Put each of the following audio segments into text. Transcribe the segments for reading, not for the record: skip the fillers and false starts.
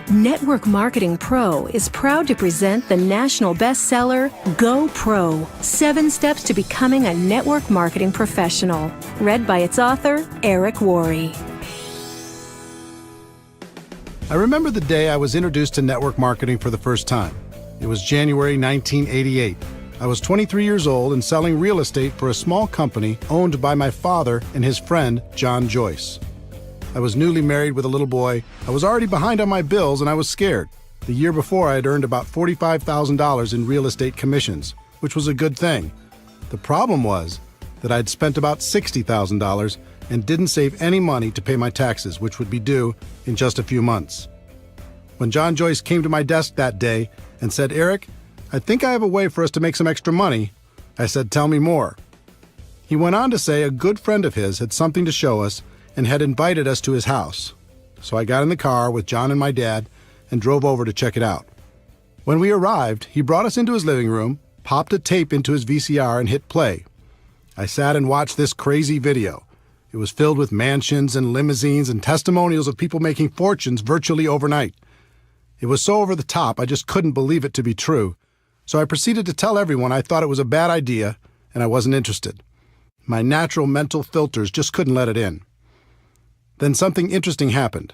Network Marketing Pro is proud to present the national bestseller, Go Pro, 7 Steps to Becoming a Network Marketing Professional, read by its author, Eric Woore. I remember the day I was introduced to network marketing for the first time. It was January 1988. I was 23 years old and selling real estate for a small company owned by my father and his friend, John Joyce. I was newly married with a little boy. I was already behind on my bills and I was scared. The year before, I had earned about $45,000 in real estate commissions, which was a good thing. The problem was that I'd spent about $60,000 and didn't save any money to pay my taxes, which would be due in just a few months. When John Joyce came to my desk that day and said, "Eric, I think I have a way for us to make some extra money," I said, "Tell me more." He went on to say a good friend of his had something to show us and had invited us to his house. So I got in the car with John and my dad and drove over to check it out. When we arrived, he brought us into his living room, popped a tape into his VCR and hit play. I sat and watched this crazy video. It was filled with mansions and limousines and testimonials of people making fortunes virtually overnight. It was so over the top, I just couldn't believe it to be true. So I proceeded to tell everyone I thought it was a bad idea and I wasn't interested. My natural mental filters just couldn't let it in. Then something interesting happened.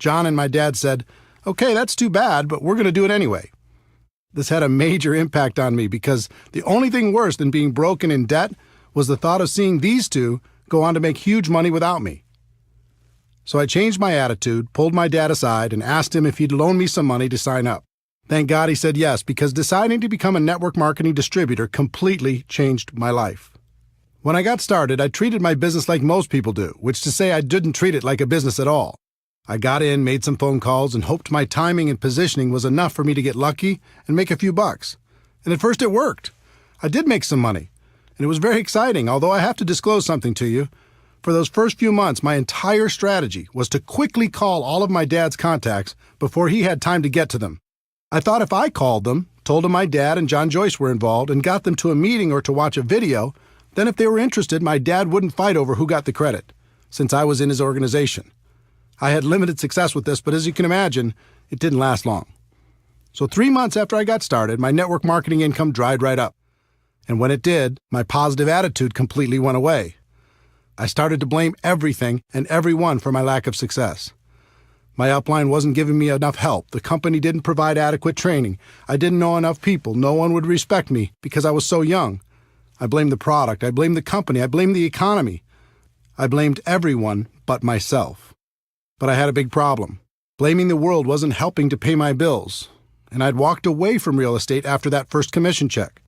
John and my dad said, "Okay, that's too bad, but we're going to do it anyway." This had a major impact on me because the only thing worse than being broken in debt was the thought of seeing these two go on to make huge money without me. So I changed my attitude, pulled my dad aside, and asked him if he'd loan me some money to sign up. Thank God he said yes, because deciding to become a network marketing distributor completely changed my life. When I got started, I treated my business like most people do, which to say I didn't treat it like a business at all. I got in, made some phone calls, and hoped my timing and positioning was enough for me to get lucky and make a few bucks. And at first it worked. I did make some money, and it was very exciting, although I have to disclose something to you. For those first few months, my entire strategy was to quickly call all of my dad's contacts before he had time to get to them. I thought if I called them, told them my dad and John Joyce were involved, and got them to a meeting or to watch a video, then if they were interested, my dad wouldn't fight over who got the credit, since I was in his organization. I had limited success with this, but as you can imagine, it didn't last long. So 3 months after I got started, my network marketing income dried right up. And when it did, my positive attitude completely went away. I started to blame everything and everyone for my lack of success. My upline wasn't giving me enough help. The company didn't provide adequate training. I didn't know enough people. No one would respect me because I was so young. I blamed the product. I blamed the company. I blamed the economy. I blamed everyone but myself. But I had a big problem. Blaming the world wasn't helping to pay my bills, and I'd walked away from real estate after that first commission check.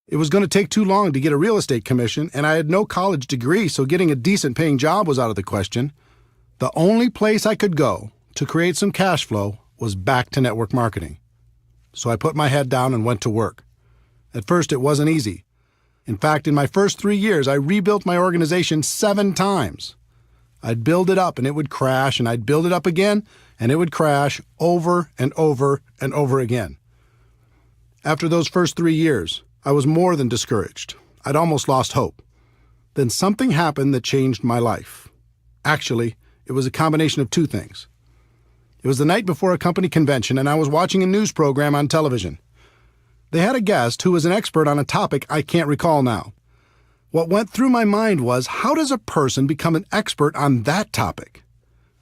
It was going to take too long to get a real estate commission, and I had no college degree, so getting a decent paying job was out of the question. The only place I could go to create some cash flow was back to network marketing. So I put my head down and went to work. At first, it wasn't easy. In fact, in my first 3 years, I rebuilt my organization 7 times. I'd build it up and it would crash, and I'd build it up again and it would crash over and over and over again. After those first 3 years, I was more than discouraged. I'd almost lost hope. Then something happened that changed my life. Actually, it was a combination of 2 things. It was the night before a company convention, and I was watching a news program on television. They had a guest who was an expert on a topic I can't recall now. What went through my mind was, how does a person become an expert on that topic?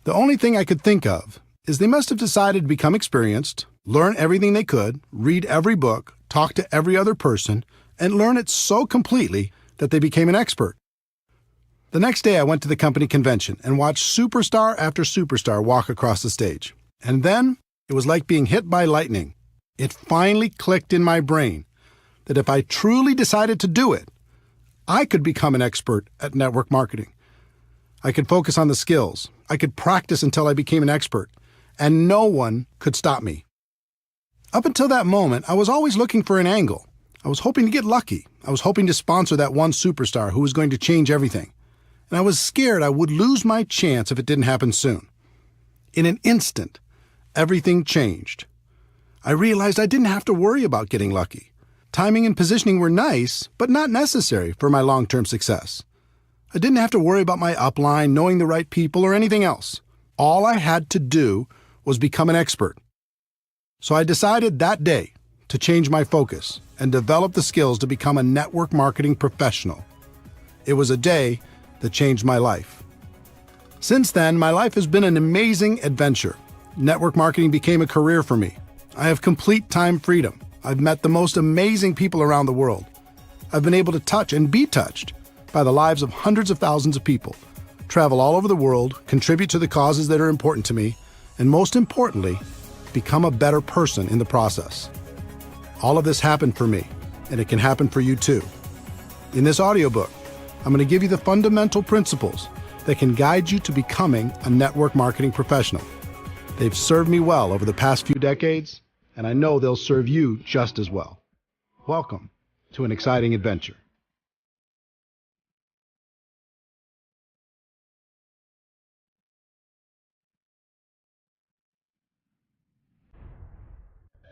The only thing I could think of is they must have decided to become experienced, learn everything they could, read every book, talk to every other person, and learn it so completely that they became an expert. The next day I went to the company convention and watched superstar after superstar walk across the stage. And then it was like being hit by lightning. It finally clicked in my brain that if I truly decided to do it, I could become an expert at network marketing. I could focus on the skills. I could practice until I became an expert, and no one could stop me. Up until that moment, I was always looking for an angle. I was hoping to get lucky. I was hoping to sponsor that one superstar who was going to change everything. And I was scared I would lose my chance if it didn't happen soon. In an instant, everything changed. I realized I didn't have to worry about getting lucky. Timing and positioning were nice, but not necessary for my long-term success. I didn't have to worry about my upline, knowing the right people, or anything else. All I had to do was become an expert. So I decided that day to change my focus and develop the skills to become a network marketing professional. It was a day that changed my life. Since then, my life has been an amazing adventure. Network marketing became a career for me. I have complete time freedom. I've met the most amazing people around the world. I've been able to touch and be touched by the lives of hundreds of thousands of people, travel all over the world, contribute to the causes that are important to me, and most importantly, become a better person in the process. All of this happened for me, and it can happen for you too. In this audiobook, I'm going to give you the fundamental principles that can guide you to becoming a network marketing professional. They've served me well over the past few decades, and I know they'll serve you just as well. Welcome to an exciting adventure.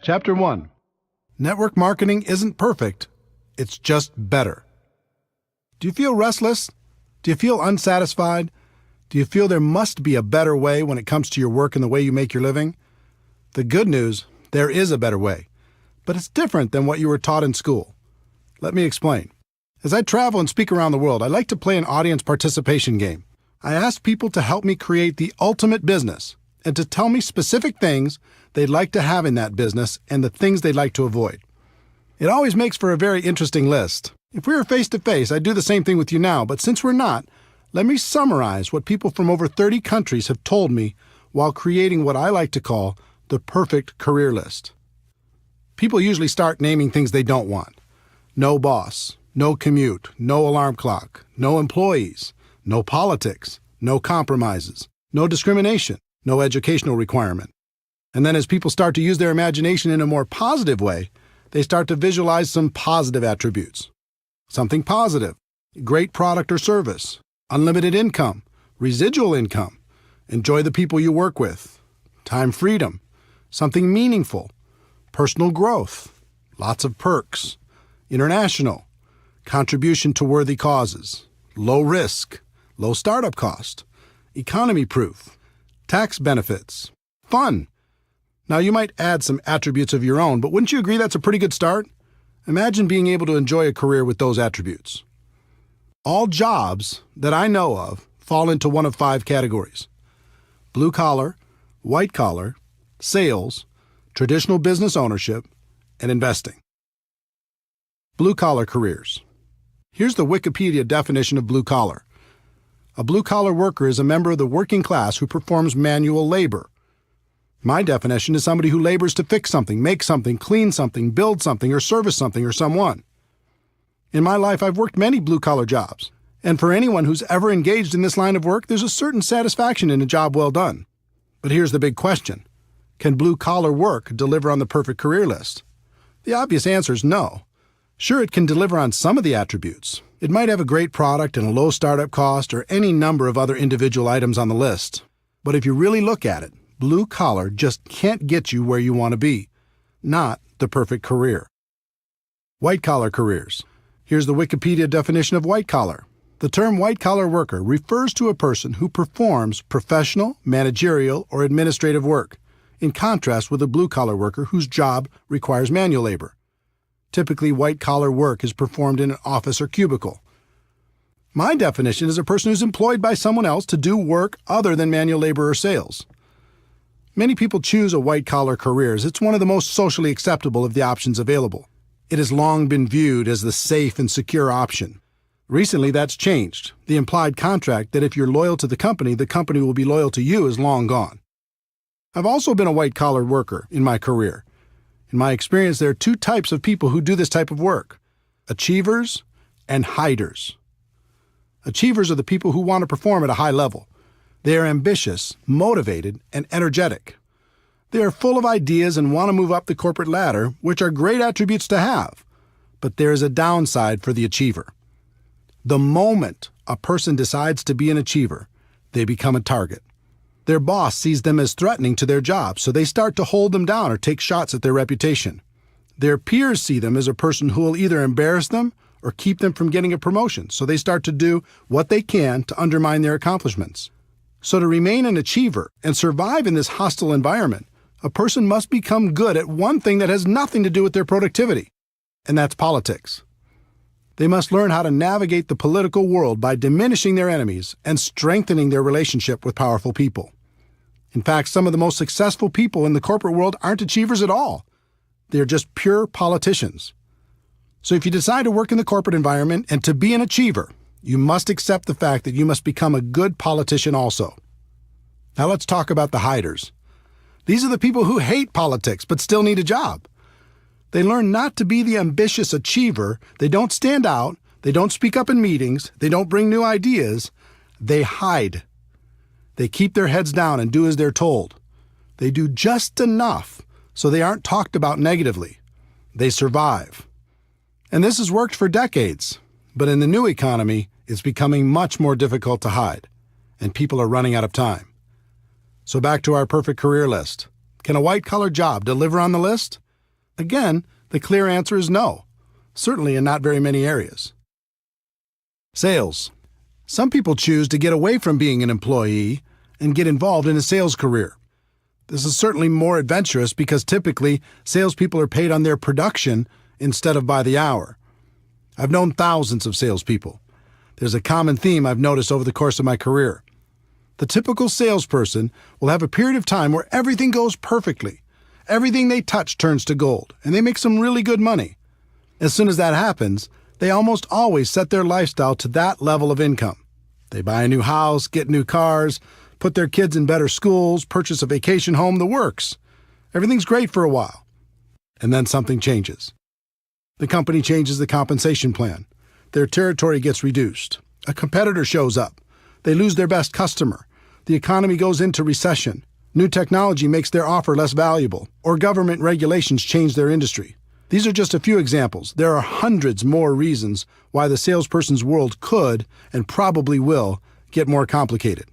Chapter 1. Network marketing isn't perfect, it's just better. Do you feel restless? Do you feel unsatisfied? Do you feel there must be a better way when it comes to your work and the way you make your living? The good news, there is a better way, but it's different than what you were taught in school. Let me explain. As I travel and speak around the world, I like to play an audience participation game. I ask people to help me create the ultimate business and to tell me specific things they'd like to have in that business and the things they'd like to avoid. It always makes for a very interesting list. If we were face-to-face, I'd do the same thing with you now, but since we're not, let me summarize what people from over 30 countries have told me while creating what I like to call the perfect career list. People usually start naming things they don't want. No boss, no commute, no alarm clock, no employees, no politics, no compromises, no discrimination, no educational requirement. And then as people start to use their imagination in a more positive way, they start to visualize some positive attributes. Something positive, great product or service, unlimited income, residual income, enjoy the people you work with, time freedom, something meaningful, personal growth, lots of perks, international, contribution to worthy causes, low risk, low startup cost, economy proof, tax benefits, fun. Now you might add some attributes of your own, but wouldn't you agree that's a pretty good start? Imagine being able to enjoy a career with those attributes. All jobs that I know of fall into one of 5 categories: blue collar, white collar, sales, traditional business ownership, and investing. Blue collar careers. Here's the Wikipedia definition of blue collar. A blue collar worker is a member of the working class who performs manual labor. My definition is somebody who labors to fix something, make something, clean something, build something, or service something or someone. In my life, I've worked many blue-collar jobs, and for anyone who's ever engaged in this line of work, there's a certain satisfaction in a job well done. But here's the big question. Can blue-collar work deliver on the perfect career list? The obvious answer is no. Sure, it can deliver on some of the attributes. It might have a great product and a low startup cost or any number of other individual items on the list. But if you really look at it, blue collar just can't get you where you want to be. Not the perfect career. White collar careers. Here's the Wikipedia definition of white collar. The term white collar worker refers to a person who performs professional, managerial, or administrative work, in contrast with a blue collar worker whose job requires manual labor. Typically, white collar work is performed in an office or cubicle. My definition is a person who's employed by someone else to do work other than manual labor or sales. Many people choose a white-collar career as it's one of the most socially acceptable of the options available. It has long been viewed as the safe and secure option. Recently, that's changed. The implied contract that if you're loyal to the company will be loyal to you is long gone. I've also been a white-collar worker in my career. In my experience, there are 2 types of people who do this type of work: achievers and hiders. Achievers are the people who want to perform at a high level. They are ambitious, motivated, and energetic. They are full of ideas and want to move up the corporate ladder, which are great attributes to have. But there is a downside for the achiever. The moment a person decides to be an achiever, they become a target. Their boss sees them as threatening to their job, so they start to hold them down or take shots at their reputation. Their peers see them as a person who will either embarrass them or keep them from getting a promotion, so they start to do what they can to undermine their accomplishments. So to remain an achiever and survive in this hostile environment, a person must become good at one thing that has nothing to do with their productivity, and that's politics. They must learn how to navigate the political world by diminishing their enemies and strengthening their relationship with powerful people. In fact, some of the most successful people in the corporate world aren't achievers at all. They're just pure politicians. So if you decide to work in the corporate environment and to be an achiever, you must accept the fact that you must become a good politician also. Now let's talk about the hiders. These are the people who hate politics but still need a job. They learn not to be the ambitious achiever. They don't stand out. They don't speak up in meetings. They don't bring new ideas. They hide. They keep their heads down and do as they're told. They do just enough so they aren't talked about negatively. They survive. And this has worked for decades. But in the new economy, it's becoming much more difficult to hide, and people are running out of time. So back to our perfect career list. Can a white-collar job deliver on the list? Again, the clear answer is no, certainly in not very many areas. Sales. Some people choose to get away from being an employee and get involved in a sales career. This is certainly more adventurous because typically salespeople are paid on their production instead of by the hour. I've known thousands of salespeople. There's a common theme I've noticed over the course of my career. The typical salesperson will have a period of time where everything goes perfectly. Everything they touch turns to gold, and they make some really good money. As soon as that happens, they almost always set their lifestyle to that level of income. They buy a new house, get new cars, put their kids in better schools, purchase a vacation home, the works. Everything's great for a while. And then something changes. The company changes the compensation plan. Their territory gets reduced. A competitor shows up. They lose their best customer. The economy goes into recession. New technology makes their offer less valuable, or government regulations change their industry. These are just a few examples. There are hundreds more reasons why the salesperson's world could, and probably will, get more complicated.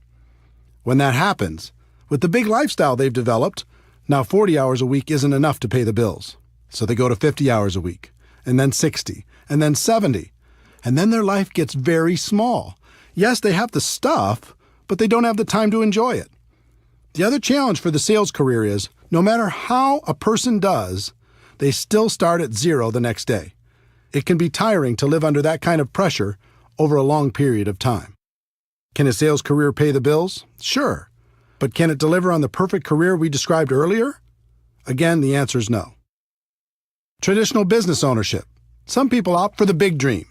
When that happens, with the big lifestyle they've developed, now 40 hours a week isn't enough to pay the bills. So they go to 50 hours a week, and then 60, and then 70. And then their life gets very small. Yes, they have the stuff, but they don't have the time to enjoy it. The other challenge for the sales career is, no matter how a person does, they still start at zero the next day. It can be tiring to live under that kind of pressure over a long period of time. Can a sales career pay the bills? Sure. But can it deliver on the perfect career we described earlier? Again, the answer is no. Traditional business ownership. Some people opt for the big dream,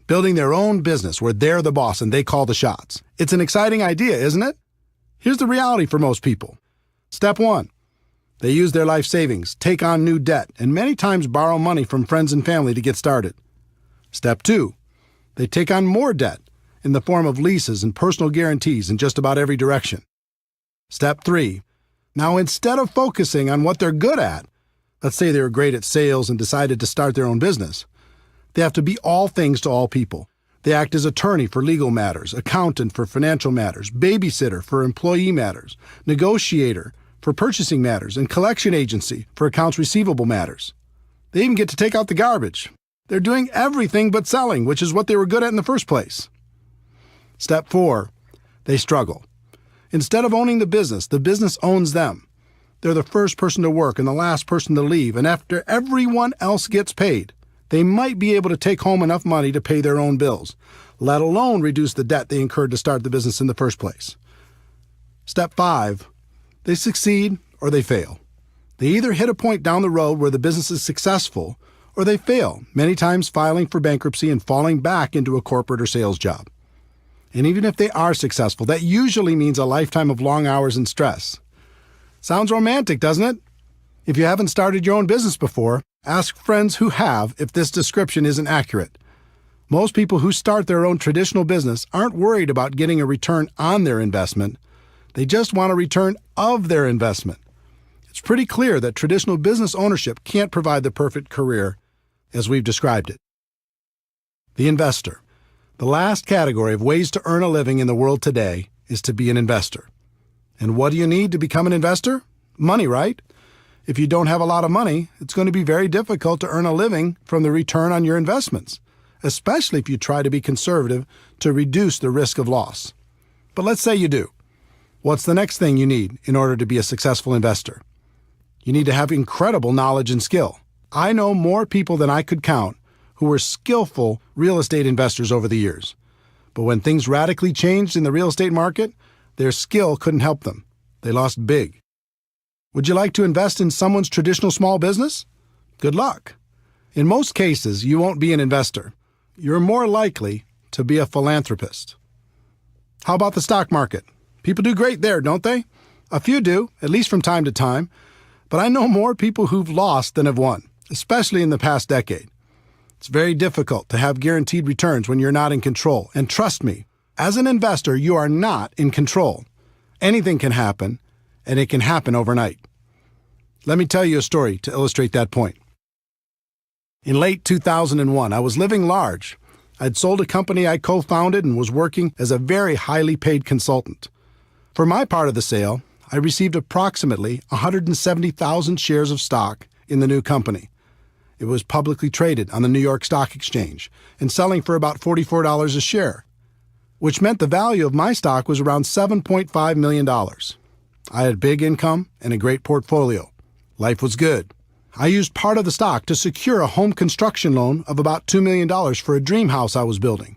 building their own business where they're the boss and they call the shots. It's an exciting idea, isn't it? Here's the reality for most people. Step 1. They use their life savings, take on new debt, and many times borrow money from friends and family to get started. Step 2. They take on more debt in the form of leases and personal guarantees in just about every direction. Step 3. Now, instead of focusing on what they're good at, let's say they were great at sales and decided to start their own business, they have to be all things to all people. They act as attorney for legal matters, accountant for financial matters, babysitter for employee matters, negotiator for purchasing matters, and collection agency for accounts receivable matters. They even get to take out the garbage. They're doing everything but selling, which is what they were good at in the first place. Step 4. They struggle. Instead of owning the business owns them. They're the first person to work and the last person to leave, and after everyone else gets paid, they might be able to take home enough money to pay their own bills, let alone reduce the debt they incurred to start the business in the first place. Step 5. They succeed or they fail. They either hit a point down the road where the business is successful, or they fail, many times filing for bankruptcy and falling back into a corporate or sales job. And even if they are successful, that usually means a lifetime of long hours and stress. Sounds romantic, doesn't it? If you haven't started your own business before, ask friends who have if this description isn't accurate. Most people who start their own traditional business aren't worried about getting a return on their investment. They just want a return of their investment. It's pretty clear that traditional business ownership can't provide the perfect career as we've described it. The investor. The last category of ways to earn a living in the world today is to be an investor. And what do you need to become an investor? Money, right? If you don't have a lot of money, it's going to be very difficult to earn a living from the return on your investments, especially if you try to be conservative to reduce the risk of loss. But let's say you do. What's the next thing you need in order to be a successful investor? You need to have incredible knowledge and skill. I know more people than I could count who were skillful real estate investors over the years. But when things radically changed in the real estate market, their skill couldn't help them. They lost big. Would you like to invest in someone's traditional small business? Good luck. In most cases, you won't be an investor. You're more likely to be a philanthropist. How about the stock market? People do great there, don't they? A few do, at least from time to time. But I know more people who've lost than have won, especially in the past decade. It's very difficult to have guaranteed returns when you're not in control. And trust me, as an investor, you are not in control. Anything can happen, and it can happen overnight. Let me tell you a story to illustrate that point. In late 2001, I was living large. I'd sold a company I co-founded and was working as a very highly paid consultant. For my part of the sale, I received approximately 170,000 shares of stock in the new company. It was publicly traded on the New York Stock Exchange and selling for about $44 a share, which meant the value of my stock was around $7.5 million. I had big income and a great portfolio. Life was good. I used part of the stock to secure a home construction loan of about $2 million for a dream house I was building.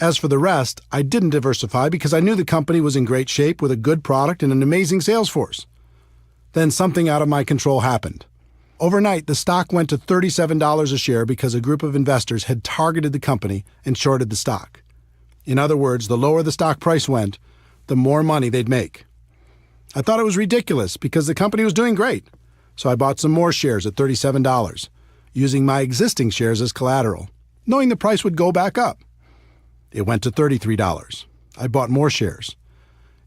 As for the rest, I didn't diversify because I knew the company was in great shape with a good product and an amazing sales force. Then something out of my control happened. Overnight, the stock went to $37 a share because a group of investors had targeted the company and shorted the stock. In other words, the lower the stock price went, the more money they'd make. I thought it was ridiculous because the company was doing great. So I bought some more shares at $37, using my existing shares as collateral, knowing the price would go back up. It went to $33. I bought more shares.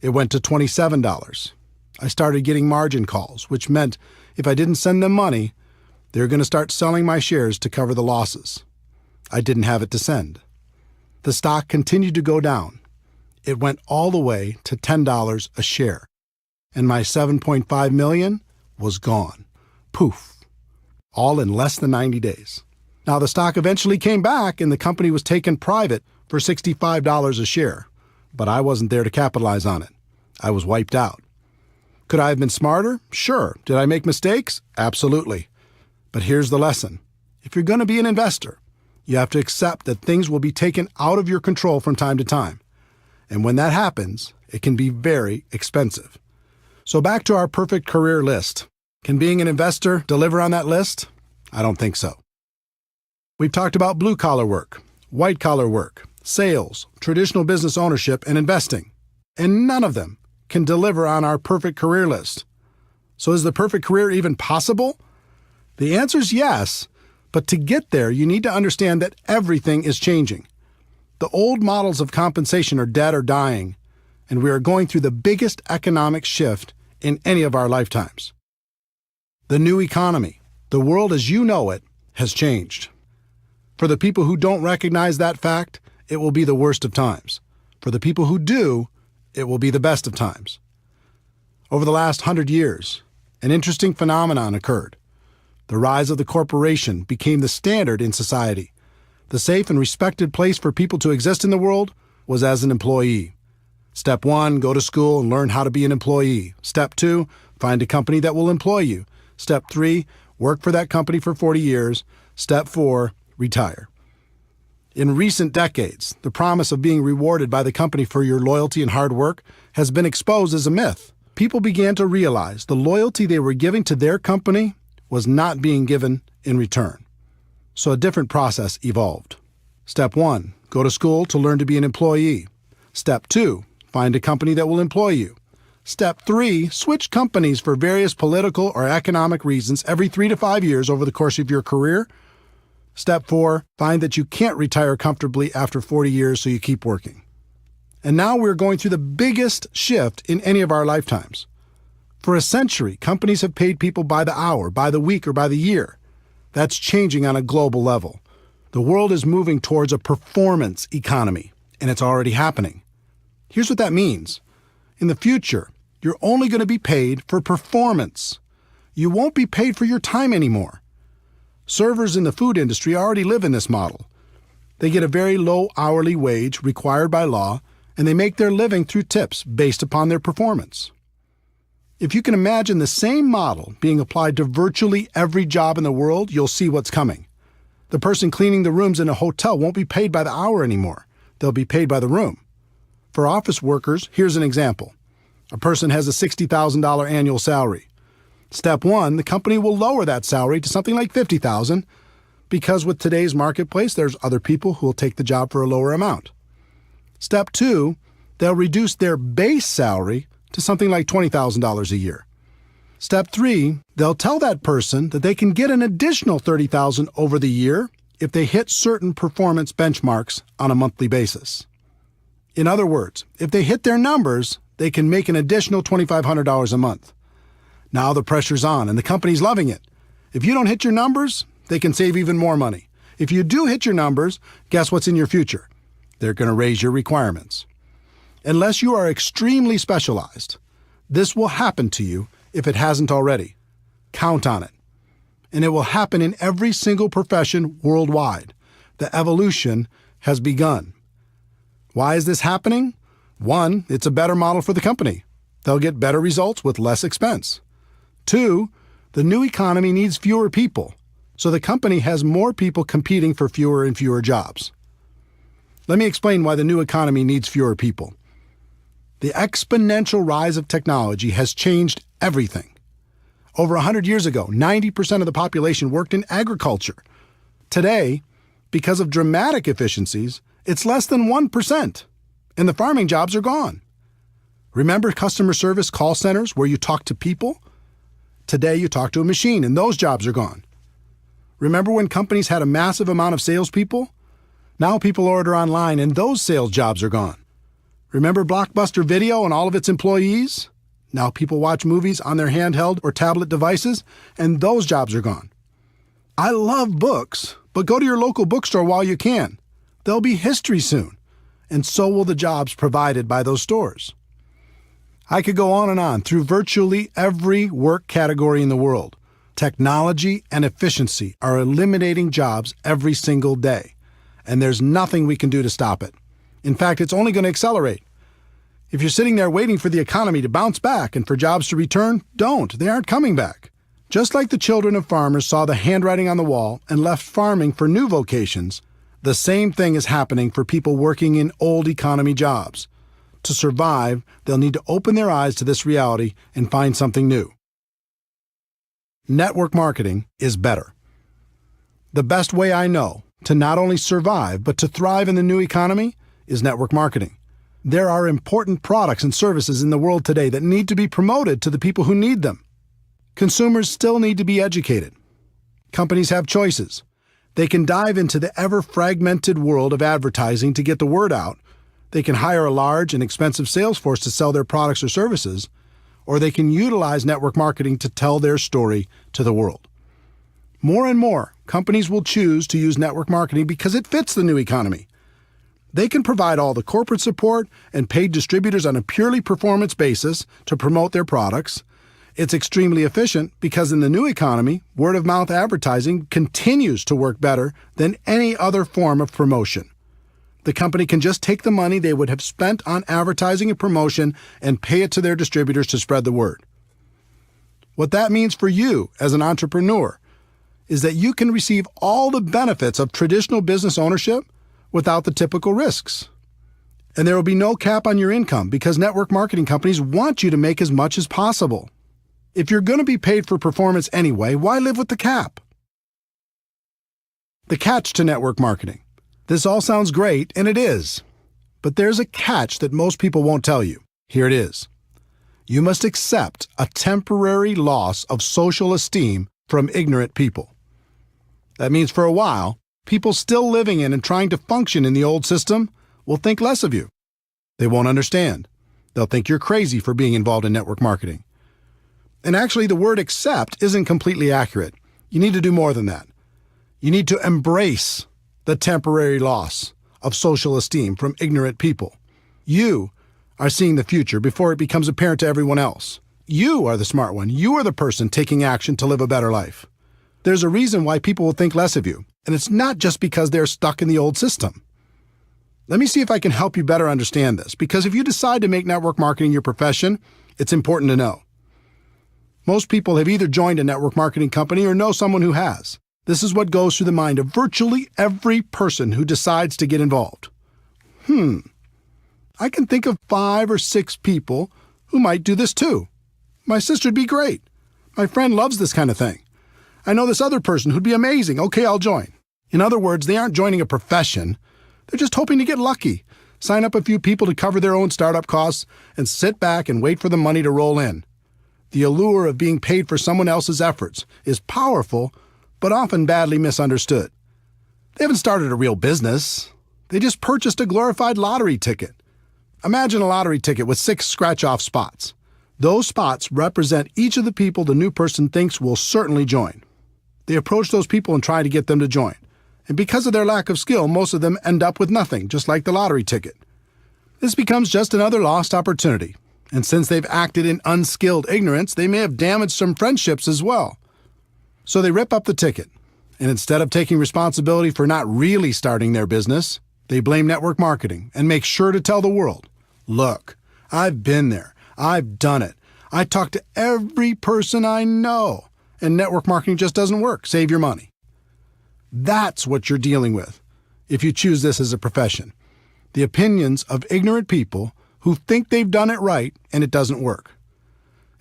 It went to $27. I started getting margin calls, which meant if I didn't send them money, they were going to start selling my shares to cover the losses. I didn't have it to send. The stock continued to go down. It went all the way to $10 a share, and my $7.5 million was gone. Poof. All in less than 90 days. Now, the stock eventually came back and the company was taken private for $65 a share, but I wasn't there to capitalize on it. I was wiped out. Could I have been smarter? Sure. Did I make mistakes? Absolutely. But here's the lesson. If you're going to be an investor, you have to accept that things will be taken out of your control from time to time. And when that happens, it can be very expensive. So back to our perfect career list. Can being an investor deliver on that list? I don't think so. We've talked about blue-collar work, white-collar work, sales, traditional business ownership, and investing. And none of them can deliver on our perfect career list. So is the perfect career even possible? The answer is yes, but to get there, you need to understand that everything is changing. The old models of compensation are dead or dying, and we are going through the biggest economic shift in any of our lifetimes. The new economy, the world as you know it, has changed. For the people who don't recognize that fact, it will be the worst of times. For the people who do, it will be the best of times. Over the last 100 years, an interesting phenomenon occurred. The rise of the corporation became the standard in society. The safe and respected place for people to exist in the world was as an employee. Step 1, go to school and learn how to be an employee. Step 2, find a company that will employ you. Step 3, work for that company for 40 years. Step 4, retire. In recent decades, the promise of being rewarded by the company for your loyalty and hard work has been exposed as a myth. People began to realize the loyalty they were giving to their company was not being given in return. So a different process evolved. Step 1, go to school to learn to be an employee. Step 2, find a company that will employ you. Step 3, switch companies for various political or economic reasons every 3 to 5 years over the course of your career. Step 4, find that you can't retire comfortably after 40 years, so you keep working. And now we're going through the biggest shift in any of our lifetimes. For a century, companies have paid people by the hour, by the week, or by the year. That's changing on a global level. The world is moving towards a performance economy, and it's already happening. Here's what that means. In the future, you're only going to be paid for performance. You won't be paid for your time anymore. Servers in the food industry already live in this model. They get a very low hourly wage required by law, and they make their living through tips based upon their performance. If you can imagine the same model being applied to virtually every job in the world, you'll see what's coming. The person cleaning the rooms in a hotel won't be paid by the hour anymore. They'll be paid by the room. For office workers, here's an example. A person has a $60,000 annual salary. Step one, the company will lower that salary to something like $50,000 because with today's marketplace, there's other people who will take the job for a lower amount. Step two, they'll reduce their base salary to something like $20,000 a year. Step three, they'll tell that person that they can get an additional $30,000 over the year if they hit certain performance benchmarks on a monthly basis. In other words, if they hit their numbers, they can make an additional $2,500 a month. Now the pressure's on and the company's loving it. If you don't hit your numbers, they can save even more money. If you do hit your numbers, guess what's in your future? They're going to raise your requirements. Unless you are extremely specialized, this will happen to you if it hasn't already. Count on it. And it will happen in every single profession worldwide. The evolution has begun. Why is this happening? One, it's a better model for the company. They'll get better results with less expense. Two, the new economy needs fewer people, so the company has more people competing for fewer and fewer jobs. Let me explain why the new economy needs fewer people. The exponential rise of technology has changed everything. Over 100 years ago, 90% of the population worked in agriculture. Today, because of dramatic efficiencies, it's less than 1%, and the farming jobs are gone. Remember customer service call centers where you talk to people? Today you talk to a machine, and those jobs are gone. Remember when companies had a massive amount of salespeople? Now people order online, and those sales jobs are gone. Remember Blockbuster Video and all of its employees? Now people watch movies on their handheld or tablet devices, and those jobs are gone. I love books, but go to your local bookstore while you can. They'll be history soon, and so will the jobs provided by those stores. I could go on through virtually every work category in the world. Technology and efficiency are eliminating jobs every single day, and there's nothing we can do to stop it. In fact, it's only going to accelerate. If you're sitting there waiting for the economy to bounce back and for jobs to return, don't. They aren't coming back. Just like the children of farmers saw the handwriting on the wall and left farming for new vocations, the same thing is happening for people working in old economy jobs. To survive, they'll need to open their eyes to this reality and find something new. Network marketing is better. The best way I know to not only survive but to thrive in the new economy is network marketing. There are important products and services in the world today that need to be promoted to the people who need them. Consumers still need to be educated. Companies have choices. They can dive into the ever-fragmented world of advertising to get the word out. They can hire a large and expensive sales force to sell their products or services, or they can utilize network marketing to tell their story to the world. More and more, companies will choose to use network marketing because it fits the new economy. They can provide all the corporate support and paid distributors on a purely performance basis to promote their products. It's extremely efficient because in the new economy, word-of-mouth advertising continues to work better than any other form of promotion. The company can just take the money they would have spent on advertising and promotion and pay it to their distributors to spread the word. What that means for you as an entrepreneur is that you can receive all the benefits of traditional business ownership without the typical risks. And there will be no cap on your income because network marketing companies want you to make as much as possible. If you're going to be paid for performance anyway, why live with the cap? The catch to network marketing. This all sounds great, and it is. But there's a catch that most people won't tell you. Here it is. You must accept a temporary loss of social esteem from ignorant people. That means for a while, people still living in and trying to function in the old system will think less of you. They won't understand. They'll think you're crazy for being involved in network marketing. And actually, the word accept isn't completely accurate. You need to do more than that. You need to embrace the temporary loss of social esteem from ignorant people. You are seeing the future before it becomes apparent to everyone else. You are the smart one. You are the person taking action to live a better life. There's a reason why people will think less of you, and it's not just because they're stuck in the old system. Let me see if I can help you better understand this, because if you decide to make network marketing your profession, it's important to know. Most people have either joined a network marketing company or know someone who has. This is what goes through the mind of virtually every person who decides to get involved. I can think of 5 or 6 people who might do this too. My sister'd be great. My friend loves this kind of thing. I know this other person who'd be amazing. Okay, I'll join. In other words, they aren't joining a profession. They're just hoping to get lucky, sign up a few people to cover their own startup costs, and sit back and wait for the money to roll in. The allure of being paid for someone else's efforts is powerful, but often badly misunderstood. They haven't started a real business. They just purchased a glorified lottery ticket. Imagine a lottery ticket with 6 scratch-off spots. Those spots represent each of the people the new person thinks will certainly join. They approach those people and try to get them to join. And because of their lack of skill, most of them end up with nothing, just like the lottery ticket. This becomes just another lost opportunity. And since they've acted in unskilled ignorance, they may have damaged some friendships as well. So they rip up the ticket. And instead of taking responsibility for not really starting their business, they blame network marketing and make sure to tell the world, look, I've been there. I've done it. I talk to every person I know. And network marketing just doesn't work. Save your money. That's what you're dealing with if you choose this as a profession. The opinions of ignorant people who think they've done it right and it doesn't work.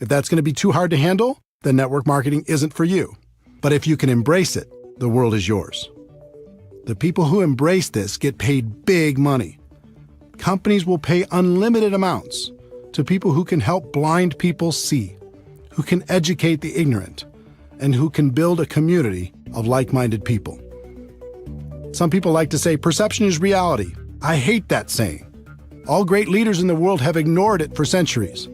If that's going to be too hard to handle, then network marketing isn't for you. But if you can embrace it, the world is yours. The people who embrace this get paid big money. Companies will pay unlimited amounts to people who can help blind people see, who can educate the ignorant, and who can build a community of like-minded people. Some people like to say perception is reality. I hate that saying. All great leaders in the world have ignored it for centuries.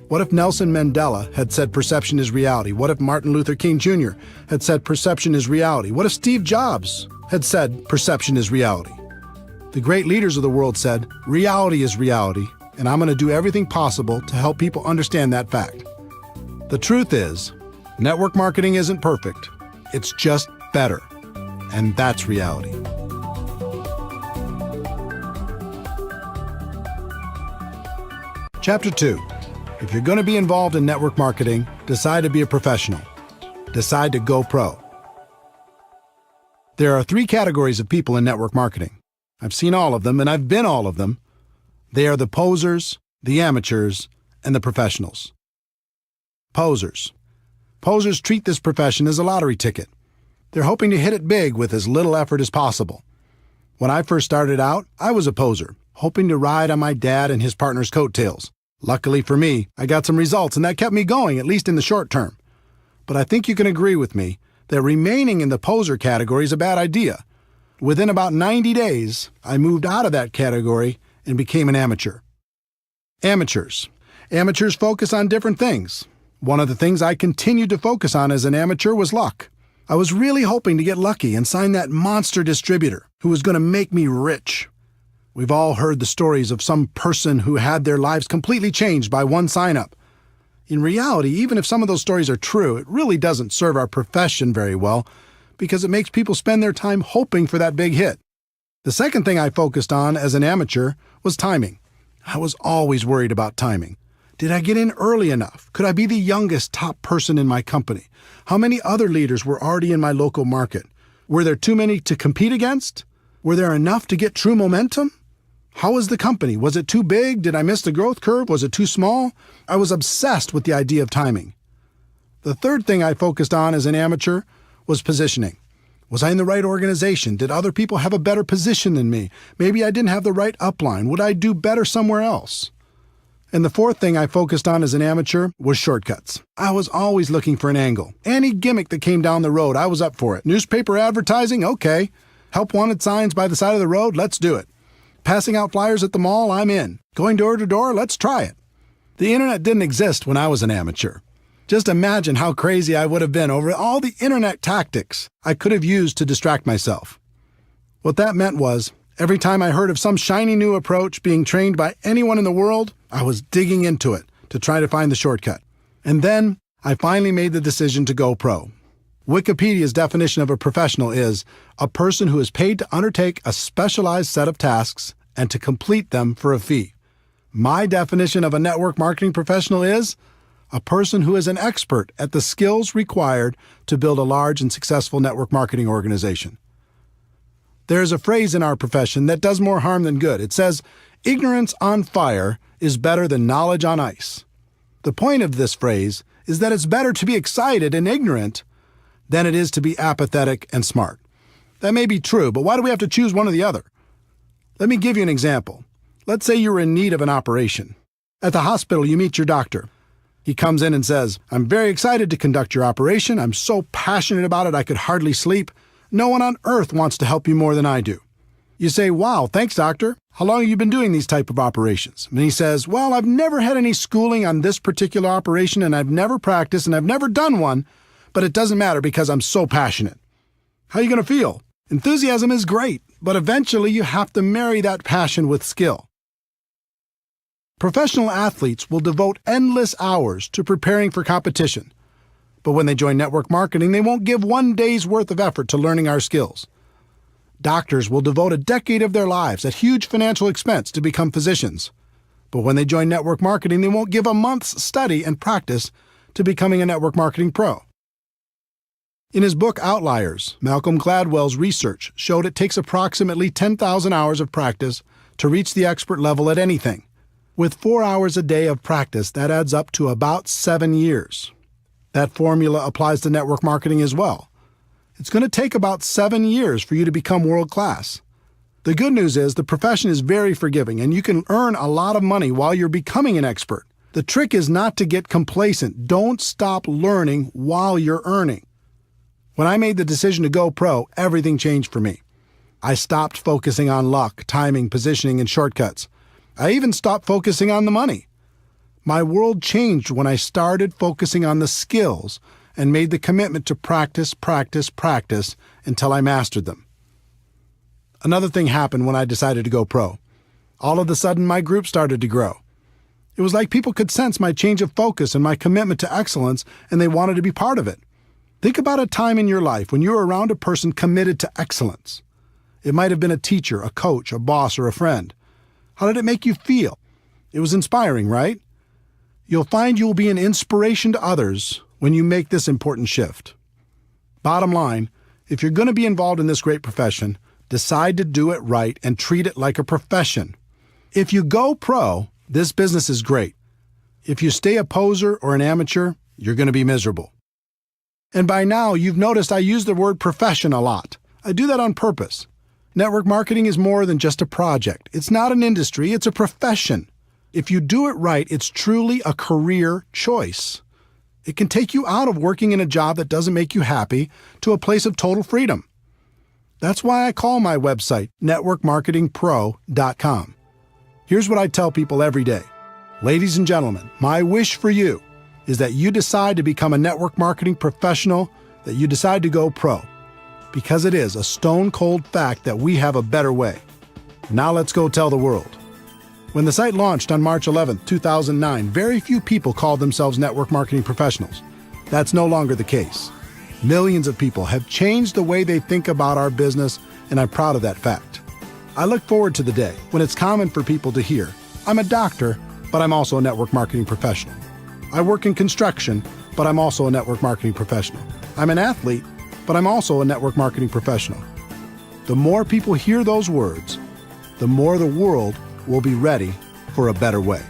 What if Nelson Mandela had said perception is reality? What if Martin Luther King Jr. had said perception is reality? What if Steve Jobs had said perception is reality? The great leaders of the world said, reality is reality, and I'm going to do everything possible to help people understand that fact. The truth is, network marketing isn't perfect. It's just better. And that's reality. Chapter 2. If you're going to be involved in network marketing, decide to be a professional. Decide to go pro. There are 3 categories of people in network marketing. I've seen all of them, and I've been all of them. They are the posers, the amateurs, and the professionals. Posers. Posers treat this profession as a lottery ticket. They're hoping to hit it big with as little effort as possible. When I first started out, I was a poser, hoping to ride on my dad and his partner's coattails. Luckily for me, I got some results, and that kept me going, at least in the short term. But I think you can agree with me that remaining in the poser category is a bad idea. Within about 90 days, I moved out of that category and became an amateur. Amateurs. Amateurs focus on different things. One of the things I continued to focus on as an amateur was luck. I was really hoping to get lucky and sign that monster distributor who was going to make me rich. We've all heard the stories of some person who had their lives completely changed by one sign-up. In reality, even if some of those stories are true, it really doesn't serve our profession very well because it makes people spend their time hoping for that big hit. The second thing I focused on as an amateur was timing. I was always worried about timing. Did I get in early enough? Could I be the youngest top person in my company? How many other leaders were already in my local market? Were there too many to compete against? Were there enough to get true momentum? How was the company? Was it too big? Did I miss the growth curve? Was it too small? I was obsessed with the idea of timing. The third thing I focused on as an amateur was positioning. Was I in the right organization? Did other people have a better position than me? Maybe I didn't have the right upline. Would I do better somewhere else? And the fourth thing I focused on as an amateur was shortcuts. I was always looking for an angle. Any gimmick that came down the road, I was up for it. Newspaper advertising? Okay. Help wanted signs by the side of the road? Let's do it. Passing out flyers at the mall? I'm in. Going door to door? Let's try it. The internet didn't exist when I was an amateur. Just imagine how crazy I would have been over all the internet tactics I could have used to distract myself. What that meant was, every time I heard of some shiny new approach being trained by anyone in the world, I was digging into it to try to find the shortcut. And then I finally made the decision to go pro. Wikipedia's definition of a professional is a person who is paid to undertake a specialized set of tasks and to complete them for a fee. My definition of a network marketing professional is a person who is an expert at the skills required to build a large and successful network marketing organization. There is a phrase in our profession that does more harm than good. It says, "Ignorance on fire is better than knowledge on ice." The point of this phrase is that it's better to be excited and ignorant than it is to be apathetic and smart. That may be true, but why do we have to choose one or the other? Let me give you an example. Let's say you're in need of an operation. At the hospital, you meet your doctor. He comes in and says, "I'm very excited to conduct your operation. I'm so passionate about it I could hardly sleep. No one on earth wants to help you more than I do." You say, "Wow, thanks, doctor. How long have you been doing these type of operations?" And he says, "Well, I've never had any schooling on this particular operation, and I've never practiced, and I've never done one, but it doesn't matter because I'm so passionate." How are you going to feel? Enthusiasm is great, but eventually you have to marry that passion with skill. Professional athletes will devote endless hours to preparing for competition. But when they join network marketing, they won't give one day's worth of effort to learning our skills. Doctors will devote a decade of their lives at huge financial expense to become physicians. But when they join network marketing, they won't give a month's study and practice to becoming a network marketing pro. In his book Outliers, Malcolm Gladwell's research showed it takes approximately 10,000 hours of practice to reach the expert level at anything. With 4 hours a day of practice, that adds up to about 7 years. That formula applies to network marketing as well. It's going to take about 7 years for you to become world class. The good news is the profession is very forgiving and you can earn a lot of money while you're becoming an expert. The trick is not to get complacent. Don't stop learning while you're earning. When I made the decision to go pro, everything changed for me. I stopped focusing on luck, timing, positioning, and shortcuts. I even stopped focusing on the money. My world changed when I started focusing on the skills and made the commitment to practice until I mastered them. Another thing happened when I decided to go pro. All of a sudden, my group started to grow. It was like people could sense my change of focus and my commitment to excellence, and they wanted to be part of it. Think about a time in your life when you were around a person committed to excellence. It might have been a teacher, a coach, a boss, or a friend. How did it make you feel? It was inspiring, right? You'll find you'll be an inspiration to others when you make this important shift. Bottom line, if you're going to be involved in this great profession, decide to do it right and treat it like a profession. If you go pro, this business is great. If you stay a poser or an amateur, you're going to be miserable. And by now, you've noticed I use the word profession a lot. I do that on purpose. Network marketing is more than just a project. It's not an industry, it's a profession. If you do it right, it's truly a career choice. It can take you out of working in a job that doesn't make you happy to a place of total freedom. That's why I call my website networkmarketingpro.com. Here's what I tell people every day. Ladies and gentlemen, my wish for you is that you decide to become a network marketing professional, that you decide to go pro. Because it is a stone-cold fact that we have a better way. Now let's go tell the world. When the site launched on March 11, 2009, very few people called themselves network marketing professionals. That's no longer the case. Millions of people have changed the way they think about our business, and I'm proud of that fact. I look forward to the day when it's common for people to hear, "I'm a doctor, but I'm also a network marketing professional. I work in construction, but I'm also a network marketing professional. I'm an athlete, but I'm also a network marketing professional." The more people hear those words, the more the world will be ready for a better way.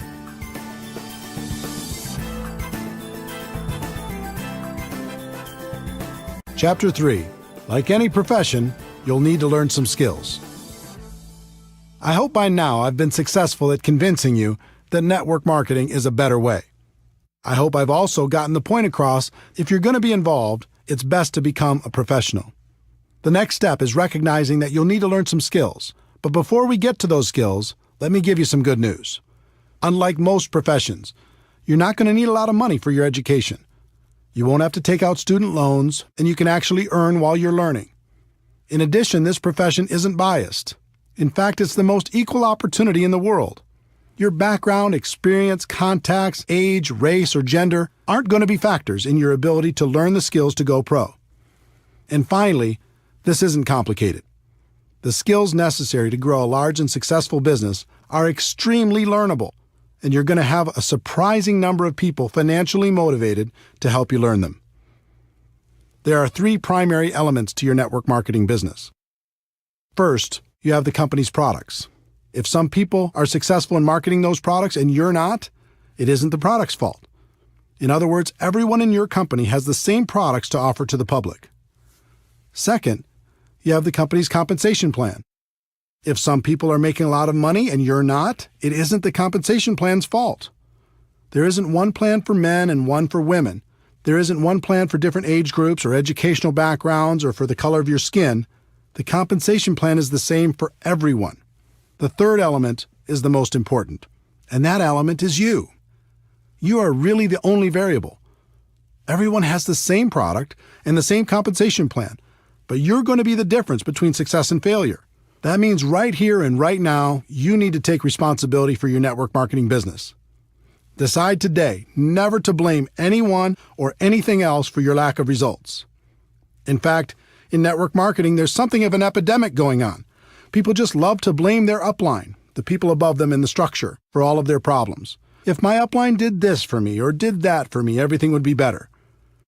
Chapter 3. Like any profession, you'll need to learn some skills. I hope by now I've been successful at convincing you that network marketing is a better way. I hope I've also gotten the point across, if you're going to be involved, it's best to become a professional. The next step is recognizing that you'll need to learn some skills. But before we get to those skills, let me give you some good news. Unlike most professions, you're not going to need a lot of money for your education. You won't have to take out student loans, and you can actually earn while you're learning. In addition, this profession isn't biased. In fact, it's the most equal opportunity in the world. Your background, experience, contacts, age, race, or gender aren't going to be factors in your ability to learn the skills to go pro. And finally, this isn't complicated. The skills necessary to grow a large and successful business are extremely learnable, and you're going to have a surprising number of people financially motivated to help you learn them. There are 3 primary elements to your network marketing business. First, you have the company's products. If some people are successful in marketing those products and you're not, it isn't the product's fault. In other words, everyone in your company has the same products to offer to the public. Second, you have the company's compensation plan. If some people are making a lot of money and you're not, it isn't the compensation plan's fault. There isn't one plan for men and one for women. There isn't one plan for different age groups or educational backgrounds or for the color of your skin. The compensation plan is the same for everyone. The third element is the most important, and that element is you. You are really the only variable. Everyone has the same product and the same compensation plan, but you're going to be the difference between success and failure. That means right here and right now, you need to take responsibility for your network marketing business. Decide today never to blame anyone or anything else for your lack of results. In fact, in network marketing, there's something of an epidemic going on. People just love to blame their upline, the people above them in the structure, for all of their problems. If my upline did this for me or did that for me, everything would be better.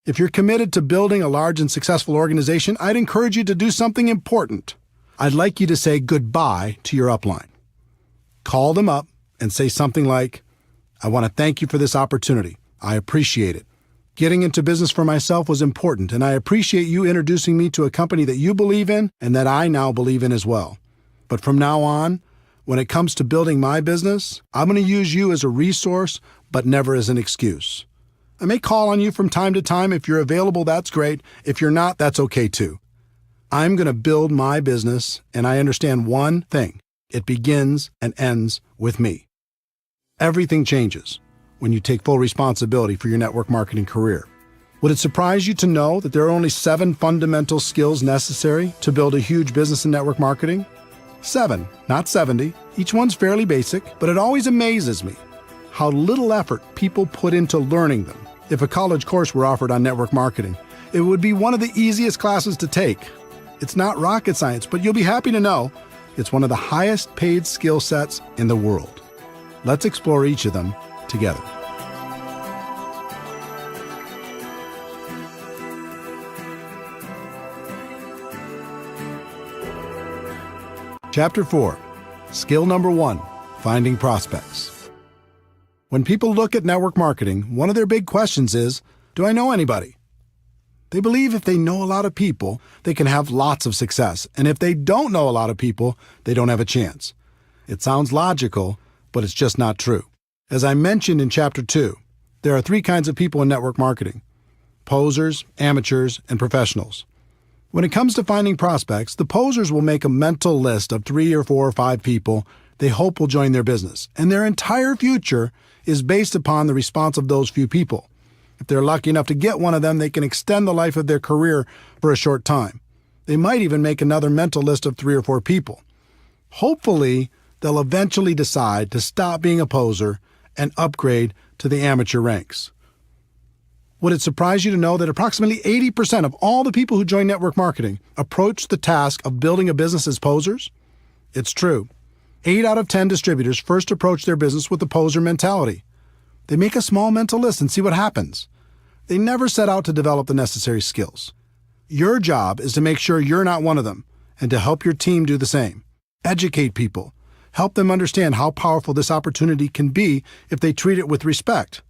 If you're committed to building a large and successful organization, I'd encourage you to do something important. I'd like you to say goodbye to your upline. Call them up and say something like, "I want to thank you for this opportunity. I appreciate it. Getting into business for myself was important, and I appreciate you introducing me to a company that you believe in and that I now believe in as well. But from now on, when it comes to building my business, I'm going to use you as a resource, but never as an excuse. I may call on you from time to time. If you're available, that's great. If you're not, that's okay too. I'm going to build my business, and I understand one thing. It begins and ends with me." Everything changes when you take full responsibility for your network marketing career. Would it surprise you to know that there are only 7 fundamental skills necessary to build a huge business in network marketing? 7, not 70. Each one's fairly basic, but it always amazes me how little effort people put into learning them. If a college course were offered on network marketing, it would be one of the easiest classes to take. It's not rocket science, but you'll be happy to know it's one of the highest paid skill sets in the world. Let's explore each of them together. Chapter 4, Skill Number 1, Finding Prospects. When people look at network marketing, one of their big questions is, do I know anybody? They believe if they know a lot of people, they can have lots of success, and if they don't know a lot of people, they don't have a chance. It sounds logical, but it's just not true. As I mentioned in Chapter 2, there are 3 kinds of people in network marketing: posers, amateurs, and professionals. When it comes to finding prospects, the posers will make a mental list of 3 or 4 or 5 people they hope will join their business, and their entire future is based upon the response of those few people. If they're lucky enough to get one of them, they can extend the life of their career for a short time. They might even make another mental list of 3 or 4 people. Hopefully, they'll eventually decide to stop being a poser and upgrade to the amateur ranks. Would it surprise you to know that approximately 80% of all the people who join network marketing approach the task of building a business as posers? It's true. 8 out of 10 distributors first approach their business with the poser mentality. They make a small mental list and see what happens. They never set out to develop the necessary skills. Your job is to make sure you're not one of them and to help your team do the same. Educate people. Help them understand how powerful this opportunity can be if they treat it with respect.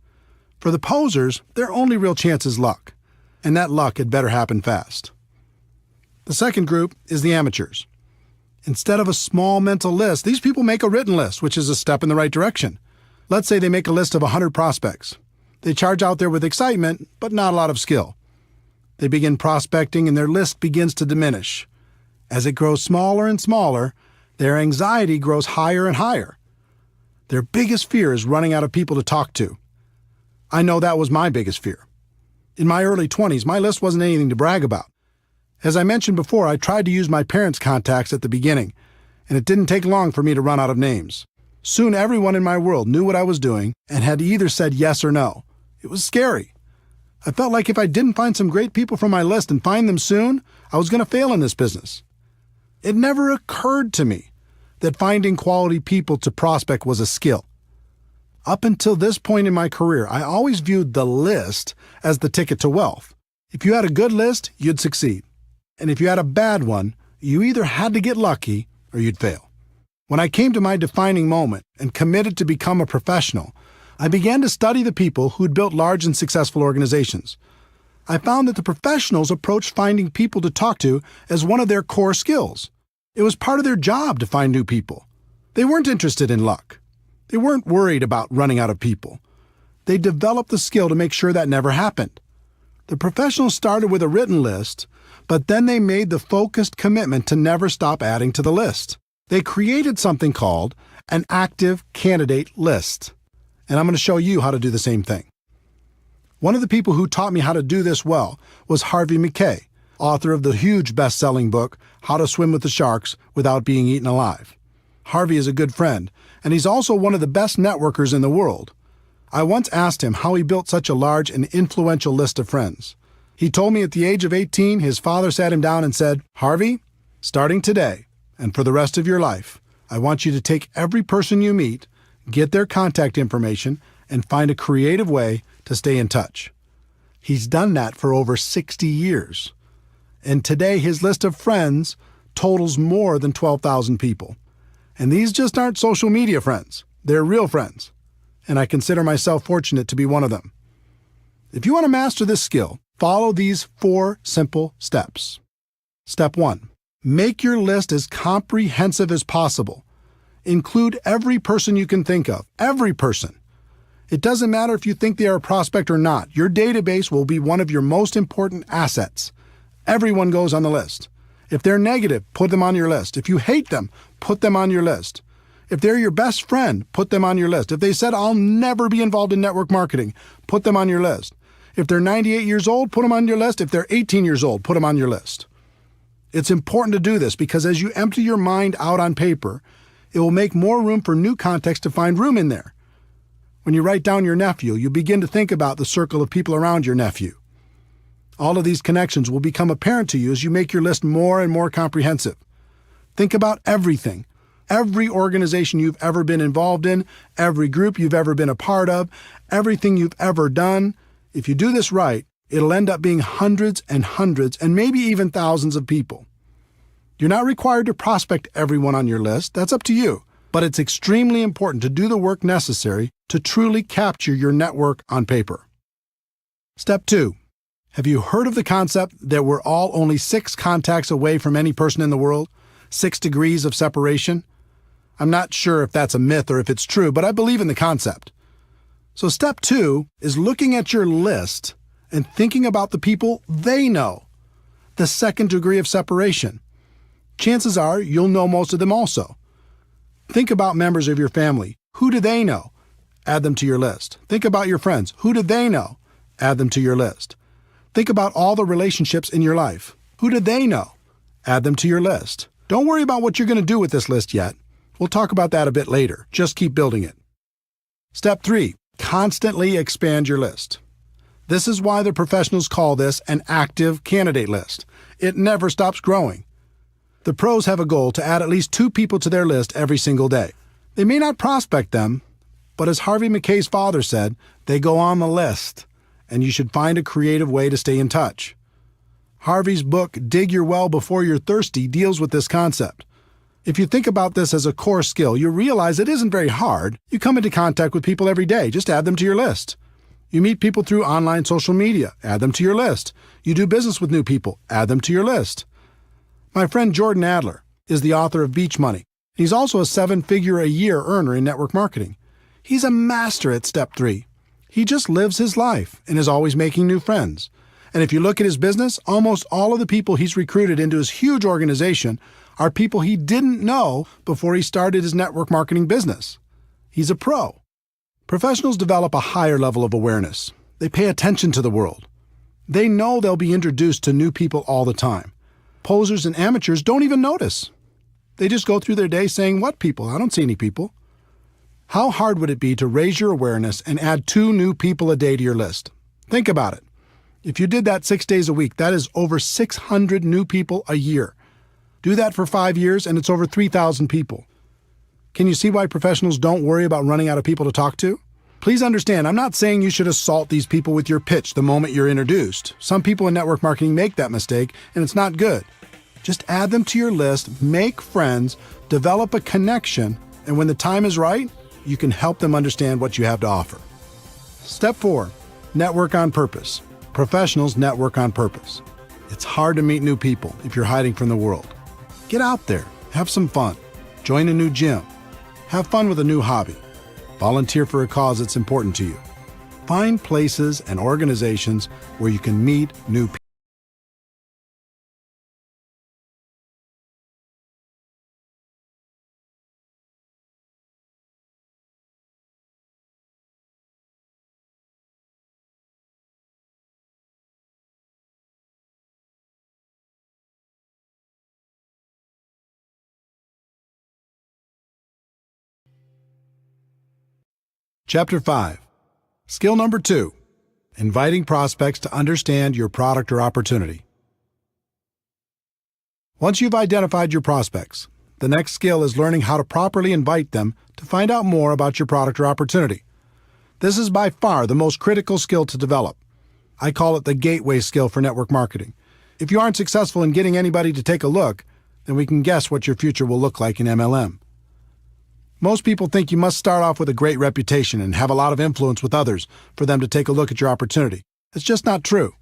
For the posers, their only real chance is luck, and that luck had better happen fast. The second group is the amateurs. Instead of a small mental list, these people make a written list, which is a step in the right direction. Let's say they make a list of 100 prospects. They charge out there with excitement, but not a lot of skill. They begin prospecting and their list begins to diminish. As it grows smaller and smaller, their anxiety grows higher and higher. Their biggest fear is running out of people to talk to. I know that was my biggest fear. In my early 20s, my list wasn't anything to brag about. As I mentioned before, I tried to use my parents' contacts at the beginning, and it didn't take long for me to run out of names. Soon everyone in my world knew what I was doing and had either said yes or no. It was scary. I felt like if I didn't find some great people from my list and find them soon, I was going to fail in this business. It never occurred to me that finding quality people to prospect was a skill. Up until this point in my career, I always viewed the list as the ticket to wealth. If you had a good list, you'd succeed. And if you had a bad one, you either had to get lucky or you'd fail. When I came to my defining moment and committed to become a professional, I began to study the people who'd built large and successful organizations. I found that the professionals approached finding people to talk to as one of their core skills. It was part of their job to find new people. They weren't interested in luck. They weren't worried about running out of people. They developed the skill to make sure that never happened. The professionals started with a written list, but then they made the focused commitment to never stop adding to the list. They created something called an active candidate list. And I'm going to show you how to do the same thing. One of the people who taught me how to do this well was Harvey Mackay, author of the huge best-selling book, How to Swim with the Sharks Without Being Eaten Alive. Harvey is a good friend, and he's also one of the best networkers in the world. I once asked him how he built such a large and influential list of friends. He told me at the age of 18, his father sat him down and said, "Harvey, starting today and for the rest of your life, I want you to take every person you meet, get their contact information, and find a creative way to stay in touch." He's done that for over 60 years. And today his list of friends totals more than 12,000 people. And these just aren't social media friends. They're real friends. And I consider myself fortunate to be one of them. If you want to master this skill, follow these 4 simple steps. Step 1. Make your list as comprehensive as possible. Include every person you can think of. Every person. It doesn't matter if you think they are a prospect or not. Your database will be one of your most important assets. Everyone goes on the list. If they're negative, put them on your list. If you hate them, put them on your list. If they're your best friend, put them on your list. If they said, "I'll never be involved in network marketing," put them on your list. If they're 98 years old, put them on your list. If they're 18 years old, put them on your list. It's important to do this because as you empty your mind out on paper, it will make more room for new context to find room in there. When you write down your nephew, you begin to think about the circle of people around your nephew. All of these connections will become apparent to you as you make your list more and more comprehensive. Think about everything. Every organization you've ever been involved in, every group you've ever been a part of, everything you've ever done. If you do this right, it'll end up being hundreds and maybe even thousands of people. You're not required to prospect everyone on your list. That's up to you. But it's extremely important to do the work necessary to truly capture your network on paper. Step 2. Have you heard of the concept that we're all only 6 contacts away from any person in the world? 6 degrees of separation? I'm not sure if that's a myth or if it's true, but I believe in the concept. So step 2 is looking at your list and thinking about the people they know. The 2nd degree of separation. Chances are you'll know most of them also. Think about members of your family. Who do they know? Add them to your list. Think about your friends. Who do they know? Add them to your list. Think about all the relationships in your life. Who do they know? Add them to your list. Don't worry about what you're going to do with this list yet. We'll talk about that a bit later. Just keep building it. Step 3. Constantly expand your list. This is why the professionals call this an active candidate list. It never stops growing. The pros have a goal to add at least 2 people to their list every single day. They may not prospect them, but as Harvey Mackay's father said, they go on the list, and you should find a creative way to stay in touch. Harvey's book, Dig Your Well Before You're Thirsty, deals with this concept. If you think about this as a core skill, you realize it isn't very hard. You come into contact with people every day. Just add them to your list. You meet people through online social media. Add them to your list. You do business with new people. Add them to your list. My friend Jordan Adler is the author of Beach Money. He's also a 7-figure-a-year earner in network marketing. He's a master at step 3. He just lives his life and is always making new friends. And if you look at his business, almost all of the people he's recruited into his huge organization are people he didn't know before he started his network marketing business. He's a pro. Professionals develop a higher level of awareness. They pay attention to the world. They know they'll be introduced to new people all the time. Posers and amateurs don't even notice. They just go through their day saying, "What people? I don't see any people." How hard would it be to raise your awareness and add 2 new people a day to your list? Think about it. If you did that 6 days a week, that is over 600 new people a year. Do that for 5 years, and it's over 3,000 people. Can you see why professionals don't worry about running out of people to talk to? Please understand, I'm not saying you should assault these people with your pitch the moment you're introduced. Some people in network marketing make that mistake, and it's not good. Just add them to your list, make friends, develop a connection, and when the time is right, you can help them understand what you have to offer. Step 4, network on purpose. Professionals network on purpose. It's hard to meet new people if you're hiding from the world. Get out there, have some fun, join a new gym, have fun with a new hobby, volunteer for a cause that's important to you. Find places and organizations where you can meet new people. Chapter 5. Skill number 2. Inviting prospects to understand your product or opportunity. Once you've identified your prospects, the next skill is learning how to properly invite them to find out more about your product or opportunity. This is by far the most critical skill to develop. I call it the gateway skill for network marketing. If you aren't successful in getting anybody to take a look, then we can guess what your future will look like in MLM. Most people think you must start off with a great reputation and have a lot of influence with others for them to take a look at your opportunity. It's just not true.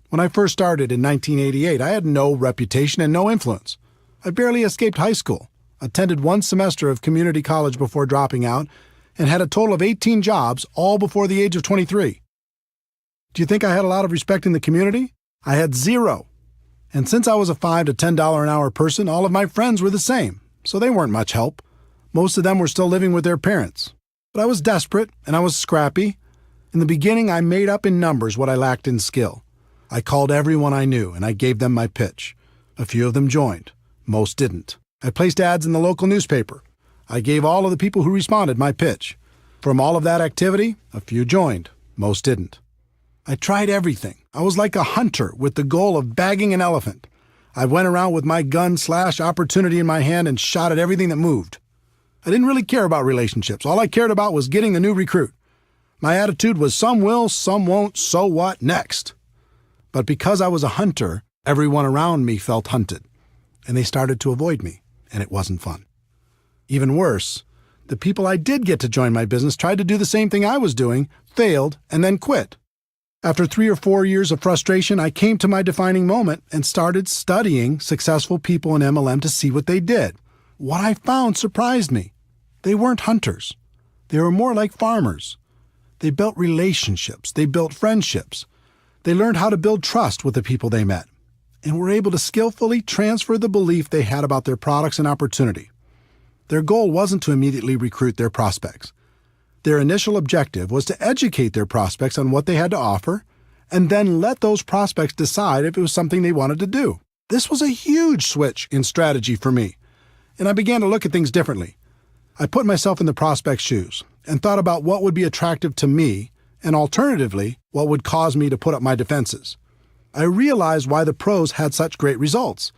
When I first started in 1988, I had no reputation and no influence. I barely escaped high school, attended one semester of community college before dropping out, and had a total of 18 jobs, all before the age of 23. Do you think I had a lot of respect in the community? I had zero. And since I was a $5 to $10 an hour person, all of my friends were the same, so they weren't much help. Most of them were still living with their parents. But I was desperate, and I was scrappy. In the beginning, I made up in numbers what I lacked in skill. I called everyone I knew, and I gave them my pitch. A few of them joined. Most didn't. I placed ads in the local newspaper. I gave all of the people who responded my pitch. From all of that activity, a few joined. Most didn't. I tried everything. I was like a hunter with the goal of bagging an elephant. I went around with my gun/opportunity in my hand and shot at everything that moved. I didn't really care about relationships. All I cared about was getting the new recruit. My attitude was some will, some won't, so what, next. But because I was a hunter, everyone around me felt hunted, and they started to avoid me, and it wasn't fun. Even worse, the people I did get to join my business tried to do the same thing I was doing, failed, and then quit. After 3 or 4 years of frustration, I came to my defining moment and started studying successful people in MLM to see what they did. What I found surprised me. They weren't hunters. They were more like farmers. They built relationships. They built friendships. They learned how to build trust with the people they met, and were able to skillfully transfer the belief they had about their products and opportunity. Their goal wasn't to immediately recruit their prospects. Their initial objective was to educate their prospects on what they had to offer, and then let those prospects decide if it was something they wanted to do. This was a huge switch in strategy for me, and I began to look at things differently. I put myself in the prospect's shoes and thought about what would be attractive to me and alternatively, what would cause me to put up my defenses. I realized why the pros had such great results.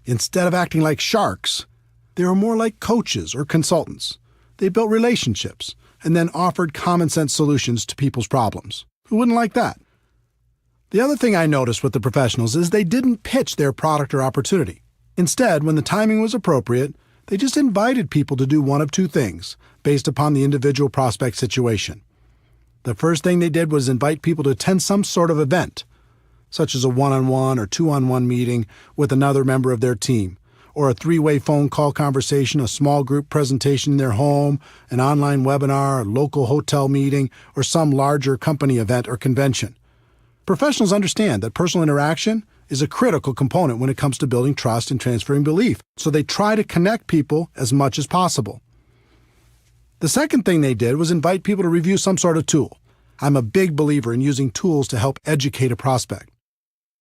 Instead of acting like sharks, they were more like coaches or consultants. They built relationships and then offered common-sense solutions to people's problems. Who wouldn't like that? The other thing I noticed with the professionals is they didn't pitch their product or opportunity. Instead, when the timing was appropriate, they just invited people to do one of two things, based upon the individual prospect situation. The first thing they did was invite people to attend some sort of event, such as a one-on-one or two-on-one meeting with another member of their team, or a 3-way phone call conversation, a small group presentation in their home, an online webinar, a local hotel meeting, or some larger company event or convention. Professionals understand that personal interaction is a critical component when it comes to building trust and transferring belief, so they try to connect people as much as possible. The second thing they did was invite people to review some sort of tool. I'm a big believer in using tools to help educate a prospect.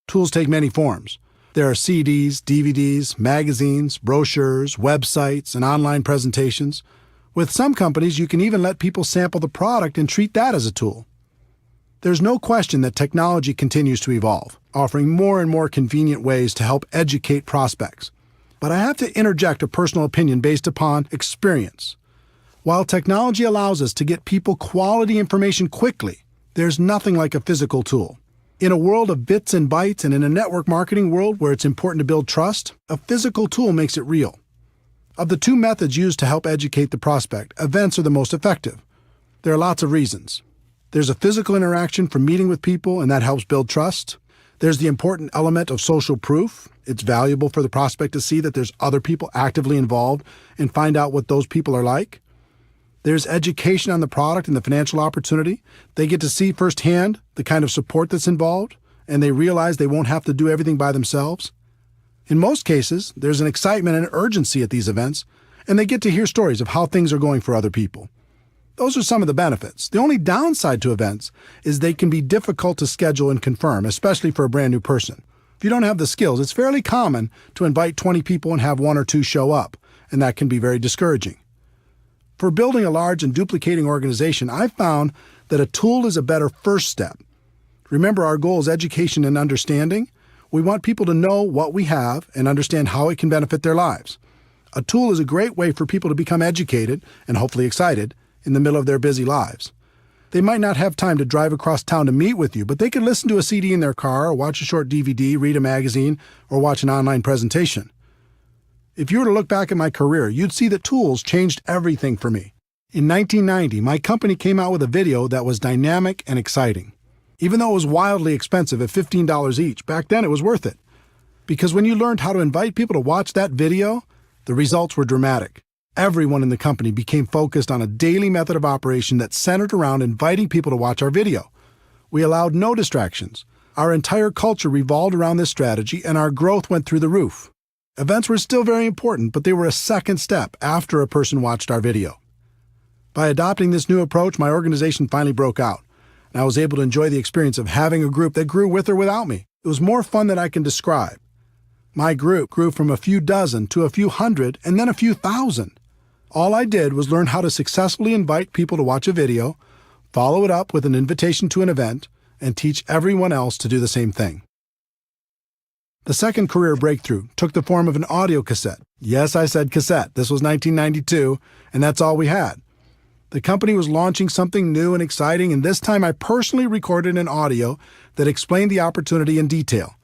Tools take many forms. There are CDs, DVDs, magazines, brochures, websites, and online presentations. With some companies, you can even let people sample the product and treat that as a tool. There's no question that technology continues to evolve, offering more and more convenient ways to help educate prospects. But I have to interject a personal opinion based upon experience. While technology allows us to get people quality information quickly, there's nothing like a physical tool. In a world of bits and bytes and in a network marketing world where it's important to build trust, a physical tool makes it real. Of the two methods used to help educate the prospect, events are the most effective. There are lots of reasons. There's a physical interaction from meeting with people, and that helps build trust. There's the important element of social proof. It's valuable for the prospect to see that there's other people actively involved and find out what those people are like. There's education on the product and the financial opportunity. They get to see firsthand the kind of support that's involved, and they realize they won't have to do everything by themselves. In most cases, there's an excitement and urgency at these events, and they get to hear stories of how things are going for other people. Those are some of the benefits. The only downside to events is they can be difficult to schedule and confirm, especially for a brand new person. If you don't have the skills, it's fairly common to invite 20 people and have 1 or 2 show up, and that can be very discouraging. For building a large and duplicating organization, I've found that a tool is a better first step. Remember, our goal is education and understanding. We want people to know what we have and understand how it can benefit their lives. A tool is a great way for people to become educated and hopefully excited in the middle of their busy lives. They might not have time to drive across town to meet with you, but they could listen to a CD in their car or watch a short DVD, read a magazine, or watch an online presentation. If you were to look back at my career, you'd see that tools changed everything for me. In 1990, my company came out with a video that was dynamic and exciting. Even though it was wildly expensive at $15 each, back then it was worth it. Because when you learned how to invite people to watch that video, the results were dramatic. Everyone in the company became focused on a daily method of operation that centered around inviting people to watch our video. We allowed no distractions. Our entire culture revolved around this strategy, and our growth went through the roof. Events were still very important, but they were a second step after a person watched our video. By adopting this new approach, my organization finally broke out, and I was able to enjoy the experience of having a group that grew with or without me. It was more fun than I can describe. My group grew from a few dozen to a few hundred and then a few thousand. All I did was learn how to successfully invite people to watch a video, follow it up with an invitation to an event, and teach everyone else to do the same thing. The second career breakthrough took the form of an audio cassette. Yes, I said cassette. This was 1992, and that's all we had. The company was launching something new and exciting, and this time I personally recorded an audio that explained the opportunity in detail.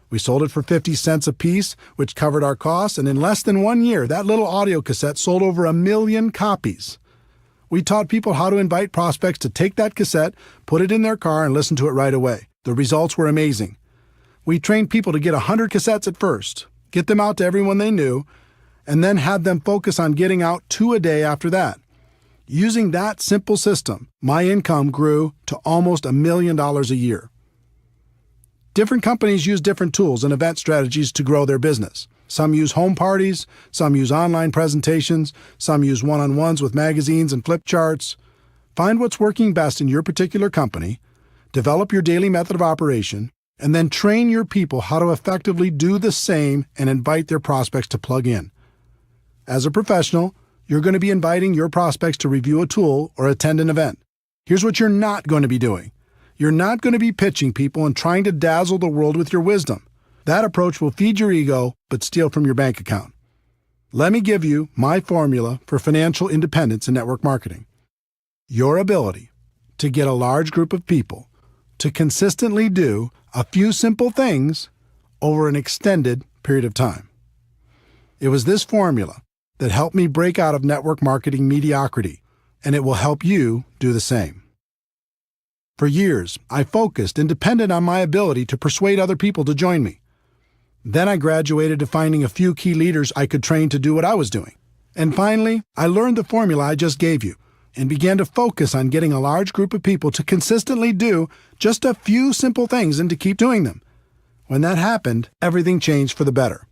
We sold it for 50 cents a piece, which covered our costs, and in less than 1 year, that little audio cassette sold over 1 million copies. We taught people how to invite prospects to take that cassette, put it in their car, and listen to it right away. The results were amazing. We trained people to get 100 cassettes at first, get them out to everyone they knew, and then had them focus on getting out 2 a day after that. Using that simple system, my income grew to almost $1 million a year. Different companies use different tools and event strategies to grow their business. Some use home parties, some use online presentations, some use one-on-ones with magazines and flip charts. Find what's working best in your particular company, develop your daily method of operation, and then train your people how to effectively do the same and invite their prospects to plug in. As a professional, you're going to be inviting your prospects to review a tool or attend an event. Here's what you're not going to be doing. You're not going to be pitching people and trying to dazzle the world with your wisdom. That approach will feed your ego but steal from your bank account. Let me give you my formula for financial independence in network marketing. Your ability to get a large group of people to consistently do a few simple things over an extended period of time. It was this formula that helped me break out of network marketing mediocrity, and it will help you do the same. For years, I focused and depended on my ability to persuade other people to join me. Then I graduated to finding a few key leaders I could train to do what I was doing. And finally, I learned the formula I just gave you and began to focus on getting a large group of people to consistently do just a few simple things and to keep doing them. When that happened, everything changed for the better.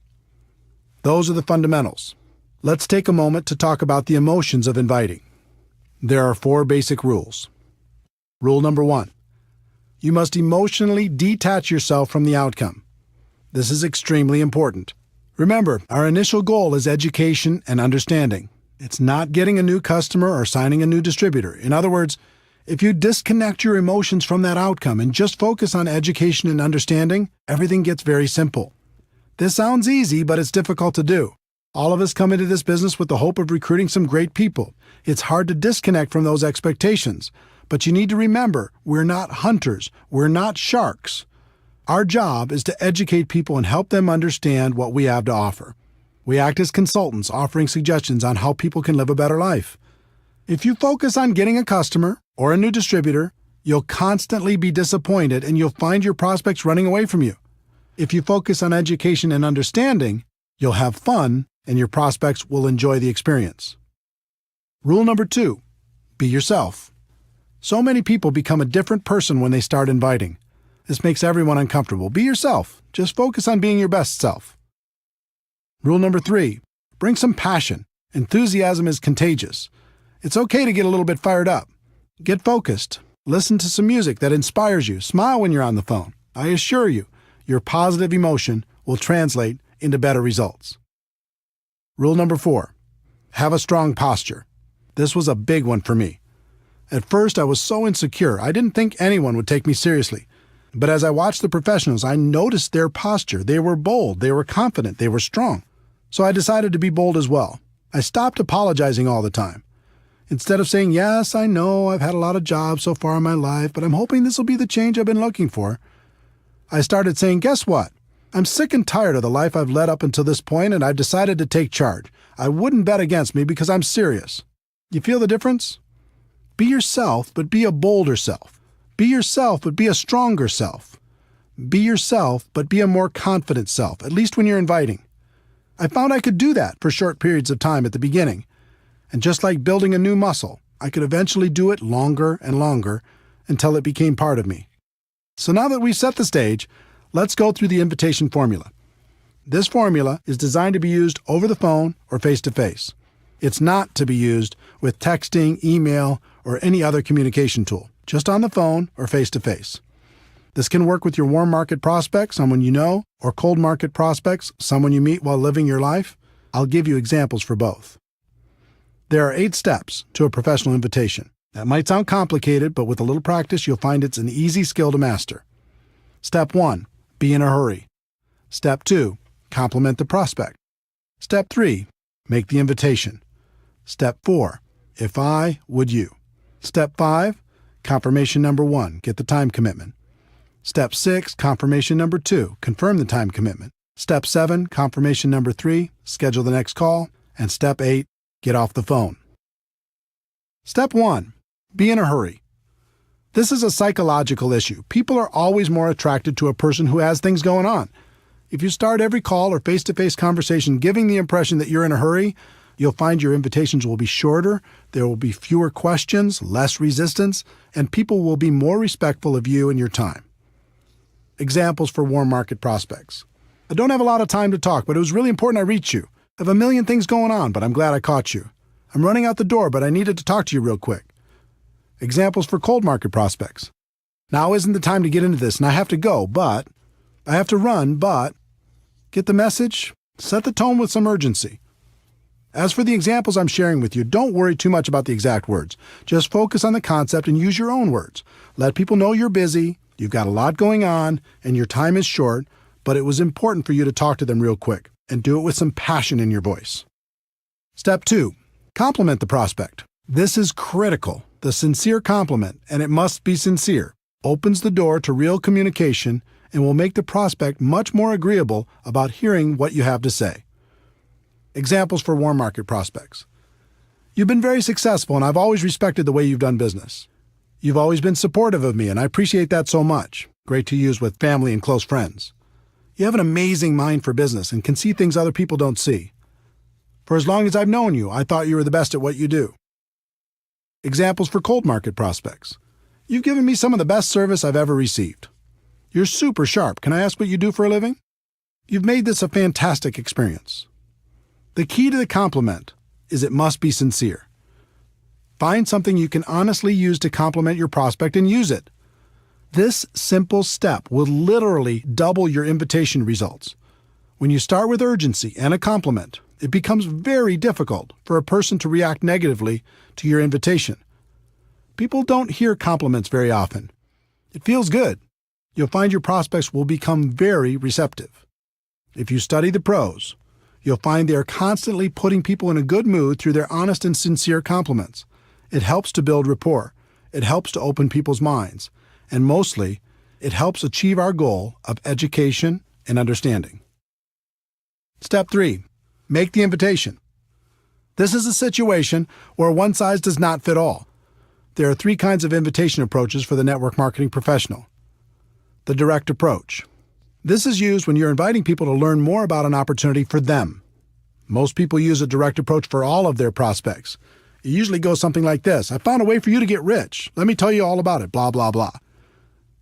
Those are the fundamentals. Let's take a moment to talk about the emotions of inviting. There are 4 basic rules. Rule number 1. You must emotionally detach yourself from the outcome. This is extremely important. Remember, our initial goal is education and understanding. It's not getting a new customer or signing a new distributor. In other words, if you disconnect your emotions from that outcome and just focus on education and understanding, everything gets very simple. This sounds easy, but it's difficult to do. All of us come into this business with the hope of recruiting some great people. It's hard to disconnect from those expectations. But you need to remember, we're not hunters. We're not sharks. Our job is to educate people and help them understand what we have to offer. We act as consultants, offering suggestions on how people can live a better life. If you focus on getting a customer or a new distributor, you'll constantly be disappointed and you'll find your prospects running away from you. If you focus on education and understanding, you'll have fun and your prospects will enjoy the experience. Rule number 2, be yourself. So many people become a different person when they start inviting. This makes everyone uncomfortable. Be yourself. Just focus on being your best self. Rule number 3, bring some passion. Enthusiasm is contagious. It's okay to get a little bit fired up. Get focused. Listen to some music that inspires you. Smile when you're on the phone. I assure you, your positive emotion will translate into better results. Rule number 4, have a strong posture. This was a big one for me. At first, I was so insecure, I didn't think anyone would take me seriously. But as I watched the professionals, I noticed their posture. They were bold, they were confident, they were strong. So I decided to be bold as well. I stopped apologizing all the time. Instead of saying, yes, I know I've had a lot of jobs so far in my life, but I'm hoping this will be the change I've been looking for, I started saying, guess what? I'm sick and tired of the life I've led up until this point, and I've decided to take charge. I wouldn't bet against me because I'm serious. You feel the difference? Be yourself, but be a bolder self. Be yourself, but be a stronger self. Be yourself, but be a more confident self, at least when you're inviting. I found I could do that for short periods of time at the beginning. And just like building a new muscle, I could eventually do it longer and longer until it became part of me. So now that we've set the stage, let's go through the invitation formula. This formula is designed to be used over the phone or face-to-face. It's not to be used with texting, email, or any other communication tool, just on the phone or face-to-face. This can work with your warm market prospects, someone you know, or cold market prospects, someone you meet while living your life. I'll give you examples for both. There are 8 steps to a professional invitation. That might sound complicated, but with a little practice, you'll find it's an easy skill to master. Step 1, be in a hurry. Step 2, compliment the prospect. Step 3, make the invitation. Step 4, if I, would you. Step 5, confirmation number 1, get the time commitment. Step 6, confirmation number 2, confirm the time commitment. Step 7, confirmation number 3, schedule the next call. And Step 8, get off the phone. Step 1, be in a hurry. This is a psychological issue. People are always more attracted to a person who has things going on. If you start every call or face-to-face conversation giving the impression that you're in a hurry, you'll find your invitations will be shorter, there will be fewer questions, less resistance, and people will be more respectful of you and your time. Examples for warm market prospects. I don't have a lot of time to talk, but it was really important I reach you. I have a million things going on, but I'm glad I caught you. I'm running out the door, but I needed to talk to you real quick. Examples for cold market prospects. Now isn't the time to get into this, and I have to go, but I have to run, but get the message? Set the tone with some urgency. As for the examples I'm sharing with you, don't worry too much about the exact words. Just focus on the concept and use your own words. Let people know you're busy, you've got a lot going on, and your time is short, but it was important for you to talk to them real quick, and do it with some passion in your voice. Step 2, compliment the prospect. This is critical. The sincere compliment, and it must be sincere, opens the door to real communication and will make the prospect much more agreeable about hearing what you have to say. Examples for warm market prospects. You've been very successful, and I've always respected the way you've done business. You've always been supportive of me, and I appreciate that so much. Great to use with family and close friends. You have an amazing mind for business and can see things other people don't see. For as long as I've known you, I thought you were the best at what you do. Examples for cold market prospects. You've given me some of the best service I've ever received. You're super sharp. Can I ask what you do for a living? You've made this a fantastic experience. The key to the compliment is it must be sincere. Find something you can honestly use to compliment your prospect and use it. This simple step will literally double your invitation results. When you start with urgency and a compliment, it becomes very difficult for a person to react negatively to your invitation. People don't hear compliments very often. It feels good. You'll find your prospects will become very receptive. If you study the pros, you'll find they are constantly putting people in a good mood through their honest and sincere compliments. It helps to build rapport. It helps to open people's minds. And mostly, it helps achieve our goal of education and understanding. Step 3. Make the invitation. This is a situation where one size does not fit all. There are 3 kinds of invitation approaches for the network marketing professional. The direct approach. This is used when you're inviting people to learn more about an opportunity for them. Most people use a direct approach for all of their prospects. It usually goes something like this: I found a way for you to get rich. Let me tell you all about it, blah, blah, blah.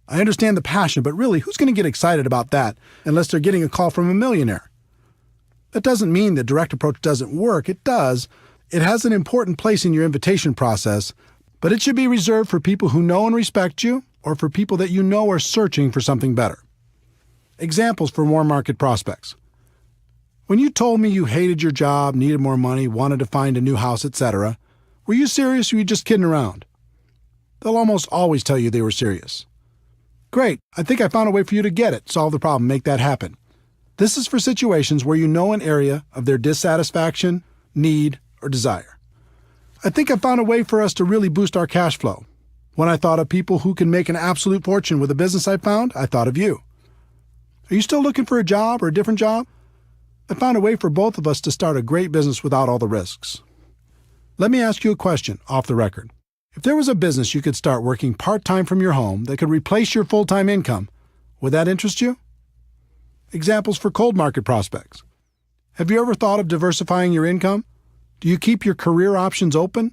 I understand the passion, but really, who's going to get excited about that unless they're getting a call from a millionaire? That doesn't mean the direct approach doesn't work. It does. It has an important place in your invitation process, but it should be reserved for people who know and respect you or for people that you know are searching for something better. Examples for warm market prospects. When you told me you hated your job, needed more money, wanted to find a new house, etc., were you serious or were you just kidding around? They'll almost always tell you they were serious. Great, I think I found a way for you to get it, solve the problem, make that happen. This is for situations where you know an area of their dissatisfaction, need, or desire. I think I found a way for us to really boost our cash flow. When I thought of people who can make an absolute fortune with a business I found, I thought of you. Are you still looking for a job or a different job? I found a way for both of us to start a great business without all the risks. Let me ask you a question off the record. If there was a business you could start working part-time from your home that could replace your full-time income, would that interest you? Examples for cold market prospects. Have you ever thought of diversifying your income? Do you keep your career options open?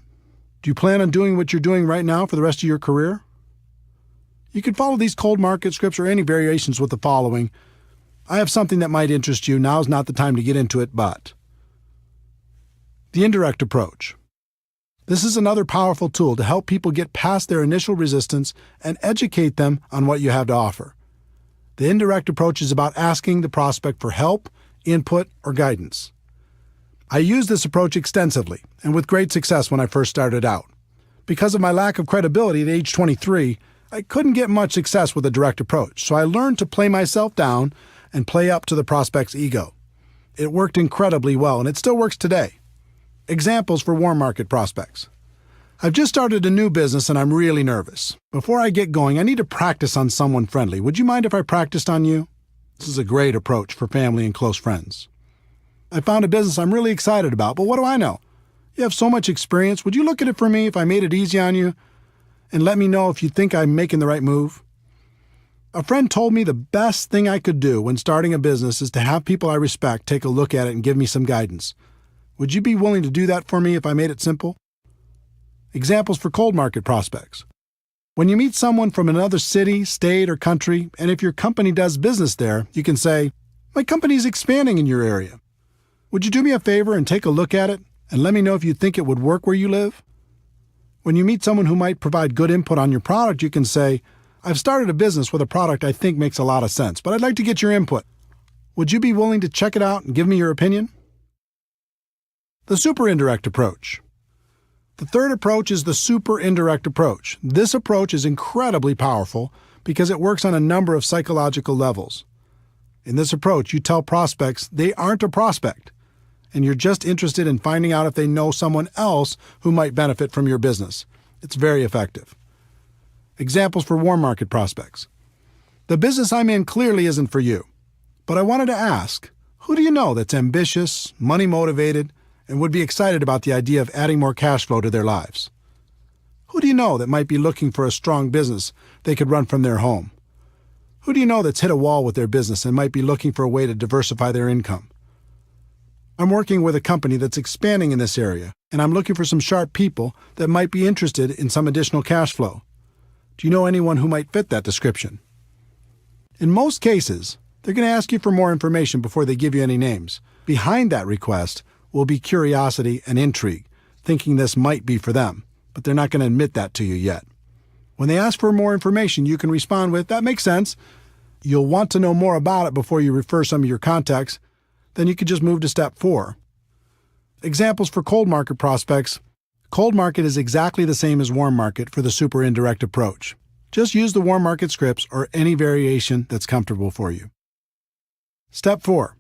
Do you plan on doing what you're doing right now for the rest of your career? You can follow these cold market scripts or any variations with the following. I have something that might interest you. Now's not the time to get into it, but. The indirect approach. This is another powerful tool to help people get past their initial resistance and educate them on what you have to offer. The indirect approach is about asking the prospect for help, input, or guidance. I used this approach extensively and with great success when I first started out. Because of my lack of credibility at age 23, I couldn't get much success with a direct approach, so I learned to play myself down and play up to the prospect's ego. It worked incredibly well, and it still works today. Examples for warm market prospects. I've just started a new business and I'm really nervous. Before I get going, I need to practice on someone friendly. Would you mind if I practiced on you? This is a great approach for family and close friends. I found a business I'm really excited about, but what do I know? You have so much experience. Would you look at it for me if I made it easy on you? And let me know if you think I'm making the right move? A friend told me the best thing I could do when starting a business is to have people I respect take a look at it and give me some guidance. Would you be willing to do that for me if I made it simple? Examples for cold market prospects. When you meet someone from another city, state, or country, and if your company does business there, you can say, "My company's expanding in your area. Would you do me a favor and take a look at it and let me know if you think it would work where you live?" When you meet someone who might provide good input on your product, you can say, "I've started a business with a product I think makes a lot of sense, but I'd like to get your input. Would you be willing to check it out and give me your opinion?" The super indirect approach. The third approach is the super indirect approach. This approach is incredibly powerful because it works on a number of psychological levels. In this approach, you tell prospects they aren't a prospect, and you're just interested in finding out if they know someone else who might benefit from your business. It's very effective. Examples for warm market prospects. The business I'm in clearly isn't for you, but I wanted to ask, who do you know that's ambitious, money-motivated, and would be excited about the idea of adding more cash flow to their lives? Who do you know that might be looking for a strong business they could run from their home? Who do you know that's hit a wall with their business and might be looking for a way to diversify their income? I'm working with a company that's expanding in this area, and I'm looking for some sharp people that might be interested in some additional cash flow. Do you know anyone who might fit that description? In most cases, they're going to ask you for more information before they give you any names. Behind that request will be curiosity and intrigue, thinking this might be for them, but they're not going to admit that to you yet. When they ask for more information, you can respond with, "That makes sense." You'll want to know more about it before you refer some of your contacts. Then you could just move to step 4. Examples for cold market prospects. Cold market is exactly the same as warm market for the super indirect approach. Just use the warm market scripts or any variation that's comfortable for you. Step 4.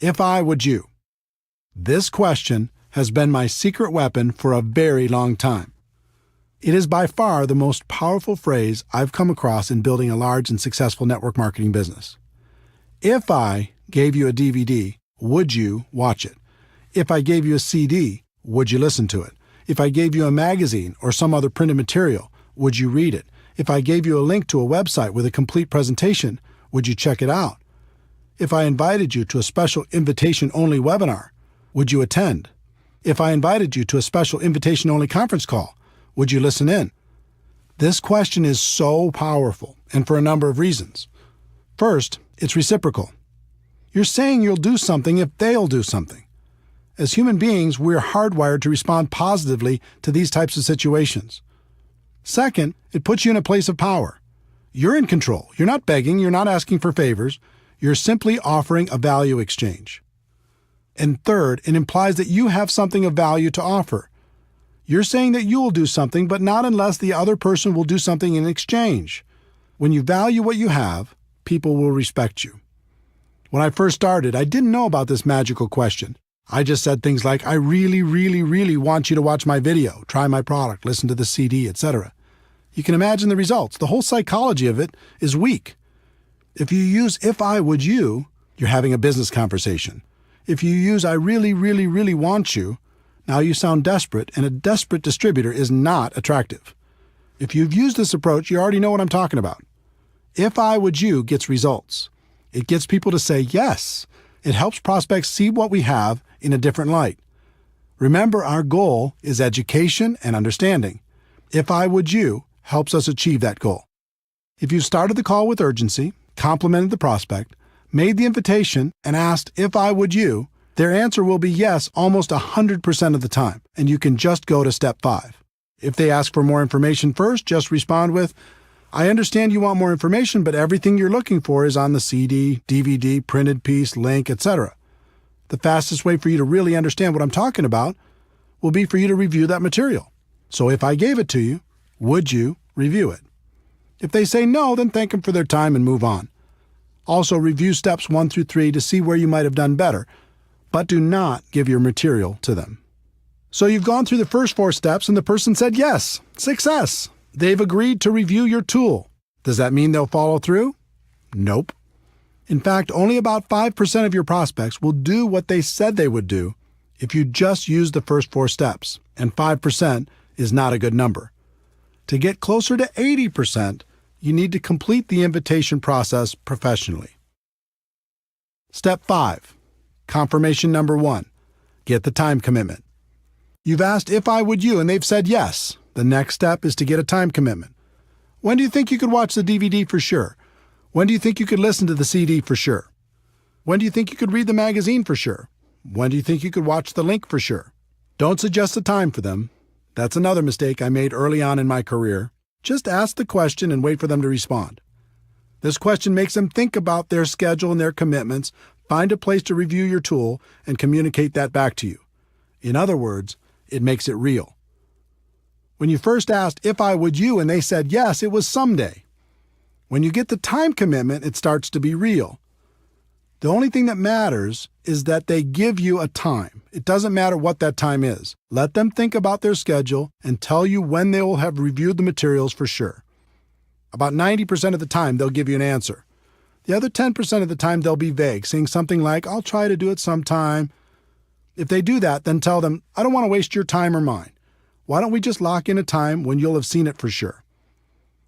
If I would you. This question has been my secret weapon for a very long time. It is by far the most powerful phrase I've come across in building a large and successful network marketing business. If I gave you a DVD, would you watch it? If I gave you a CD, would you listen to it? If I gave you a magazine or some other printed material, would you read it? If I gave you a link to a website with a complete presentation, would you check it out? If I invited you to a special invitation-only webinar, would you attend? If I invited you to a special invitation-only conference call, would you listen in? This question is so powerful, and for a number of reasons. First, it's reciprocal. You're saying you'll do something if they'll do something. As human beings, we're hardwired to respond positively to these types of situations. Second, it puts you in a place of power. You're in control. You're not begging. You're not asking for favors. You're simply offering a value exchange. And third, it implies that you have something of value to offer. You're saying that you will do something, but not unless the other person will do something in exchange. When you value what you have, people will respect you. When I first started, I didn't know about this magical question. I just said things like, I really, really, really want you to watch my video, try my product, listen to the CD, etc. You can imagine the results. The whole psychology of it is weak. If you use if I would you, you're having a business conversation. If you use I really, really, really want you, now you sound desperate, and a desperate distributor is not attractive. If you've used this approach, you already know what I'm talking about. If I would you gets results. It gets people to say yes. It helps prospects see what we have in a different light. Remember, our goal is education and understanding. If I would you helps us achieve that goal. If you started the call with urgency, complimented the prospect, made the invitation, and asked if I would you, their answer will be yes almost 100% of the time, and you can just go to step 5. If they ask for more information first, just respond with, I understand you want more information, but everything you're looking for is on the CD, DVD, printed piece, link, etc. The fastest way for you to really understand what I'm talking about will be for you to review that material. So if I gave it to you, would you review it? If they say no, then thank them for their time and move on. Also, review steps 1 through 3 to see where you might have done better, but do not give your material to them. So you've gone through the first 4 steps and the person said yes. Success! They've agreed to review your tool. Does that mean they'll follow through? Nope. In fact, only about 5% of your prospects will do what they said they would do if you just use the first 4 steps, and 5% is not a good number. To get closer to 80%, you need to complete the invitation process professionally. Step 5. Confirmation number 1. Get the time commitment. You've asked if I would you, and they've said yes. The next step is to get a time commitment. When do you think you could watch the DVD for sure? When do you think you could listen to the CD for sure? When do you think you could read the magazine for sure? When do you think you could watch the link for sure? Don't suggest a time for them. That's another mistake I made early on in my career. Just ask the question and wait for them to respond. This question makes them think about their schedule and their commitments, find a place to review your tool, and communicate that back to you. In other words, it makes it real. When you first asked if I would you and they said yes, it was someday. When you get the time commitment, it starts to be real. The only thing that matters is that they give you a time. It doesn't matter what that time is. Let them think about their schedule and tell you when they will have reviewed the materials for sure. About 90% of the time, they'll give you an answer. The other 10% of the time, they'll be vague, saying something like, I'll try to do it sometime. If they do that, then tell them, I don't want to waste your time or mine. Why don't we just lock in a time when you'll have seen it for sure?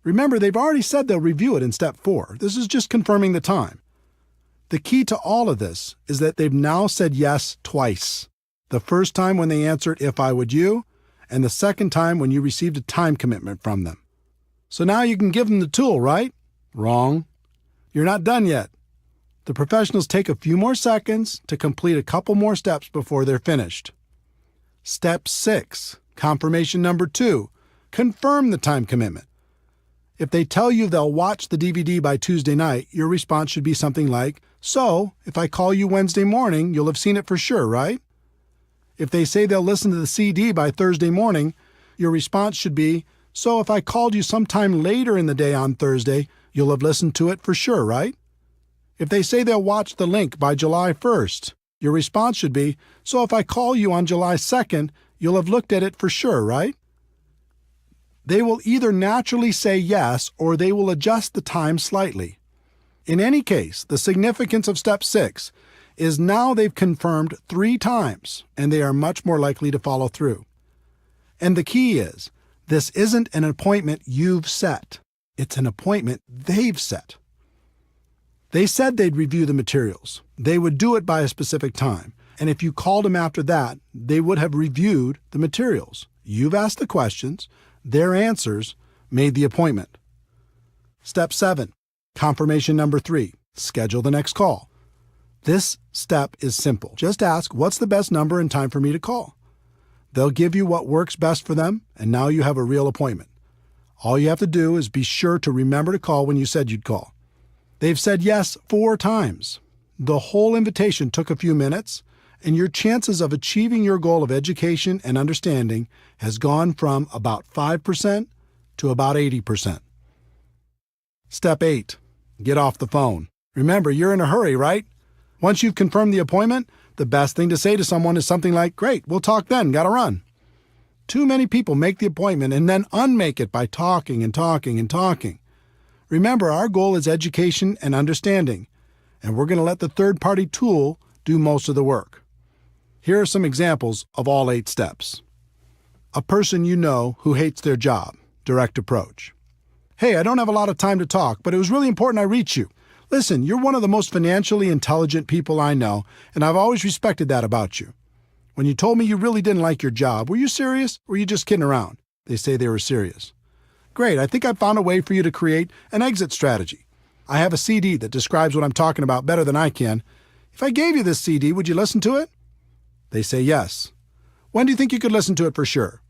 Remember, they've already said they'll review it in step 4. This is just confirming the time. The key to all of this is that they've now said yes twice. The first time when they answered if I would you, and the second time when you received a time commitment from them. So now you can give them the tool, right? Wrong. You're not done yet. The professionals take a few more seconds to complete a couple more steps before they're finished. Step 6, confirmation number 2, confirm the time commitment. If they tell you they'll watch the DVD by Tuesday night, your response should be something like, so, if I call you Wednesday morning, you'll have seen it for sure, right? If they say they'll listen to the CD by Thursday morning, your response should be, so if I called you sometime later in the day on Thursday, you'll have listened to it for sure, right? If they say they'll watch the link by July 1st, Your response should be, "So if I call you on July 2nd, you'll have looked at it for sure, right?" They will either naturally say yes or they will adjust the time slightly. In any case, the significance of step 6 is now they've confirmed 3 times and they are much more likely to follow through. And the key is, this isn't an appointment you've set. It's an appointment they've set. They said they'd review the materials. They would do it by a specific time. And if you called them after that, they would have reviewed the materials. You've asked the questions. Their answers made the appointment. Step 7, confirmation number 3, schedule the next call. This step is simple. Just ask, what's the best number and time for me to call? They'll give you what works best for them, and now you have a real appointment. All you have to do is be sure to remember to call when you said you'd call. They've said yes 4 times. The whole invitation took a few minutes, and your chances of achieving your goal of education and understanding has gone from about 5% to about 80%. Step 8, get off the phone. Remember, you're in a hurry, right? Once you've confirmed the appointment, the best thing to say to someone is something like, "Great, we'll talk then, gotta run." Too many people make the appointment and then unmake it by talking and talking and talking. Remember, our goal is education and understanding, and we're going to let the third-party tool do most of the work. Here are some examples of all 8 steps. A person you know who hates their job, direct approach. "Hey, I don't have a lot of time to talk, but it was really important I reach you. Listen, you're one of the most financially intelligent people I know, and I've always respected that about you. When you told me you really didn't like your job, were you serious or were you just kidding around?" They say they were serious. "Great, I think I found a way for you to create an exit strategy. I have a CD that describes what I'm talking about better than I can. If I gave you this CD, would you listen to it?" They say yes. "When do you think you could listen to it for sure?"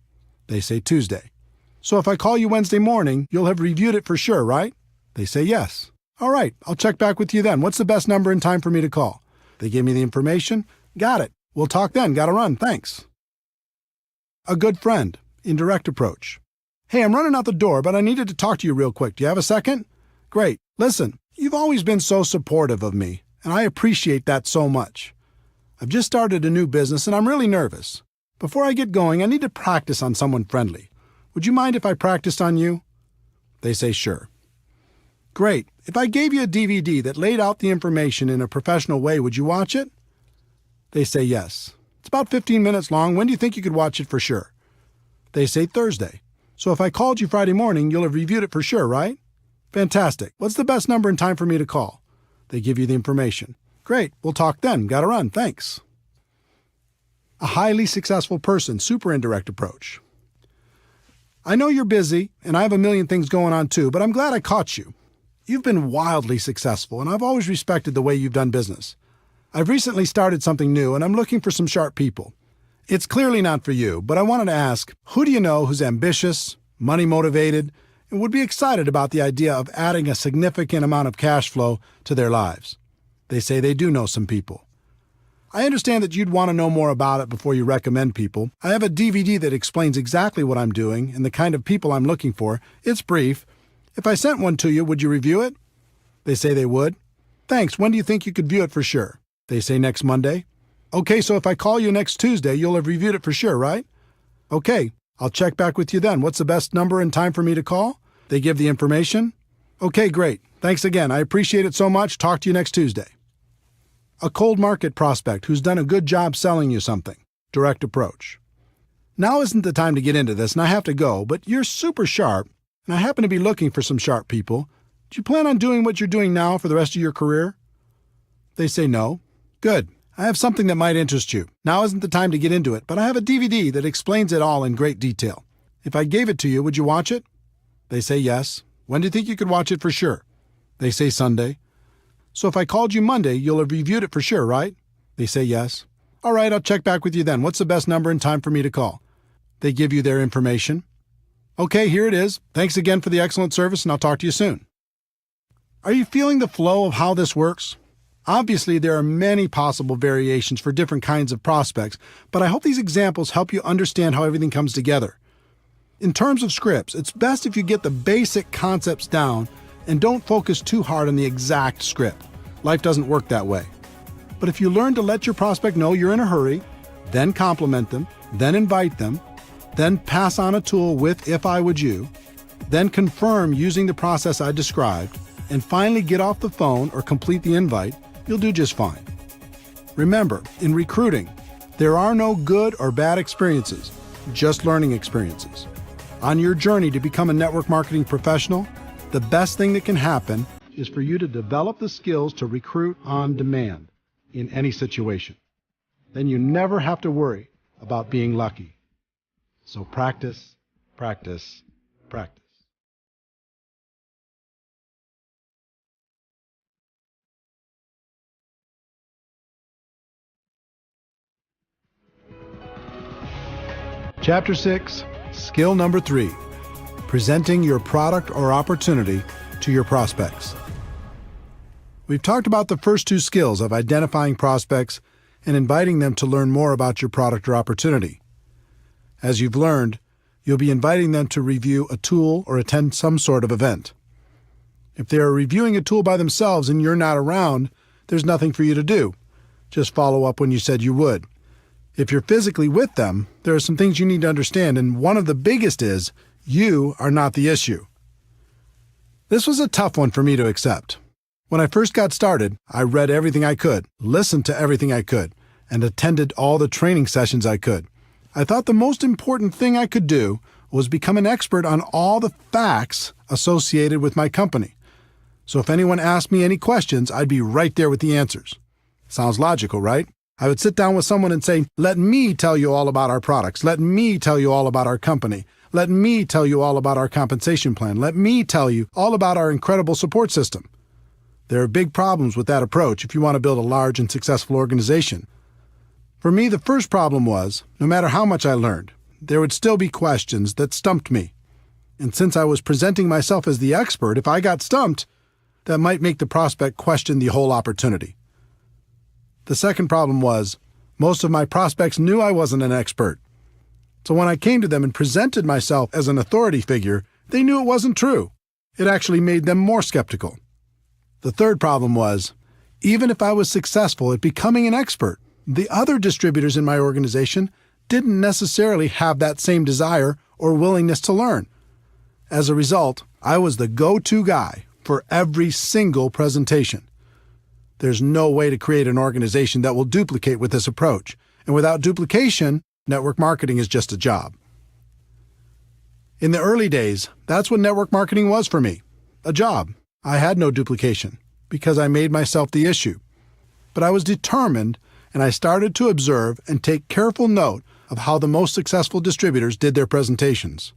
They say Tuesday. "So if I call you Wednesday morning, you'll have reviewed it for sure, right?" They say yes. "All right, I'll check back with you then. What's the best number and time for me to call?" They give me the information. "Got it. We'll talk then. Gotta run. Thanks." A good friend, indirect approach. "Hey, I'm running out the door, but I needed to talk to you real quick. Do you have a second?" "Great. Listen, you've always been so supportive of me, and I appreciate that so much. I've just started a new business, and I'm really nervous. Before I get going, I need to practice on someone friendly. Would you mind if I practiced on you?" They say sure. "Great. If I gave you a DVD that laid out the information in a professional way, would you watch it?" They say yes. "It's about 15 minutes long. When do you think you could watch it for sure?" They say Thursday. "So if I called you Friday morning, you'll have reviewed it for sure, right?" "Fantastic. What's the best number and time for me to call?" They give you the information. "Great. We'll talk then. Gotta run. Thanks." A highly successful person, super indirect approach. "I know you're busy, and I have a million things going on too, but I'm glad I caught you. You've been wildly successful, and I've always respected the way you've done business. I've recently started something new, and I'm looking for some sharp people. It's clearly not for you, but I wanted to ask, who do you know who's ambitious, money-motivated, and would be excited about the idea of adding a significant amount of cash flow to their lives?" They say they do know some people. "I understand that you'd want to know more about it before you recommend people. I have a DVD that explains exactly what I'm doing and the kind of people I'm looking for. It's brief. If I sent one to you, would you review it?" They say they would. "Thanks. When do you think you could view it for sure?" They say next Monday. "Okay, so if I call you next Tuesday, you'll have reviewed it for sure, right?" "Okay, I'll check back with you then. What's the best number and time for me to call?" They give the information. "Okay, great. Thanks again. I appreciate it so much. Talk to you next Tuesday." A cold market prospect who's done a good job selling you something. Direct approach. "Now isn't the time to get into this, and I have to go, but you're super sharp, and I happen to be looking for some sharp people. Do you plan on doing what you're doing now for the rest of your career?" They say no. "Good. I have something that might interest you. Now isn't the time to get into it, but I have a DVD that explains it all in great detail. If I gave it to you, would you watch it?" They say yes. "When do you think you could watch it for sure?" They say Sunday. "So if I called you Monday, you'll have reviewed it for sure, right?" They say yes. "All right, I'll check back with you then. What's the best number and time for me to call?" They give you their information. "Okay, here it is. Thanks again for the excellent service, and I'll talk to you soon." Are you feeling the flow of how this works? Obviously, there are many possible variations for different kinds of prospects, but I hope these examples help you understand how everything comes together. In terms of scripts, it's best if you get the basic concepts down and don't focus too hard on the exact script. Life doesn't work that way. But if you learn to let your prospect know you're in a hurry, then compliment them, then invite them, then pass on a tool with "if I would you," then confirm using the process I described, and finally get off the phone or complete the invite, you'll do just fine. Remember, in recruiting, there are no good or bad experiences, just learning experiences. On your journey to become a network marketing professional, the best thing that can happen is for you to develop the skills to recruit on demand in any situation. Then you never have to worry about being lucky. So practice, practice, practice. Chapter 6, Skill Number 3, Presenting Your Product or Opportunity to Your Prospects. We've talked about the first two skills of identifying prospects and inviting them to learn more about your product or opportunity. As you've learned, you'll be inviting them to review a tool or attend some sort of event. If they are reviewing a tool by themselves and you're not around, there's nothing for you to do. Just follow up when you said you would. If you're physically with them, there are some things you need to understand, and one of the biggest is you are not the issue. This was a tough one for me to accept. When I first got started, I read everything I could, listened to everything I could, and attended all the training sessions I could. I thought the most important thing I could do was become an expert on all the facts associated with my company. So if anyone asked me any questions, I'd be right there with the answers. Sounds logical, right? I would sit down with someone and say, "Let me tell you all about our products. Let me tell you all about our company. Let me tell you all about our compensation plan. Let me tell you all about our incredible support system." There are big problems with that approach if you want to build a large and successful organization. For me, the first problem was, no matter how much I learned, there would still be questions that stumped me. And since I was presenting myself as the expert, if I got stumped, that might make the prospect question the whole opportunity. The second problem was, most of my prospects knew I wasn't an expert. So when I came to them and presented myself as an authority figure, they knew it wasn't true. It actually made them more skeptical. The third problem was, even if I was successful at becoming an expert, the other distributors in my organization didn't necessarily have that same desire or willingness to learn. As a result, I was the go-to guy for every single presentation. There's no way to create an organization that will duplicate with this approach. And without duplication, network marketing is just a job. In the early days, that's what network marketing was for me, a job. I had no duplication because I made myself the issue. But I was determined, and I started to observe and take careful note of how the most successful distributors did their presentations.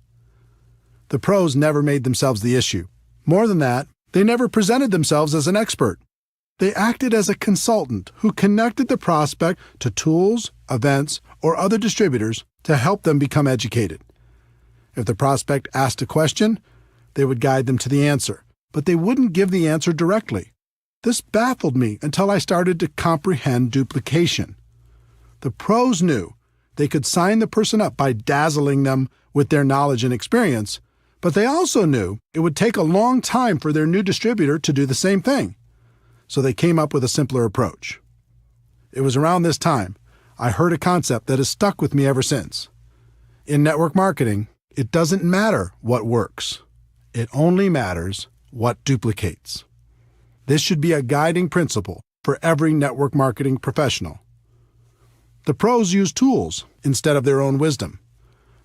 The pros never made themselves the issue. More than that, they never presented themselves as an expert. They acted as a consultant who connected the prospect to tools, events, or other distributors to help them become educated. If the prospect asked a question, they would guide them to the answer, but they wouldn't give the answer directly. This baffled me until I started to comprehend duplication. The pros knew they could sign the person up by dazzling them with their knowledge and experience, but they also knew it would take a long time for their new distributor to do the same thing. So they came up with a simpler approach. It was around this time I heard a concept that has stuck with me ever since. In network marketing, it doesn't matter what works. It only matters what duplicates. This should be a guiding principle for every network marketing professional. The pros use tools instead of their own wisdom.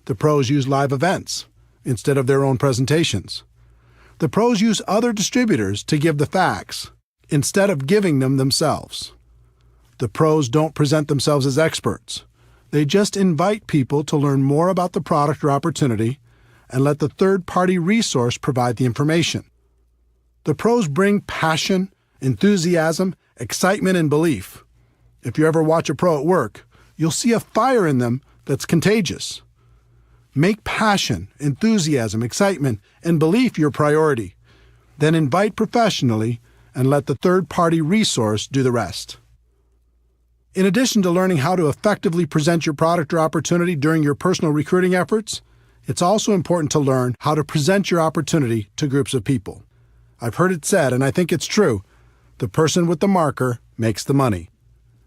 The pros use live events instead of their own presentations. The pros use other distributors to give the facts instead of giving them themselves. The pros don't present themselves as experts. They just invite people to learn more about the product or opportunity and let the third-party resource provide the information. The pros bring passion, enthusiasm, excitement, and belief. If you ever watch a pro at work, you'll see a fire in them that's contagious. Make passion, enthusiasm, excitement, and belief your priority. Then invite professionally and let the third-party resource do the rest. In addition to learning how to effectively present your product or opportunity during your personal recruiting efforts, it's also important to learn how to present your opportunity to groups of people. I've heard it said, and I think it's true, the person with the marker makes the money.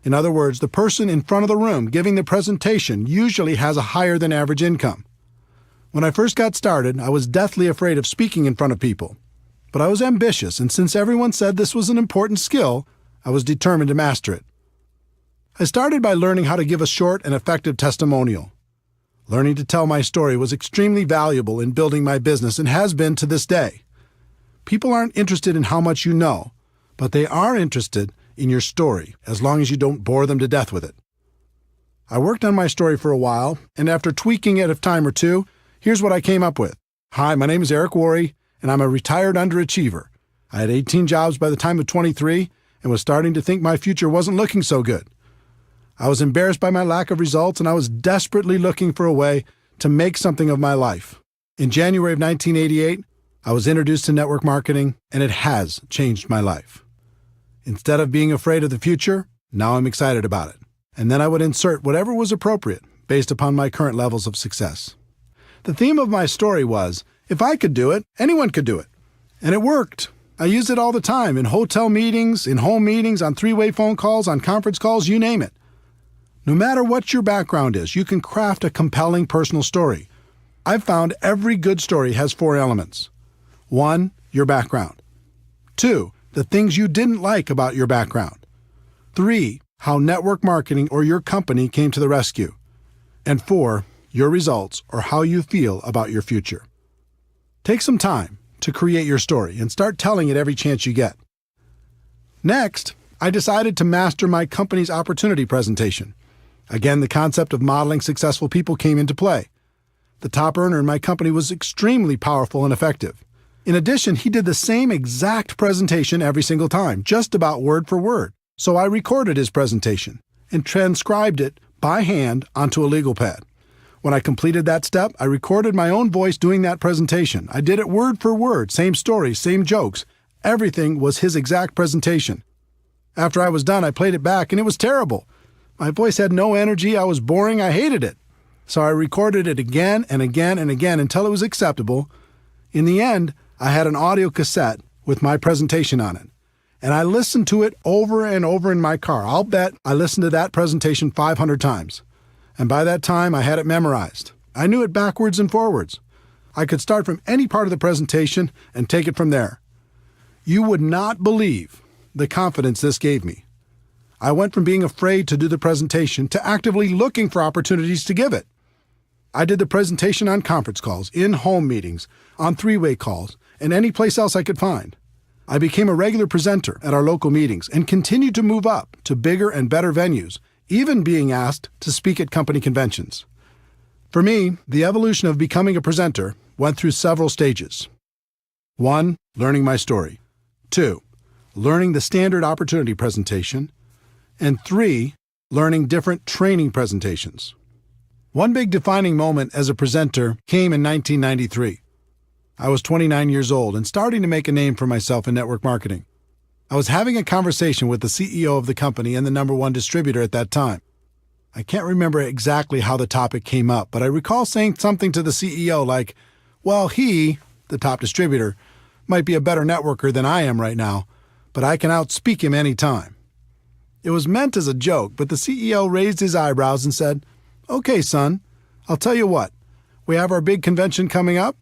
In other words, the person in front of the room giving the presentation usually has a higher than average income. When I first got started, I was deathly afraid of speaking in front of people. But I was ambitious, and since everyone said this was an important skill, I was determined to master it. I started by learning how to give a short and effective testimonial. Learning to tell my story was extremely valuable in building my business and has been to this day. People aren't interested in how much you know, but they are interested in your story, as long as you don't bore them to death with it. I worked on my story for a while, and after tweaking it a time or two, here's what I came up with. Hi, my name is Eric Woore, and I'm a retired underachiever. I had 18 jobs by the time of 23 and was starting to think my future wasn't looking so good. I was embarrassed by my lack of results, and I was desperately looking for a way to make something of my life. In January of 1988, I was introduced to network marketing, and it has changed my life. Instead of being afraid of the future, now I'm excited about it. And then I would insert whatever was appropriate based upon my current levels of success. The theme of my story was, if I could do it, anyone could do it. And it worked. I used it all the time in hotel meetings, in home meetings, on three-way phone calls, on conference calls, you name it. No matter what your background is, you can craft a compelling personal story. I've found every good story has 4 elements. 1, your background. 2, the things you didn't like about your background. 3, how network marketing or your company came to the rescue. And 4, your results or how you feel about your future. Take some time to create your story and start telling it every chance you get. Next, I decided to master my company's opportunity presentation. Again, the concept of modeling successful people came into play. The top earner in my company was extremely powerful and effective. In addition, he did the same exact presentation every single time, just about word for word. So I recorded his presentation and transcribed it by hand onto a legal pad. When I completed that step, I recorded my own voice doing that presentation. I did it word for word, same story, same jokes. Everything was his exact presentation. After I was done, I played it back, and it was terrible. My voice had no energy, I was boring, I hated it. So I recorded it again and again and again until it was acceptable. In the end, I had an audio cassette with my presentation on it. And I listened to it over and over in my car. I'll bet I listened to that presentation 500 times. And by that time, I had it memorized. I knew it backwards and forwards. I could start from any part of the presentation and take it from there. You would not believe the confidence this gave me. I went from being afraid to do the presentation to actively looking for opportunities to give it. I did the presentation on conference calls, in home meetings, on three-way calls, and any place else I could find. I became a regular presenter at our local meetings and continued to move up to bigger and better venues, even being asked to speak at company conventions. For me, the evolution of becoming a presenter went through several stages. 1, learning my story. 2, learning the standard opportunity presentation. And 3, learning different training presentations. One big defining moment as a presenter came in 1993. I was 29 years old and starting to make a name for myself in network marketing. I was having a conversation with the CEO of the company and the #1 distributor at that time. I can't remember exactly how the topic came up, but I recall saying something to the CEO like, well, he, the top distributor, might be a better networker than I am right now, but I can outspeak him any time. It was meant as a joke, but the CEO raised his eyebrows and said, okay, son, I'll tell you what. We have our big convention coming up.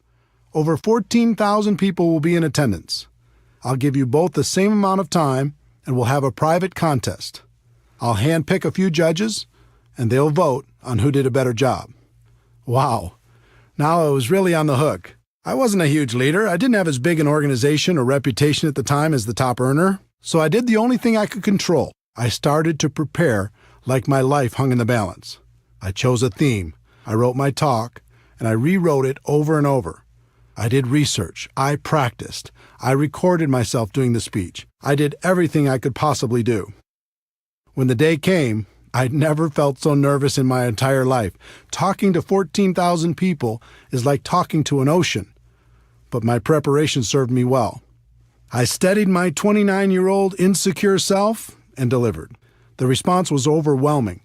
Over 14,000 people will be in attendance. I'll give you both the same amount of time, and we'll have a private contest. I'll handpick a few judges, and they'll vote on who did a better job. Wow. Now I was really on the hook. I wasn't a huge leader. I didn't have as big an organization or reputation at the time as the top earner, so I did the only thing I could control. I started to prepare like my life hung in the balance. I chose a theme. I wrote my talk, and I rewrote it over and over. I did research. I practiced. I recorded myself doing the speech. I did everything I could possibly do. When the day came, I'd never felt so nervous in my entire life. Talking to 14,000 people is like talking to an ocean. But my preparation served me well. I steadied my 29-year-old insecure self and delivered. The response was overwhelming.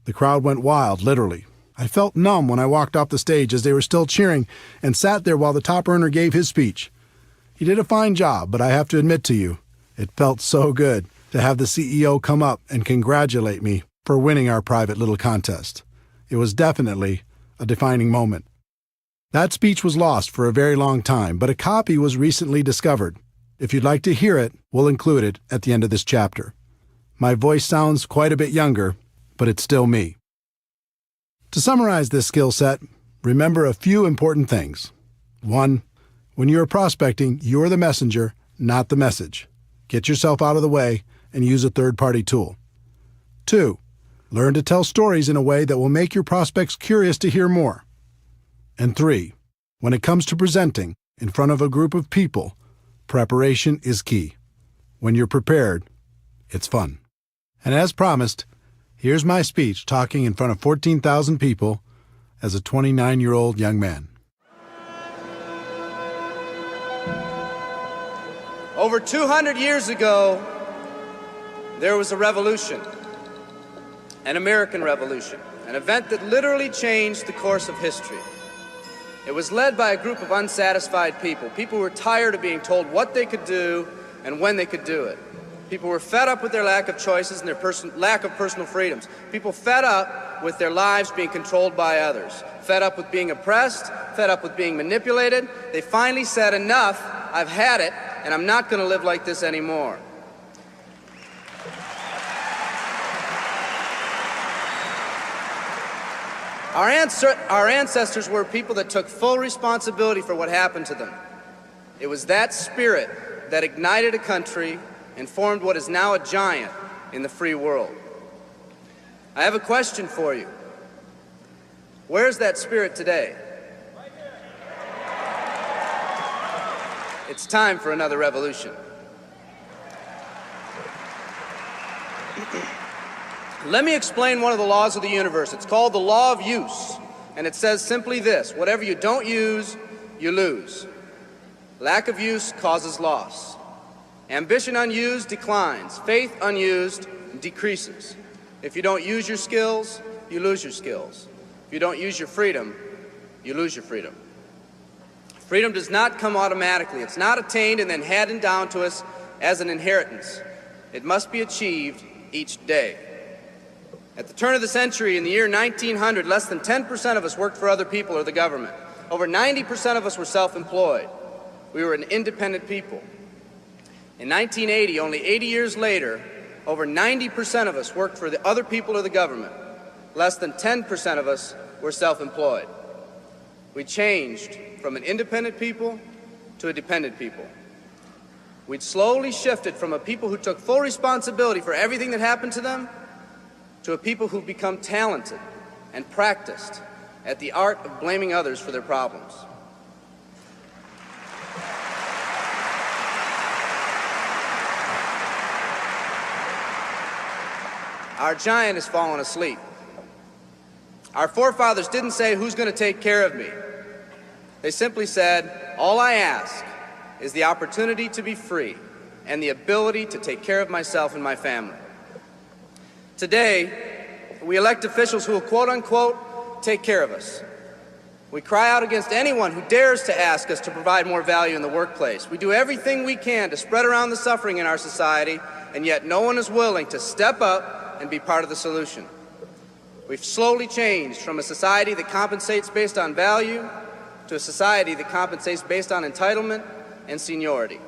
The crowd went wild, literally. I felt numb when I walked off the stage as they were still cheering and sat there while the top earner gave his speech. He did a fine job, but I have to admit to you, it felt so good. to have the CEO come up and congratulate me for winning our private little contest. It was definitely a defining moment. That speech was lost for a very long time, but a copy was recently discovered. If you'd like to hear it, we'll include it at the end of this chapter. My voice sounds quite a bit younger, but it's still me. To summarize this skill set, remember a few important things. 1. When you're prospecting, you're the messenger, not the message. Get yourself out of the way and use a third-party tool. 2. Learn to tell stories in a way that will make your prospects curious to hear more. And 3. When it comes to presenting in front of a group of people, preparation is key. When you're prepared, it's fun. And as promised, here's my speech talking in front of 14,000 people as a 29-year-old young man. Over 200 years ago, there was a revolution, an American Revolution, an event that literally changed the course of history. It was led by a group of unsatisfied people. People who were tired of being told what they could do and when they could do it. People were fed up with their lack of choices and their lack of personal freedoms. People fed up with their lives being controlled by others. Fed up with being oppressed, fed up with being manipulated. They finally said, enough, I've had it, and I'm not going to live like this anymore. Our ancestors were people that took full responsibility for what happened to them. It was that spirit that ignited a country and formed what is now a giant in the free world. I have a question for you. Where's that spirit today? It's time for another revolution. Let me explain one of the laws of the universe. It's called the law of use, and it says simply this: whatever you don't use, you lose. Lack of use causes loss. Ambition unused declines. Faith unused decreases. If you don't use your skills, you lose your skills. If you don't use your freedom, you lose your freedom. Freedom does not come automatically. It's not attained and then handed down to us as an inheritance. It must be achieved each day. At the turn of the century, in the year 1900, less than 10% of us worked for other people or the government. Over 90% of us were self-employed. We were an independent people. In 1980, only 80 years later, over 90% of us worked for the other people or the government. Less than 10% of us were self-employed. We changed from an independent people to a dependent people. We'd slowly shifted from a people who took full responsibility for everything that happened to them to a people who've become talented and practiced at the art of blaming others for their problems. Our giant has fallen asleep. Our forefathers didn't say, who's going to take care of me? They simply said, all I ask is the opportunity to be free and the ability to take care of myself and my family. Today, we elect officials who will, quote unquote, take care of us. We cry out against anyone who dares to ask us to provide more value in the workplace. We do everything we can to spread around the suffering in our society, and yet no one is willing to step up and be part of the solution. We've slowly changed from a society that compensates based on value to a society that compensates based on entitlement and seniority.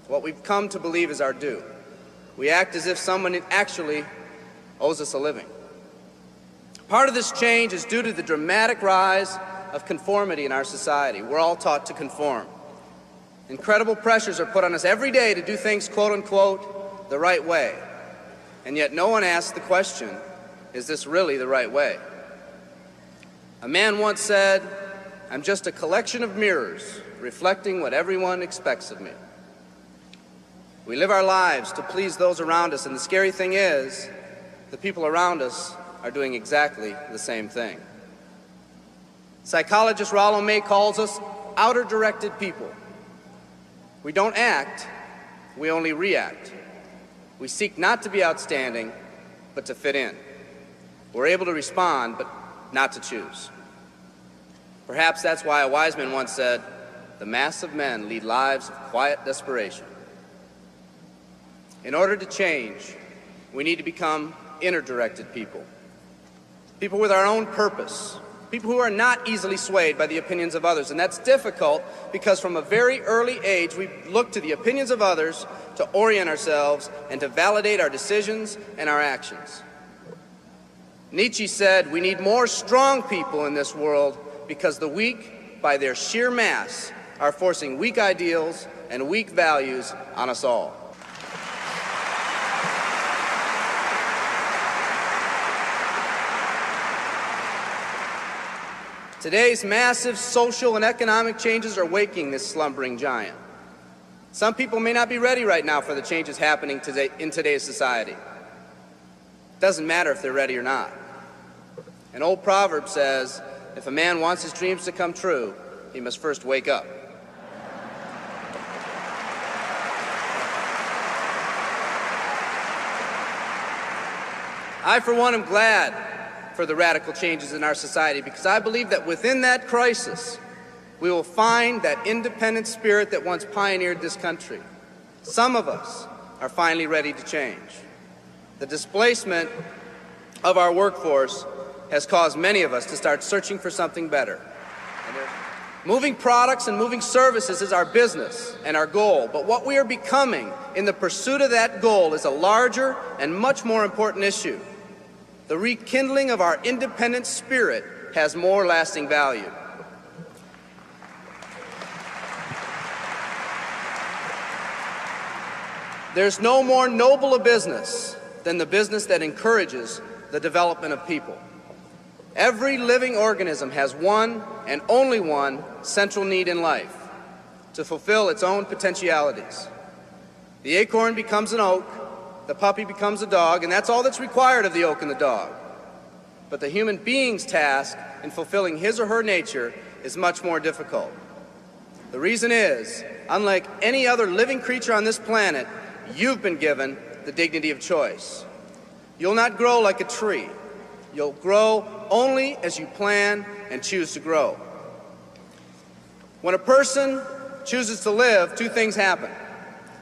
What we've come to believe is our due. We act as if someone actually owes us a living. Part of this change is due to the dramatic rise of conformity in our society. We're all taught to conform. Incredible pressures are put on us every day to do things, quote unquote, the right way. And yet no one asks the question, is this really the right way? A man once said, I'm just a collection of mirrors reflecting what everyone expects of me. We live our lives to please those around us, and the scary thing is, the people around us are doing exactly the same thing. Psychologist Rollo May calls us outer-directed people. We don't act, we only react. We seek not to be outstanding, but to fit in. We're able to respond, but not to choose. Perhaps that's why a wise man once said, the mass of men lead lives of quiet desperation. In order to change, we need to become inner-directed people. People with our own purpose. People who are not easily swayed by the opinions of others. And that's difficult because from a very early age, we look to the opinions of others to orient ourselves and to validate our decisions and our actions. Nietzsche said, we need more strong people in this world because the weak, by their sheer mass, are forcing weak ideals and weak values on us all. Today's massive social and economic changes are waking this slumbering giant. Some people may not be ready right now for the changes happening today in today's society. It doesn't matter if they're ready or not. An old proverb says, if a man wants his dreams to come true, he must first wake up. I, for one, am glad for the radical changes in our society because I believe that within that crisis, we will find that independent spirit that once pioneered this country. Some of us are finally ready to change. The displacement of our workforce has caused many of us to start searching for something better. Moving products and moving services is our business and our goal, but what we are becoming in the pursuit of that goal is a larger and much more important issue. The rekindling of our independent spirit has more lasting value. There's no more noble a business than the business that encourages the development of people. Every living organism has one and only one central need in life: to fulfill its own potentialities. The acorn becomes an oak, the puppy becomes a dog, and that's all that's required of the oak and the dog. But the human being's task in fulfilling his or her nature is much more difficult. The reason is, unlike any other living creature on this planet, you've been given the dignity of choice. You'll not grow like a tree. You'll grow only as you plan and choose to grow. When a person chooses to live, two things happen.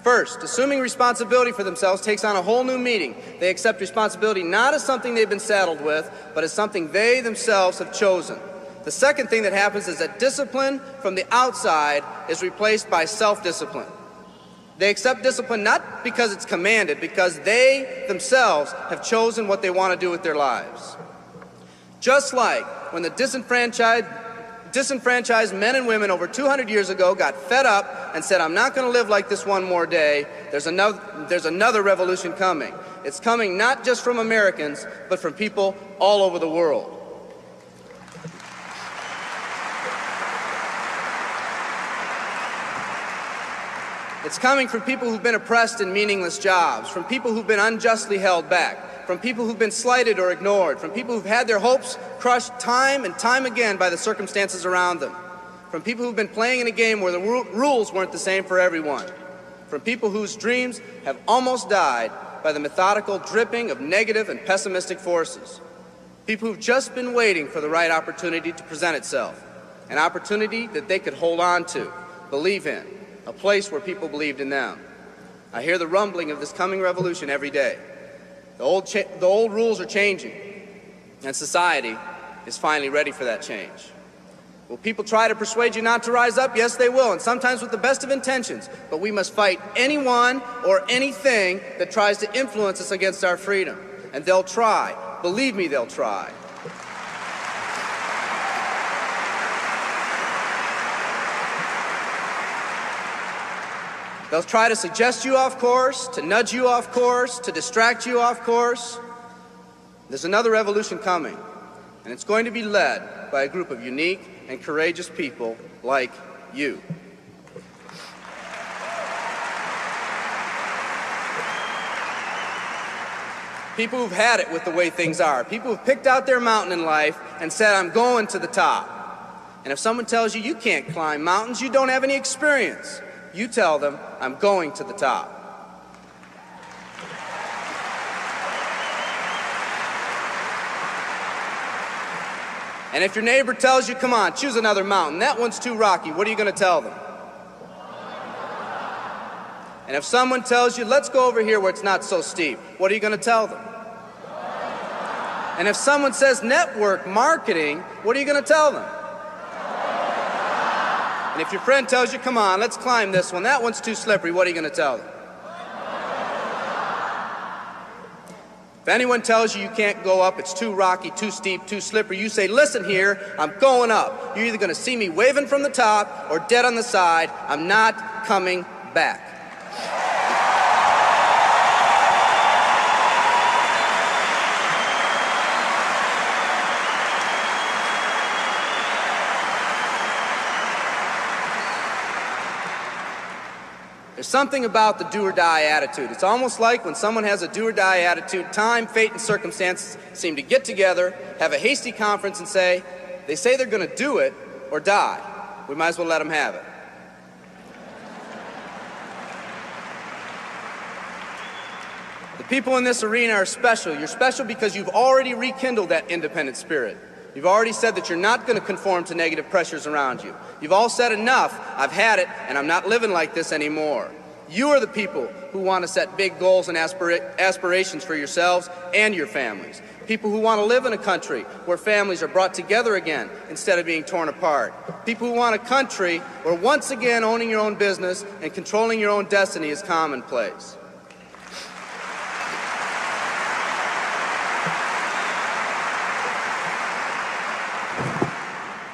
First, assuming responsibility for themselves takes on a whole new meaning. They accept responsibility not as something they've been saddled with, but as something they themselves have chosen. The second thing that happens is that discipline from the outside is replaced by self-discipline. They accept discipline not because it's commanded, because they themselves have chosen what they want to do with their lives. Just like when the disenfranchised men and women over 200 years ago got fed up and said, I'm not going to live like this one more day, there's another revolution coming. It's coming not just from Americans, but from people all over the world. It's coming from people who've been oppressed in meaningless jobs, from people who've been unjustly held back, from people who've been slighted or ignored, from people who've had their hopes crushed time and time again by the circumstances around them, from people who've been playing in a game where the rules weren't the same for everyone, from people whose dreams have almost died by the methodical dripping of negative and pessimistic forces, people who've just been waiting for the right opportunity to present itself, an opportunity that they could hold on to, believe in, a place where people believed in them. I hear the rumbling of this coming revolution every day. The old rules are changing, and society is finally ready for that change. Will people try to persuade you not to rise up? Yes, they will, and sometimes with the best of intentions. But we must fight anyone or anything that tries to influence us against our freedom. And they'll try. Believe me, they'll try. They'll try to suggest you off course, to nudge you off course, to distract you off course. There's another revolution coming, and it's going to be led by a group of unique and courageous people like you. People who've had it with the way things are. People who've picked out their mountain in life and said, I'm going to the top. And if someone tells you you can't climb mountains, you don't have any experience. You tell them, I'm going to the top. And if your neighbor tells you, come on, choose another mountain, that one's too rocky, what are you going to tell them? And if someone tells you, let's go over here where it's not so steep, what are you going to tell them? And if someone says network marketing, what are you going to tell them? And if your friend tells you, come on, let's climb this one, that one's too slippery, what are you going to tell them? If anyone tells you you can't go up, it's too rocky, too steep, too slippery, you say, listen here, I'm going up. You're either going to see me waving from the top or dead on the side. I'm not coming back. There's something about the do-or-die attitude. It's almost like when someone has a do-or-die attitude, time, fate, and circumstances seem to get together, have a hasty conference, and say, they say they're going to do it or die. We might as well let them have it. The people in this arena are special. You're special because you've already rekindled that independent spirit. You've already said that you're not going to conform to negative pressures around you. You've all said enough, I've had it, and I'm not living like this anymore. You are the people who want to set big goals and aspirations for yourselves and your families. People who want to live in a country where families are brought together again instead of being torn apart. People who want a country where once again owning your own business and controlling your own destiny is commonplace.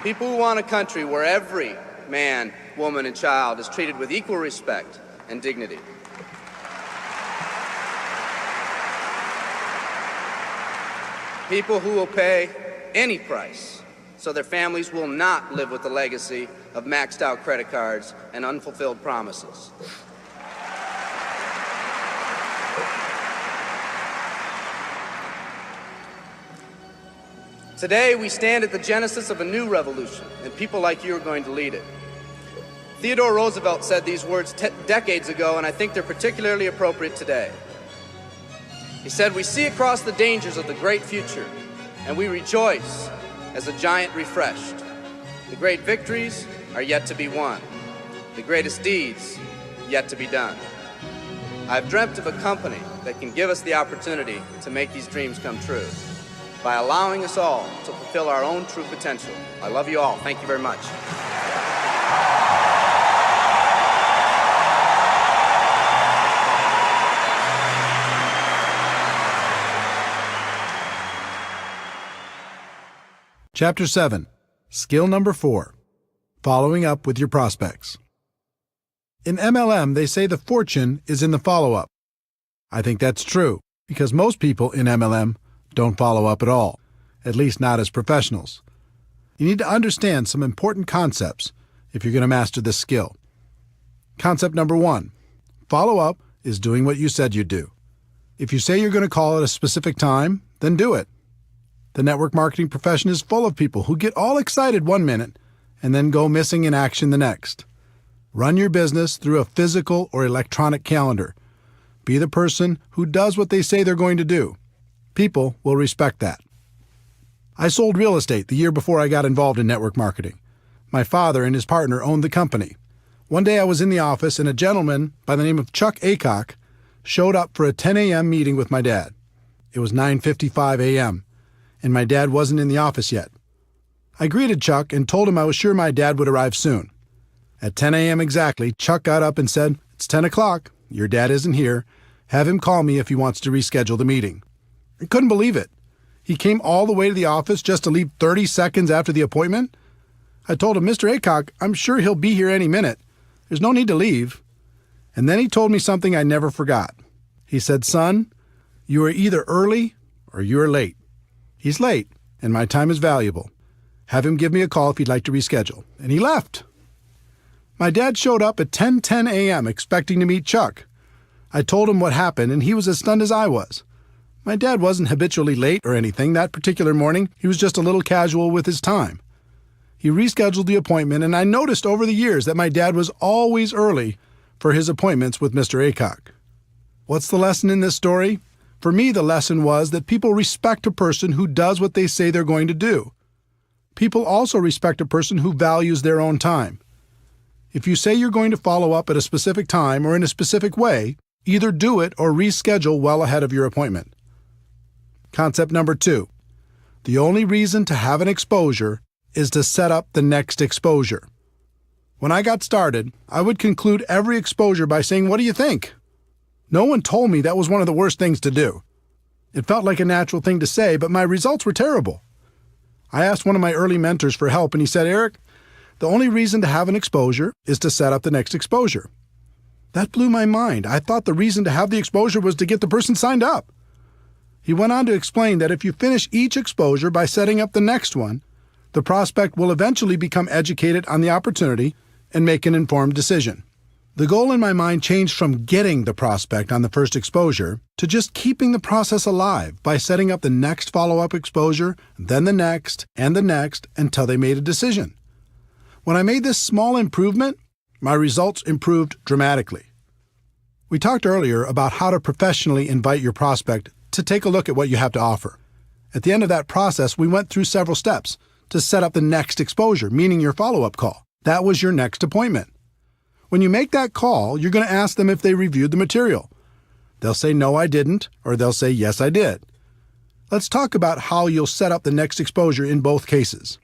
People who want a country where every man, woman, and child is treated with equal respect and dignity. People who will pay any price so their families will not live with the legacy of maxed out credit cards and unfulfilled promises. Today, we stand at the genesis of a new revolution, and people like you are going to lead it. Theodore Roosevelt said these words decades ago, and I think they're particularly appropriate today. He said, "We see across the dangers of the great future, and we rejoice as a giant refreshed. The great victories are yet to be won. The greatest deeds yet to be done. I've dreamt of a company that can give us the opportunity to make these dreams come true by allowing us all to fulfill our own true potential. I love you all. Thank you very much." Chapter 7. Skill number 4. Following up with your prospects. In MLM, they say the fortune is in the follow-up. I think that's true, because most people in MLM don't follow up at all, at least not as professionals. You need to understand some important concepts if you're going to master this skill. Concept number 1. Follow up is doing what you said you'd do. If you say you're going to call at a specific time, then do it. The network marketing profession is full of people who get all excited one minute and then go missing in action the next. Run your business through a physical or electronic calendar. Be the person who does what they say they're going to do. People will respect that. I sold real estate the year before I got involved in network marketing. My father and his partner owned the company. One day I was in the office and a gentleman by the name of Chuck Aycock showed up for a 10 a.m. meeting with my dad. It was 9:55 a.m., and my dad wasn't in the office yet. I greeted Chuck and told him I was sure my dad would arrive soon. At 10 a.m. exactly, Chuck got up and said, "It's 10 o'clock. Your dad isn't here. Have him call me if he wants to reschedule the meeting." I couldn't believe it. He came all the way to the office just to leave 30 seconds after the appointment? I told him, "Mr. Aycock, I'm sure he'll be here any minute. There's no need to leave." And then he told me something I never forgot. He said, "Son, you are either early or you are late. He's late, and my time is valuable. Have him give me a call if he'd like to reschedule." And he left. My dad showed up at 10:10 a.m. expecting to meet Chuck. I told him what happened, and he was as stunned as I was. My dad wasn't habitually late or anything. That particular morning, he was just a little casual with his time. He rescheduled the appointment, and I noticed over the years that my dad was always early for his appointments with Mr. Aycock. What's the lesson in this story? For me, the lesson was that people respect a person who does what they say they're going to do. People also respect a person who values their own time. If you say you're going to follow up at a specific time or in a specific way, either do it or reschedule well ahead of your appointment. Concept number 2. The only reason to have an exposure is to set up the next exposure. When I got started, I would conclude every exposure by saying, "What do you think?" No one told me that was one of the worst things to do. It felt like a natural thing to say, but my results were terrible. I asked one of my early mentors for help, and he said, "Eric, the only reason to have an exposure is to set up the next exposure." That blew my mind. I thought the reason to have the exposure was to get the person signed up. He went on to explain that if you finish each exposure by setting up the next one, the prospect will eventually become educated on the opportunity and make an informed decision. The goal in my mind changed from getting the prospect on the first exposure to just keeping the process alive by setting up the next follow-up exposure, then the next, and the next until they made a decision. When I made this small improvement, my results improved dramatically. We talked earlier about how to professionally invite your prospect to take a look at what you have to offer. At the end of that process, we went through several steps to set up the next exposure, meaning your follow-up call. That was your next appointment. When you make that call, you're going to ask them if they reviewed the material. They'll say, "No, I didn't," or they'll say, "Yes, I did." Let's talk about how you'll set up the next exposure in both cases.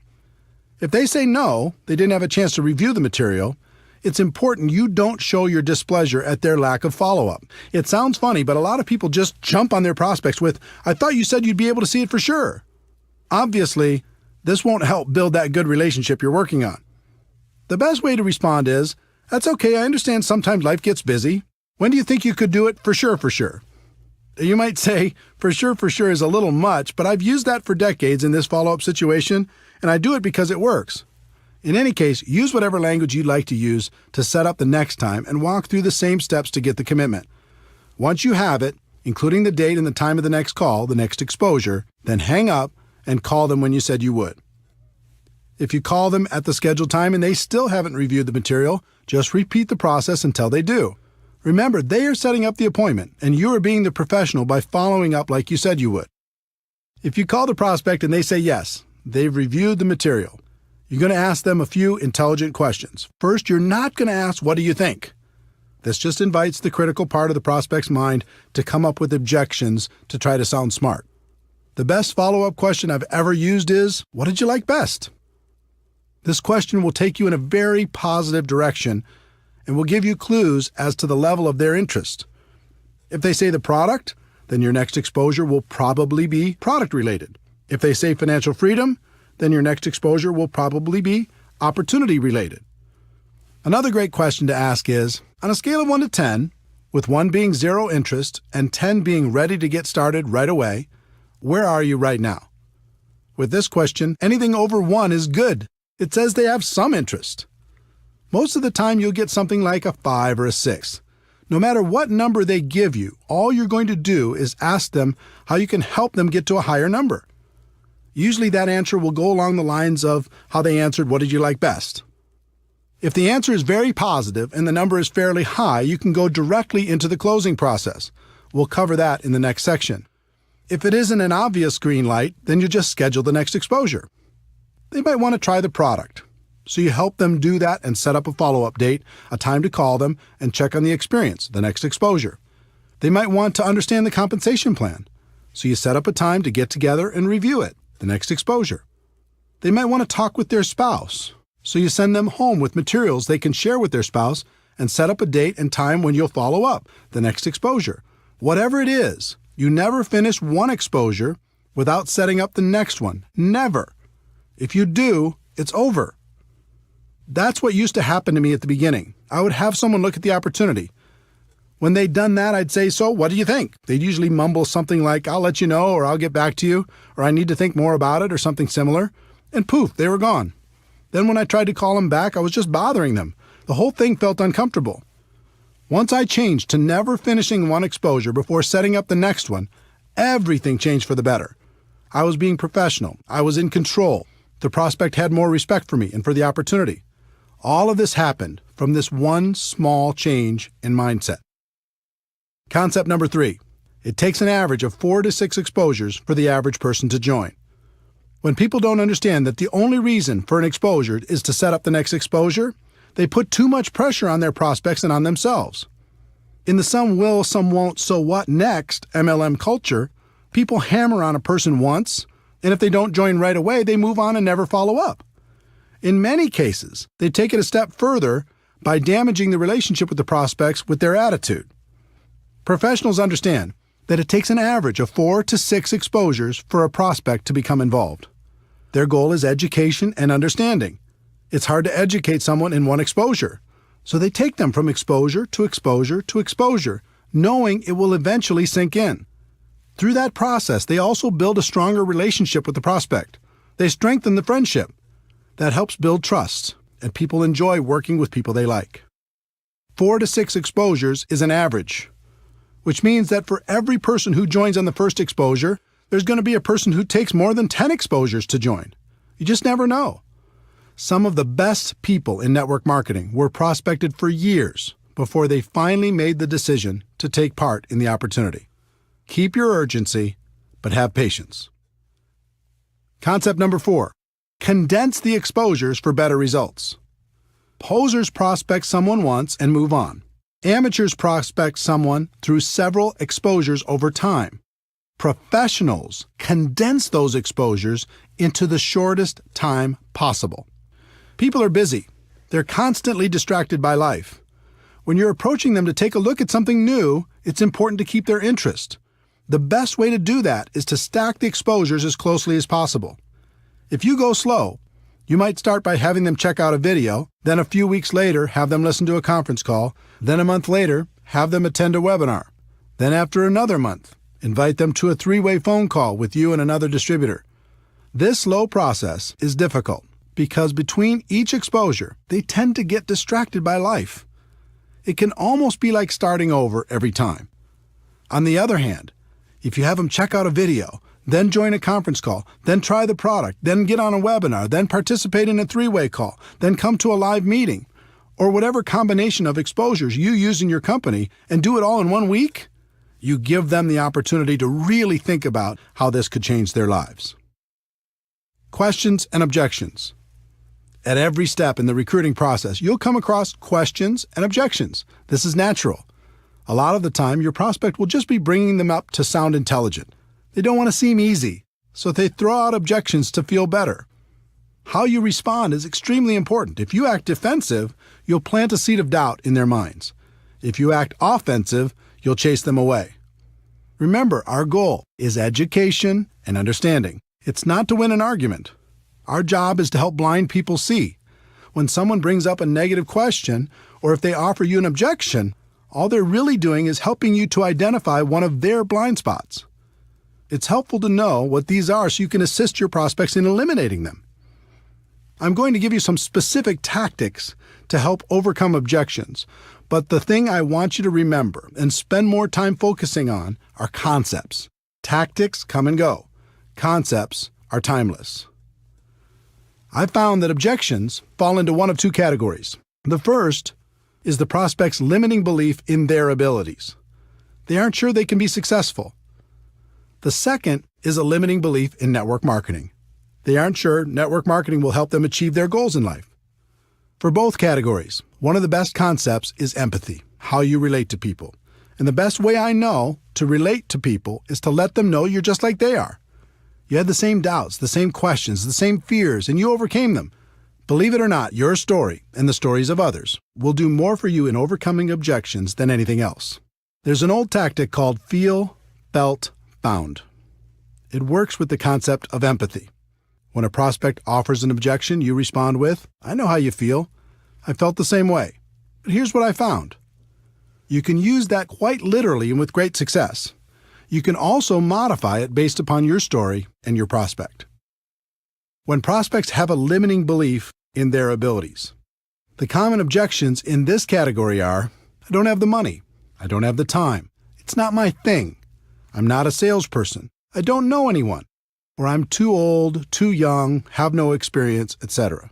If they say no, they didn't have a chance to review the material, it's important you don't show your displeasure at their lack of follow-up. It sounds funny, but a lot of people just jump on their prospects with, "I thought you said you'd be able to see it for sure." Obviously, this won't help build that good relationship you're working on. The best way to respond is, "That's okay, I understand sometimes life gets busy. When do you think you could do it for sure, for sure?" You might say, for sure is a little much, but I've used that for decades in this follow-up situation, and I do it because it works. In any case, use whatever language you'd like to use to set up the next time and walk through the same steps to get the commitment. Once you have it, including the date and the time of the next call, the next exposure, then hang up and call them when you said you would. If you call them at the scheduled time and they still haven't reviewed the material, just repeat the process until they do. Remember, they are setting up the appointment, and you are being the professional by following up like you said you would. If you call the prospect and they say yes, they've reviewed the material, you're going to ask them a few intelligent questions. First, you're not going to ask, "What do you think?" This just invites the critical part of the prospect's mind to come up with objections to try to sound smart. The best follow-up question I've ever used is, "What did you like best?" This question will take you in a very positive direction and will give you clues as to the level of their interest. If they say the product, then your next exposure will probably be product-related. If they say financial freedom, then your next exposure will probably be opportunity-related. Another great question to ask is, on a scale of 1 to 10, with 1 being zero interest and 10 being ready to get started right away, where are you right now? With this question, anything over 1 is good. It says they have some interest. Most of the time, you'll get something like a 5 or a 6. No matter what number they give you, all you're going to do is ask them how you can help them get to a higher number. Usually that answer will go along the lines of how they answered, "What did you like best?" If the answer is very positive and the number is fairly high, you can go directly into the closing process. We'll cover that in the next section. If it isn't an obvious green light, then you just schedule the next exposure. They might want to try the product, so you help them do that and set up a follow-up date, a time to call them, and check on the experience, the next exposure. They might want to understand the compensation plan, so you set up a time to get together and review it, the next exposure. They might want to talk with their spouse, so you send them home with materials they can share with their spouse and set up a date and time when you'll follow up, the next exposure. Whatever it is, you never finish one exposure without setting up the next one. Never. If you do, it's over. That's what used to happen to me at the beginning. I would have someone look at the opportunity. When they'd done that, I'd say, "So, what do you think?" They'd usually mumble something like, "I'll let you know," or "I'll get back to you," or "I need to think more about it," or something similar. And poof, they were gone. Then when I tried to call them back, I was just bothering them. The whole thing felt uncomfortable. Once I changed to never finishing one exposure before setting up the next one, everything changed for the better. I was being professional. I was in control. The prospect had more respect for me and for the opportunity. All of this happened from this one small change in mindset. Concept number 3. It takes an average of 4 to 6 exposures for the average person to join. When people don't understand that the only reason for an exposure is to set up the next exposure, They put too much pressure on their prospects and on themselves. In the some will, some won't, so what next MLM culture, people hammer on a person once, and if they don't join right away, they move on and never follow up. In many cases, they take it a step further by damaging the relationship with the prospects with their attitude. Professionals understand that it takes an average of 4 to 6 exposures for a prospect to become involved. Their goal is education and understanding. It's hard to educate someone in one exposure, so they take them from exposure to exposure to exposure, knowing it will eventually sink in. Through that process, they also build a stronger relationship with the prospect. They strengthen the friendship. That helps build trust, and people enjoy working with people they like. 4 to 6 exposures is an average, which means that for every person who joins on the first exposure, there's going to be a person who takes more than 10 exposures to join. You just never know. Some of the best people in network marketing were prospected for years before they finally made the decision to take part in the opportunity. Keep your urgency, but have patience. Concept number 4. Condense the exposures for better results. Posers prospect someone once and move on. Amateurs prospect someone through several exposures over time. Professionals condense those exposures into the shortest time possible. People are busy. They're constantly distracted by life. When you're approaching them to take a look at something new, it's important to keep their interest. The best way to do that is to stack the exposures as closely as possible. If you go slow, you might start by having them check out a video, then a few weeks later have them listen to a conference call, then a month later have them attend a webinar, then after another month, invite them to a 3-way phone call with you and another distributor. This slow process is difficult because between each exposure, they tend to get distracted by life. It can almost be like starting over every time. On the other hand, if you have them check out a video, then join a conference call, then try the product, then get on a webinar, then participate in a 3-way call, then come to a live meeting, or whatever combination of exposures you use in your company and do it all in 1 week, you give them the opportunity to really think about how this could change their lives. Questions and objections. At every step in the recruiting process, you'll come across questions and objections. This is natural. A lot of the time, your prospect will just be bringing them up to sound intelligent. They don't want to seem easy, so they throw out objections to feel better. How you respond is extremely important. If you act defensive, you'll plant a seed of doubt in their minds. If you act offensive, you'll chase them away. Remember, our goal is education and understanding. It's not to win an argument. Our job is to help blind people see. When someone brings up a negative question, or if they offer you an objection, all they're really doing is helping you to identify one of their blind spots. It's helpful to know what these are so you can assist your prospects in eliminating them. I'm going to give you some specific tactics to help overcome objections, but the thing I want you to remember and spend more time focusing on are concepts. Tactics come and go. Concepts are timeless. I found that objections fall into one of 2 categories. The first is the prospect's limiting belief in their abilities. They aren't sure they can be successful. The second is a limiting belief in network marketing. They aren't sure network marketing will help them achieve their goals in life. For both categories, one of the best concepts is empathy, how you relate to people. And the best way I know to relate to people is to let them know you're just like they are. You had the same doubts, the same questions, the same fears, and you overcame them. Believe it or not, your story and the stories of others will do more for you in overcoming objections than anything else. There's an old tactic called feel, felt, found. It works with the concept of empathy. When a prospect offers an objection, you respond with, "I know how you feel. I felt the same way. But here's what I found." You can use that quite literally and with great success. You can also modify it based upon your story and your prospect. When prospects have a limiting belief in their abilities, the common objections in this category are, "I don't have the money. I don't have the time. It's not my thing. I'm not a salesperson. I don't know anyone. Or I'm too old, too young, have no experience, etc."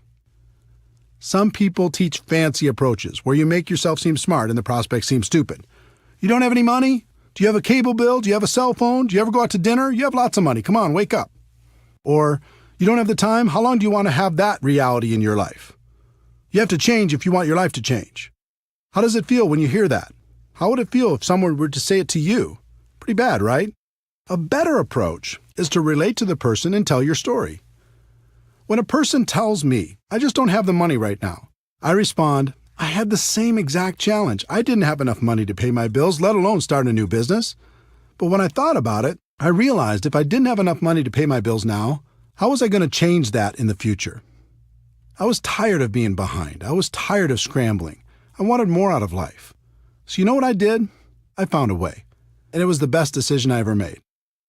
Some people teach fancy approaches where you make yourself seem smart and the prospect seems stupid. "You don't have any money? Do you have a cable bill? Do you have a cell phone? Do you ever go out to dinner? You have lots of money. Come on, wake up." Or, "You don't have the time? How long do you want to have that reality in your life?" You have to change if you want your life to change. How does it feel when you hear that? How would it feel if someone were to say it to you? Pretty bad, right? A better approach is to relate to the person and tell your story. When a person tells me, I just don't have the money right now, I respond, I had the same exact challenge. I didn't have enough money to pay my bills, let alone start a new business. But when I thought about it, I realized if I didn't have enough money to pay my bills now, how was I going to change that in the future? I was tired of being behind. I was tired of scrambling. I wanted more out of life. So you know what I did? I found a way. And it was the best decision I ever made.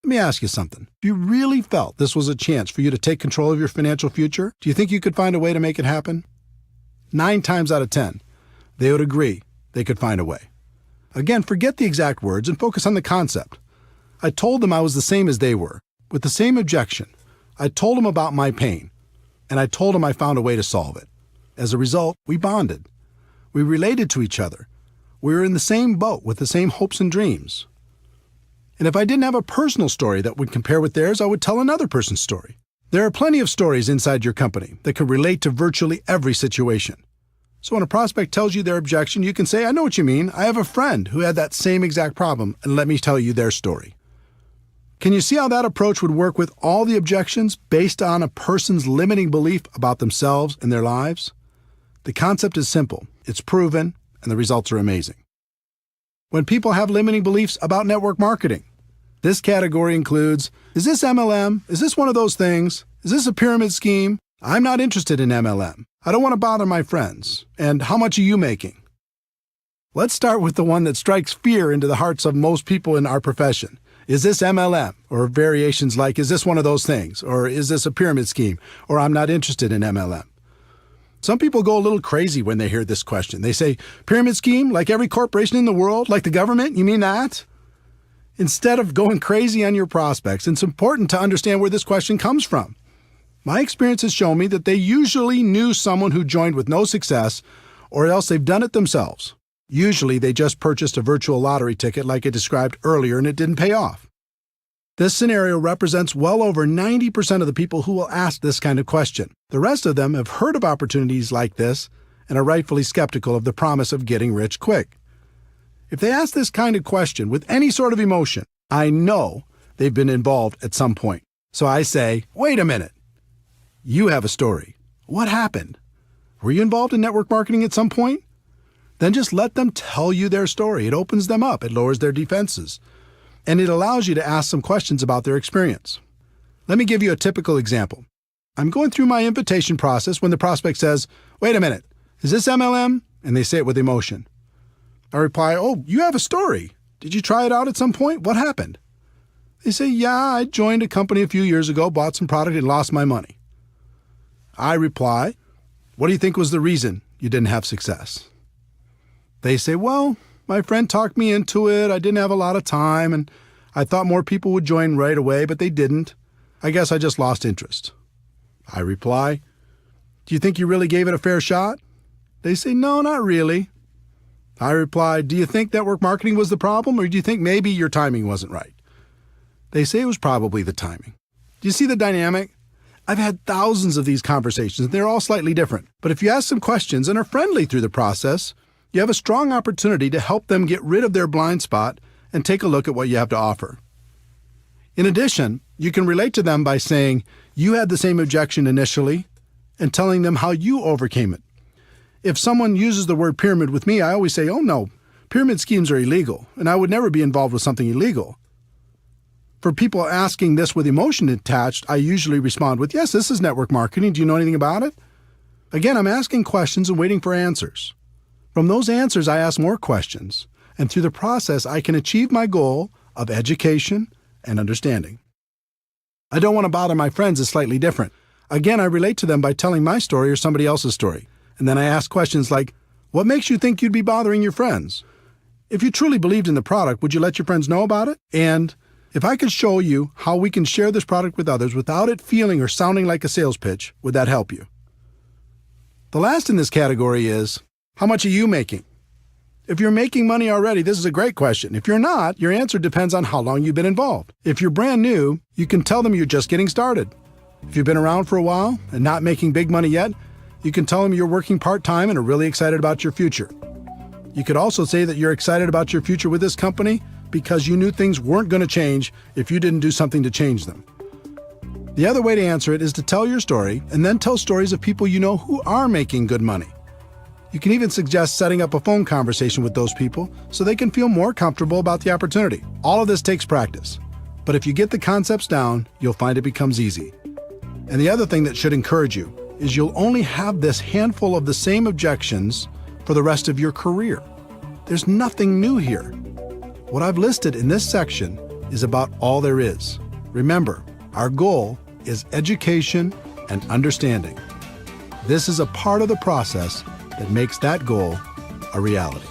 Let me ask you something. If you really felt this was a chance for you to take control of your financial future, do you think you could find a way to make it happen? 9 times out of 10, they would agree they could find a way. Again, forget the exact words and focus on the concept. I told them I was the same as they were, with the same objection. I told them about my pain, and I told them I found a way to solve it. As a result, we bonded. We related to each other. We were in the same boat with the same hopes and dreams. And if I didn't have a personal story that would compare with theirs, I would tell another person's story. There are plenty of stories inside your company that can relate to virtually every situation. So when a prospect tells you their objection, you can say, I know what you mean. I have a friend who had that same exact problem, and let me tell you their story. Can you see how that approach would work with all the objections based on a person's limiting belief about themselves and their lives? The concept is simple, it's proven, and the results are amazing. When people have limiting beliefs about network marketing, this category includes, is this MLM? Is this one of those things? Is this a pyramid scheme? I'm not interested in MLM. I don't want to bother my friends. And how much are you making? Let's start with the one that strikes fear into the hearts of most people in our profession. Is this MLM? Or variations like, is this one of those things? Or is this a pyramid scheme? Or I'm not interested in MLM. Some people go a little crazy when they hear this question. They say, pyramid scheme, like every corporation in the world, like the government? You mean that? Instead of going crazy on your prospects, it's important to understand where this question comes from. My experience has shown me that they usually knew someone who joined with no success, or else they've done it themselves. Usually they just purchased a virtual lottery ticket like I described earlier and it didn't pay off. This scenario represents well over 90% of the people who will ask this kind of question. The rest of them have heard of opportunities like this and are rightfully skeptical of the promise of getting rich quick. If they ask this kind of question with any sort of emotion, I know they've been involved at some point. So I say, wait a minute. You have a story. What happened? Were you involved in network marketing at some point? Then just let them tell you their story. It opens them up. It lowers their defenses. And it allows you to ask some questions about their experience. Let me give you a typical example. I'm going through my invitation process when the prospect says, wait a minute, is this MLM? And they say it with emotion. I reply, oh, you have a story. Did you try it out at some point? What happened? They say, yeah, I joined a company a few years ago, bought some product, and lost my money. I reply, what do you think was the reason you didn't have success? They say, well, my friend talked me into it. I didn't have a lot of time, and I thought more people would join right away, but they didn't. I guess I just lost interest. I reply, do you think you really gave it a fair shot? They say, no, not really. I reply, do you think network marketing was the problem, or do you think maybe your timing wasn't right? They say it was probably the timing. Do you see the dynamic? I've had thousands of these conversations, and they're all slightly different. But if you ask some questions and are friendly through the process, you have a strong opportunity to help them get rid of their blind spot and take a look at what you have to offer. In addition, you can relate to them by saying you had the same objection initially and telling them how you overcame it. If someone uses the word pyramid with me, I always say, oh no, pyramid schemes are illegal, and I would never be involved with something illegal. For people asking this with emotion attached, I usually respond with, yes, this is network marketing. Do you know anything about it? Again, I'm asking questions and waiting for answers. From those answers, I ask more questions, and through the process, I can achieve my goal of education and understanding. I don't want to bother my friends is slightly different. Again, I relate to them by telling my story or somebody else's story. And then I ask questions like, what makes you think you'd be bothering your friends? If you truly believed in the product, would you let your friends know about it? And if I could show you how we can share this product with others without it feeling or sounding like a sales pitch, would that help you? The last in this category is, how much are you making? If you're making money already, this is a great question. If you're not, your answer depends on how long you've been involved. If you're brand new, you can tell them you're just getting started. If you've been around for a while and not making big money yet, You can tell them you're working part-time and are really excited about your future. You could also say that you're excited about your future with this company because you knew things weren't going to change if you didn't do something to change them. The other way to answer it is to tell your story and then tell stories of people you know who are making good money. You can even suggest setting up a phone conversation with those people so they can feel more comfortable about the opportunity. All of this takes practice, but if you get the concepts down, you'll find it becomes easy. And the other thing that should encourage you is you'll only have this handful of the same objections for the rest of your career. There's nothing new here. What I've listed in this section is about all there is. Remember, our goal is education and understanding. This is a part of the process that makes that goal a reality.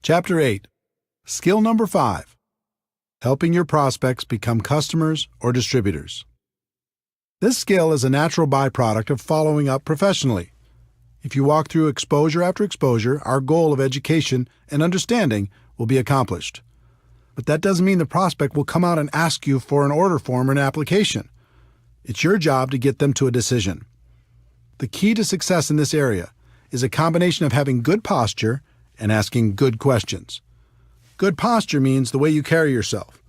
Chapter 8. Skill number 5. Helping your prospects become customers or distributors. This skill is a natural byproduct of following up professionally. If you walk through exposure after exposure, our goal of education and understanding will be accomplished. But that doesn't mean the prospect will come out and ask you for an order form or an application. It's your job to get them to a decision. The key to success in this area is a combination of having good posture and asking good questions. Good posture means the way you carry yourself.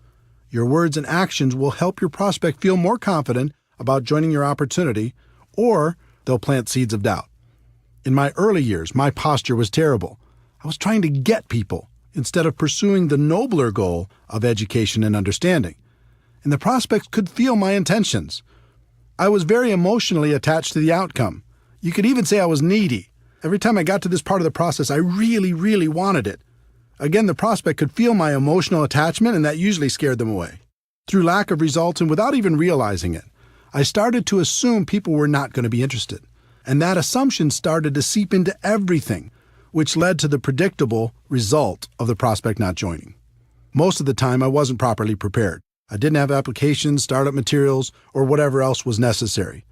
Your words and actions will help your prospect feel more confident about joining your opportunity, or they'll plant seeds of doubt. In my early years, my posture was terrible. I was trying to get people instead of pursuing the nobler goal of education and understanding. And the prospects could feel my intentions. I was very emotionally attached to the outcome. You could even say I was needy. Every time I got to this part of the process, I really wanted it. Again, the prospect could feel my emotional attachment, and that usually scared them away. Through lack of results and without even realizing it, I started to assume people were not going to be interested. And that assumption started to seep into everything, which led to the predictable result of the prospect not joining. Most of the time, I wasn't properly prepared. I didn't have applications, startup materials, or whatever else was necessary.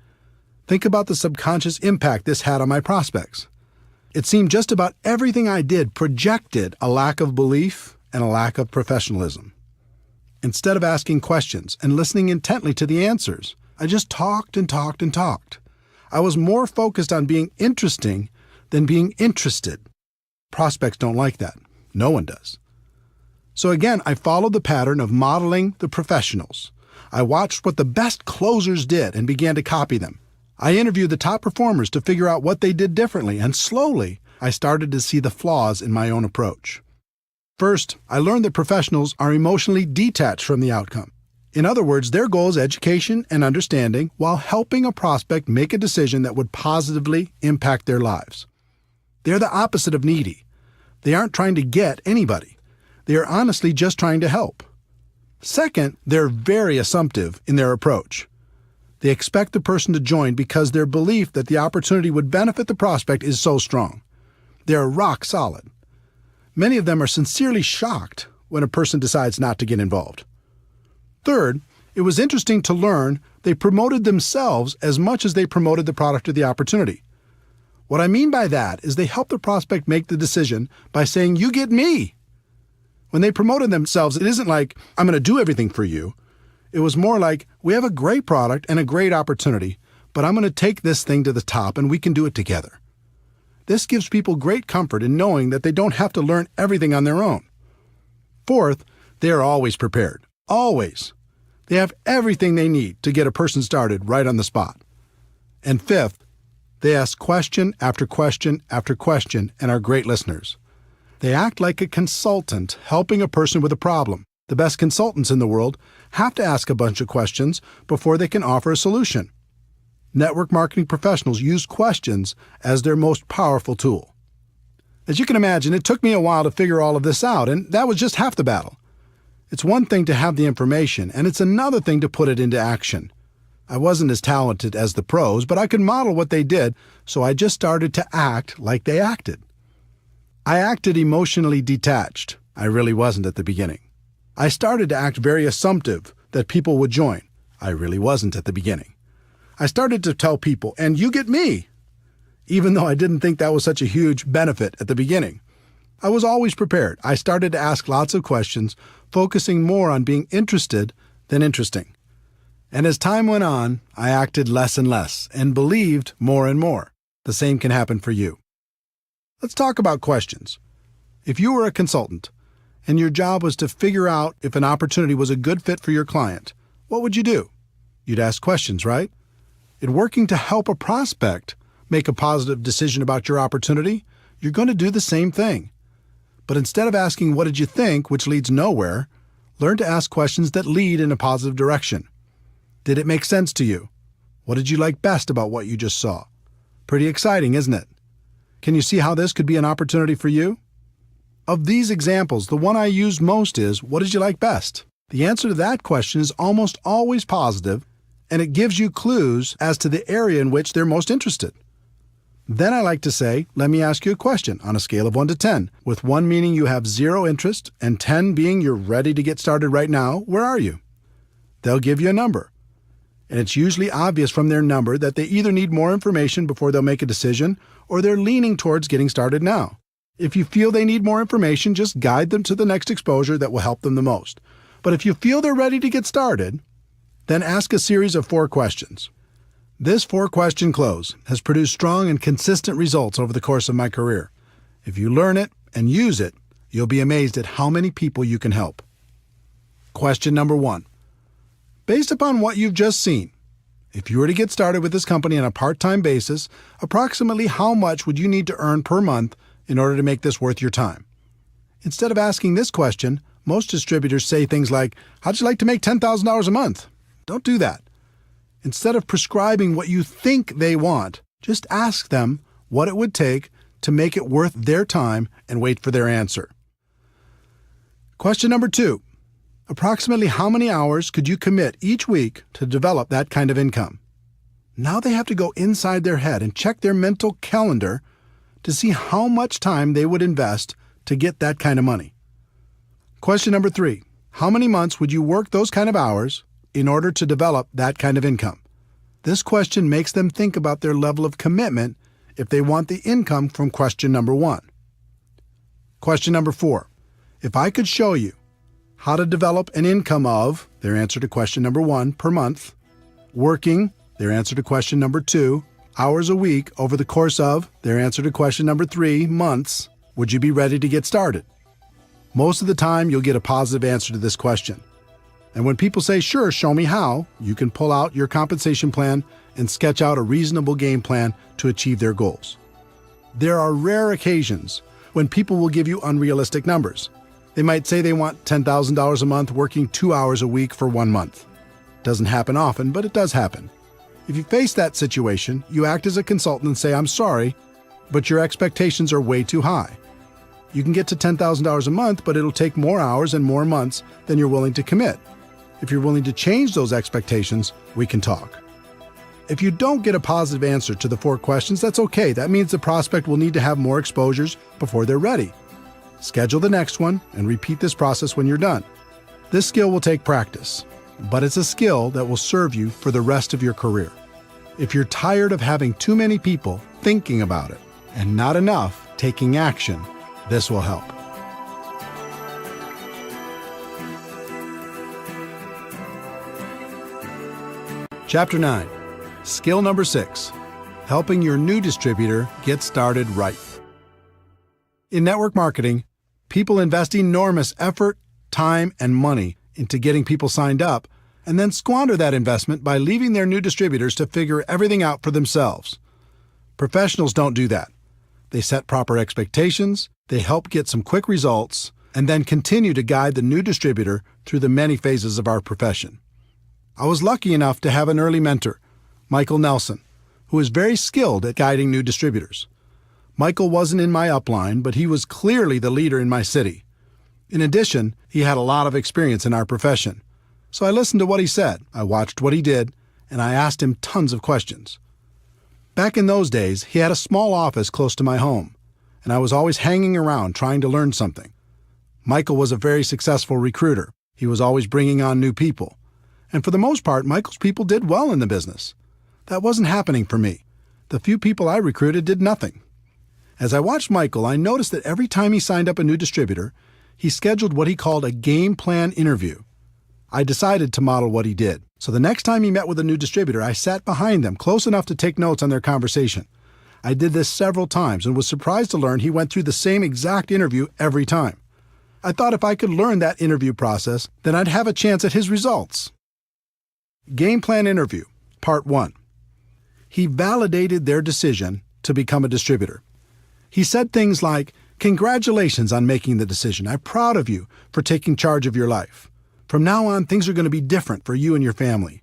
Think about the subconscious impact this had on my prospects. It seemed just about everything I did projected a lack of belief and a lack of professionalism. Instead of asking questions and listening intently to the answers, I just talked and talked and talked. I was more focused on being interesting than being interested. Prospects don't like that. No one does. So again, I followed the pattern of modeling the professionals. I watched what the best closers did and began to copy them. I interviewed the top performers to figure out what they did differently, and slowly, I started to see the flaws in my own approach. First, I learned that professionals are emotionally detached from the outcome. In other words, their goal is education and understanding while helping a prospect make a decision that would positively impact their lives. They're the opposite of needy. They aren't trying to get anybody. They are honestly just trying to help. Second, they're very assumptive in their approach. They expect the person to join because their belief that the opportunity would benefit the prospect is so strong. They're rock solid. Many of them are sincerely shocked when a person decides not to get involved. Third, it was interesting to learn they promoted themselves as much as they promoted the product or the opportunity. What I mean by that is they helped the prospect make the decision by saying, "You get me." When they promoted themselves, it isn't like, "I'm going to do everything for you." It was more like, "We have a great product and a great opportunity, but I'm going to take this thing to the top and we can do it together." This gives people great comfort in knowing that they don't have to learn everything on their own. Fourth, they are always prepared. Always. They have everything they need to get a person started right on the spot. And fifth, they ask question after question after question and are great listeners. They act like a consultant helping a person with a problem. The best consultants in the world have to ask a bunch of questions before they can offer a solution. Network marketing professionals use questions as their most powerful tool. As you can imagine, it took me a while to figure all of this out, and that was just half the battle. It's one thing to have the information, and it's another thing to put it into action. I wasn't as talented as the pros, but I could model what they did, so I just started to act like they acted. I acted emotionally detached. I really wasn't at the beginning. I started to act very assumptive, that people would join. I really wasn't at the beginning. I started to tell people, and you get me, even though I didn't think that was such a huge benefit at the beginning. I was always prepared. I started to ask lots of questions, focusing more on being interested than interesting. And as time went on, I acted less and less and believed more and more. The same can happen for you. Let's talk about questions. If you were a consultant and your job was to figure out if an opportunity was a good fit for your client, what would you do? You'd ask questions, right? In working to help a prospect make a positive decision about your opportunity, you're going to do the same thing. But instead of asking, "What did you think?" which leads nowhere, learn to ask questions that lead in a positive direction. Did it make sense to you? What did you like best about what you just saw? Pretty exciting, isn't it? Can you see how this could be an opportunity for you? Of these examples, the one I use most is, what did you like best? The answer to that question is almost always positive, and it gives you clues as to the area in which they're most interested. Then I like to say, let me ask you a question on a scale of 1 to 10, with 1 meaning you have 0 interest and 10 being you're ready to get started right now. Where are you? They'll give you a number. And it's usually obvious from their number that they either need more information before they'll make a decision, or they're leaning towards getting started now. If you feel they need more information, just guide them to the next exposure that will help them the most. But if you feel they're ready to get started, then ask a series of 4 questions. This 4-question close has produced strong and consistent results over the course of my career. If you learn it and use it, you'll be amazed at how many people you can help. Question number 1. Based upon what you've just seen, if you were to get started with this company on a part-time basis, approximately how much would you need to earn per month in order to make this worth your time? Instead of asking this question, most distributors say things like, "How'd you like to make $10,000 a month?" Don't do that. Instead of prescribing what you think they want, just ask them what it would take to make it worth their time and wait for their answer. Question number 2. Approximately how many hours could you commit each week to develop that kind of income? Now they have to go inside their head and check their mental calendar to see how much time they would invest to get that kind of money. Question number 3. How many months would you work those kind of hours in order to develop that kind of income? This question makes them think about their level of commitment if they want the income from question number 1. Question number 4. If I could show you how to develop an income of, their answer to question number 1, per month, working, their answer to question number 2, hours a week over the course of, their answer to question number 3, months, would you be ready to get started? Most of the time, you'll get a positive answer to this question. And when people say, "Sure, show me how," you can pull out your compensation plan and sketch out a reasonable game plan to achieve their goals. There are rare occasions when people will give you unrealistic numbers. They might say they want $10,000 a month working 2 hours a week for 1 month. Doesn't happen often, but it does happen. If you face that situation, you act as a consultant and say, "I'm sorry, but your expectations are way too high. You can get to $10,000 a month, but it'll take more hours and more months than you're willing to commit. If you're willing to change those expectations, we can talk." If you don't get a positive answer to the 4 questions, that's okay. That means the prospect will need to have more exposures before they're ready. Schedule the next one and repeat this process when you're done. This skill will take practice, but it's a skill that will serve you for the rest of your career. If you're tired of having too many people thinking about it and not enough taking action, this will help. Chapter 9. Skill number 6. Helping your new distributor get started right. In network marketing, people invest enormous effort, time, and money into getting people signed up, and then squander that investment by leaving their new distributors to figure everything out for themselves. Professionals don't do that. They set proper expectations, they help get some quick results, and then continue to guide the new distributor through the many phases of our profession. I was lucky enough to have an early mentor, Michael Nelson, who is very skilled at guiding new distributors. Michael wasn't in my upline, but he was clearly the leader in my city. In addition, he had a lot of experience in our profession. So I listened to what he said, I watched what he did, and I asked him tons of questions. Back in those days, he had a small office close to my home, and I was always hanging around trying to learn something. Michael was a very successful recruiter. He was always bringing on new people. And for the most part, Michael's people did well in the business. That wasn't happening for me. The few people I recruited did nothing. As I watched Michael, I noticed that every time he signed up a new distributor, he scheduled what he called a game plan interview. I decided to model what he did. So the next time he met with a new distributor, I sat behind them close enough to take notes on their conversation. I did this several times and was surprised to learn he went through the same exact interview every time. I thought if I could learn that interview process, then I'd have a chance at his results. Game plan interview, part 1. He validated their decision to become a distributor. He said things like, "Congratulations on making the decision. I'm proud of you for taking charge of your life. From now on, things are going to be different for you and your family."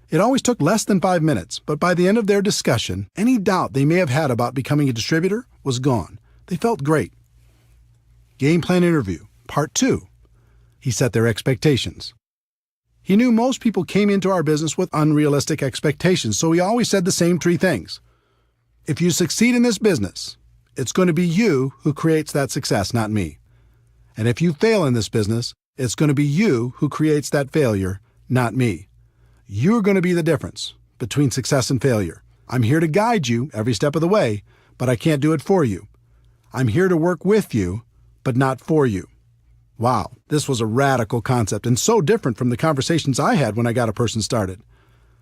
It always took less than 5 minutes, but by the end of their discussion, any doubt they may have had about becoming a distributor was gone. They felt great. Game plan interview, part 2. He set their expectations. He knew most people came into our business with unrealistic expectations, so he always said the same 3 things. If you succeed in this business, it's going to be you who creates that success, not me. And if you fail in this business, it's going to be you who creates that failure, not me. You're going to be the difference between success and failure. I'm here to guide you every step of the way, but I can't do it for you. I'm here to work with you, but not for you. Wow, this was a radical concept and so different from the conversations I had when I got a person started.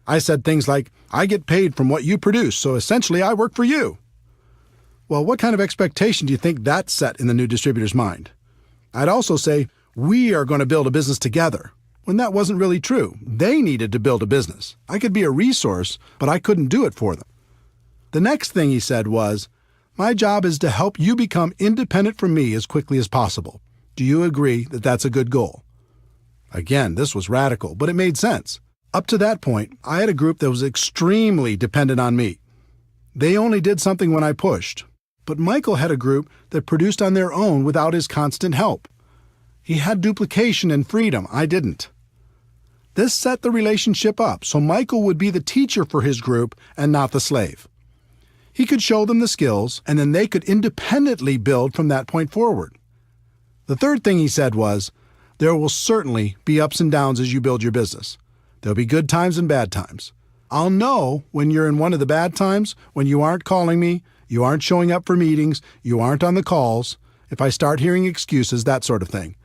I said things like, "I get paid from what you produce, so essentially I work for you." Well, what kind of expectation do you think that set in the new distributor's mind? I'd also say, "We are going to build a business together," when that wasn't really true. They needed to build a business. I could be a resource, but I couldn't do it for them. The next thing he said was, "My job is to help you become independent from me as quickly as possible. Do you agree that that's a good goal?" Again, this was radical, but it made sense. Up to that point, I had a group that was extremely dependent on me. They only did something when I pushed. But Michael had a group that produced on their own without his constant help. He had duplication and freedom. I didn't. This set the relationship up, so Michael would be the teacher for his group and not the slave. He could show them the skills, and then they could independently build from that point forward. The third thing he said was, "There will certainly be ups and downs as you build your business. There'll be good times and bad times. I'll know when you're in one of the bad times, when you aren't calling me, you aren't showing up for meetings, you aren't on the calls, if I start hearing excuses, that sort of thing.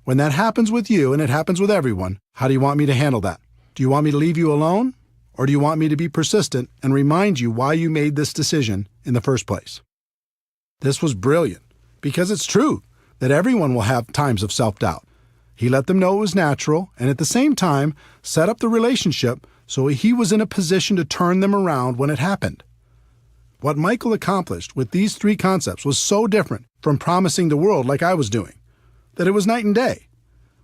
When that happens with you, and it happens with everyone, how do you want me to handle that? Do you want me to leave you alone? Or do you want me to be persistent and remind you why you made this decision in the first place?" This was brilliant, because it's true that everyone will have times of self-doubt. He let them know it was natural, and at the same time, set up the relationship so he was in a position to turn them around when it happened. What Michael accomplished with these 3 concepts was so different from promising the world like I was doing, that it was night and day.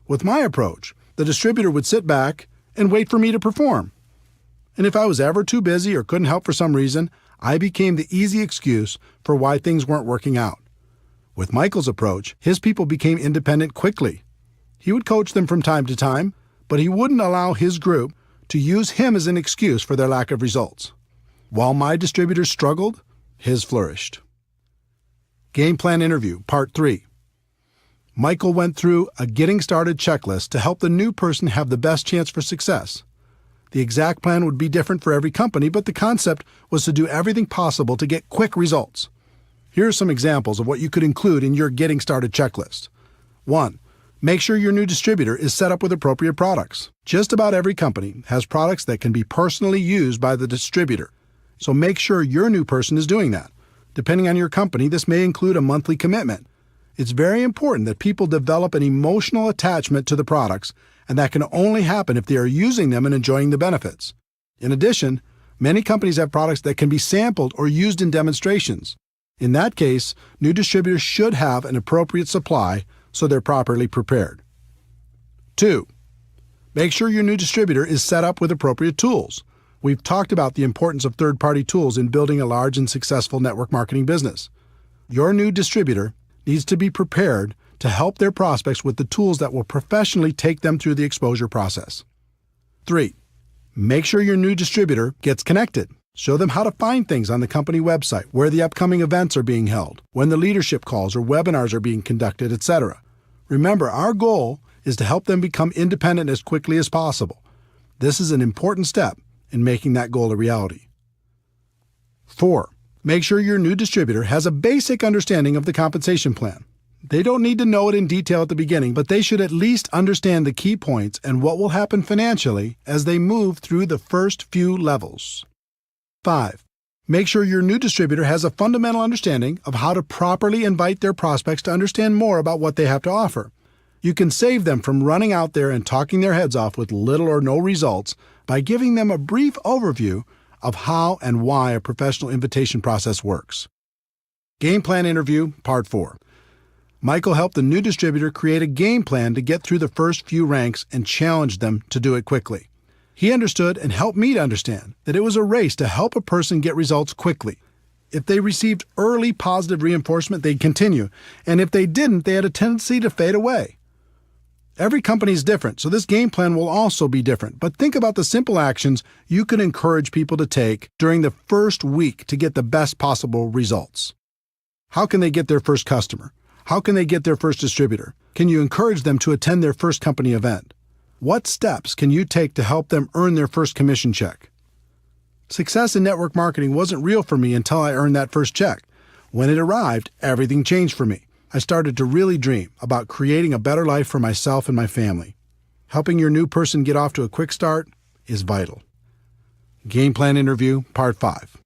With my approach, the distributor would sit back and wait for me to perform. And if I was ever too busy or couldn't help for some reason, I became the easy excuse for why things weren't working out. With Michael's approach, his people became independent quickly. He would coach them from time to time, but he wouldn't allow his group to use him as an excuse for their lack of results. While my distributors struggled, his flourished. Game plan interview, part 3. Michael went through a getting started checklist to help the new person have the best chance for success. The exact plan would be different for every company, but the concept was to do everything possible to get quick results. Here are some examples of what you could include in your getting started checklist. 1. Make sure your new distributor is set up with appropriate products. Just about every company has products that can be personally used by the distributor, so make sure your new person is doing that. Depending on your company, this may include a monthly commitment. It's very important that people develop an emotional attachment to the products, and that can only happen if they are using them and enjoying the benefits. In addition, many companies have products that can be sampled or used in demonstrations. In that case, new distributors should have an appropriate supply so they're properly prepared. 2. Make sure your new distributor is set up with appropriate tools. We've talked about the importance of third-party tools in building a large and successful network marketing business. Your new distributor needs to be prepared to help their prospects with the tools that will professionally take them through the exposure process. 3. Make sure your new distributor gets connected. Show them how to find things on the company website, where the upcoming events are being held, when the leadership calls or webinars are being conducted, etc. Remember, our goal is to help them become independent as quickly as possible. This is an important step in making that goal a reality. 4. Make sure your new distributor has a basic understanding of the compensation plan. They don't need to know it in detail at the beginning, but they should at least understand the key points and what will happen financially as they move through the first few levels. 5. Make sure your new distributor has a fundamental understanding of how to properly invite their prospects to understand more about what they have to offer. You can save them from running out there and talking their heads off with little or no results by giving them a brief overview of how and why a professional invitation process works. Game Plan Interview, Part 4. Michael helped the new distributor create a game plan to get through the first few ranks and challenged them to do it quickly. He understood and helped me to understand that it was a race to help a person get results quickly. If they received early positive reinforcement, they'd continue, and if they didn't, they had a tendency to fade away. Every company is different, so this game plan will also be different, but think about the simple actions you can encourage people to take during the first week to get the best possible results. How can they get their first customer? How can they get their first distributor? Can you encourage them to attend their first company event? What steps can you take to help them earn their first commission check? Success in network marketing wasn't real for me until I earned that first check. When it arrived, everything changed for me. I started to really dream about creating a better life for myself and my family. Helping your new person get off to a quick start is vital. Game Plan Interview, Part 5.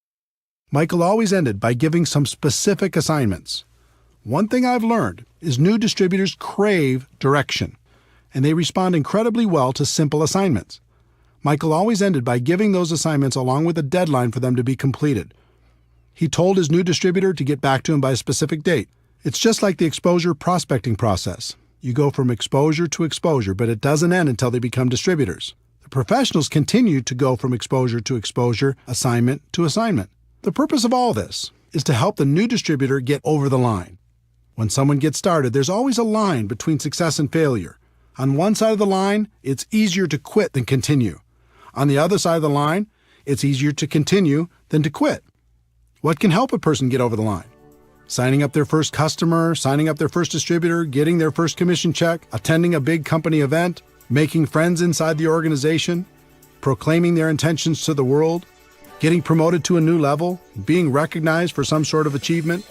Michael always ended by giving some specific assignments. One thing I've learned is new distributors crave direction, and they respond incredibly well to simple assignments. Michael always ended by giving those assignments along with a deadline for them to be completed. He told his new distributor to get back to him by a specific date. It's just like the exposure prospecting process. You go from exposure to exposure, but it doesn't end until they become distributors. The professionals continue to go from exposure to exposure, assignment to assignment. The purpose of all this is to help the new distributor get over the line. When someone gets started, there's always a line between success and failure. On one side of the line, it's easier to quit than continue. On the other side of the line, it's easier to continue than to quit. What can help a person get over the line? Signing up their first customer, signing up their first distributor, getting their first commission check, attending a big company event, making friends inside the organization, proclaiming their intentions to the world, getting promoted to a new level, being recognized for some sort of achievement.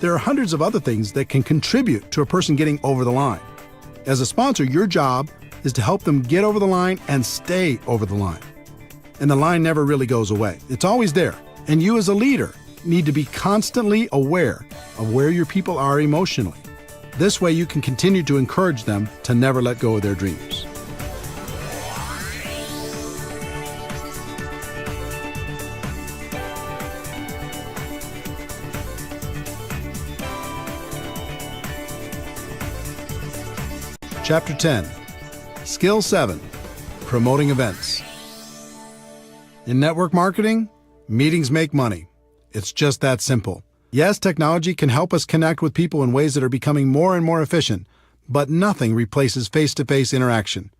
There are hundreds of other things that can contribute to a person getting over the line. As a sponsor, your job is to help them get over the line and stay over the line. And the line never really goes away. It's always there. And you as a leader need to be constantly aware of where your people are emotionally. This way you can continue to encourage them to never let go of their dreams. Chapter 10. Skill 7. Promoting events. In network marketing, meetings make money. It's just that simple. Yes, technology can help us connect with people in ways that are becoming more and more efficient, but nothing replaces face-to-face interaction.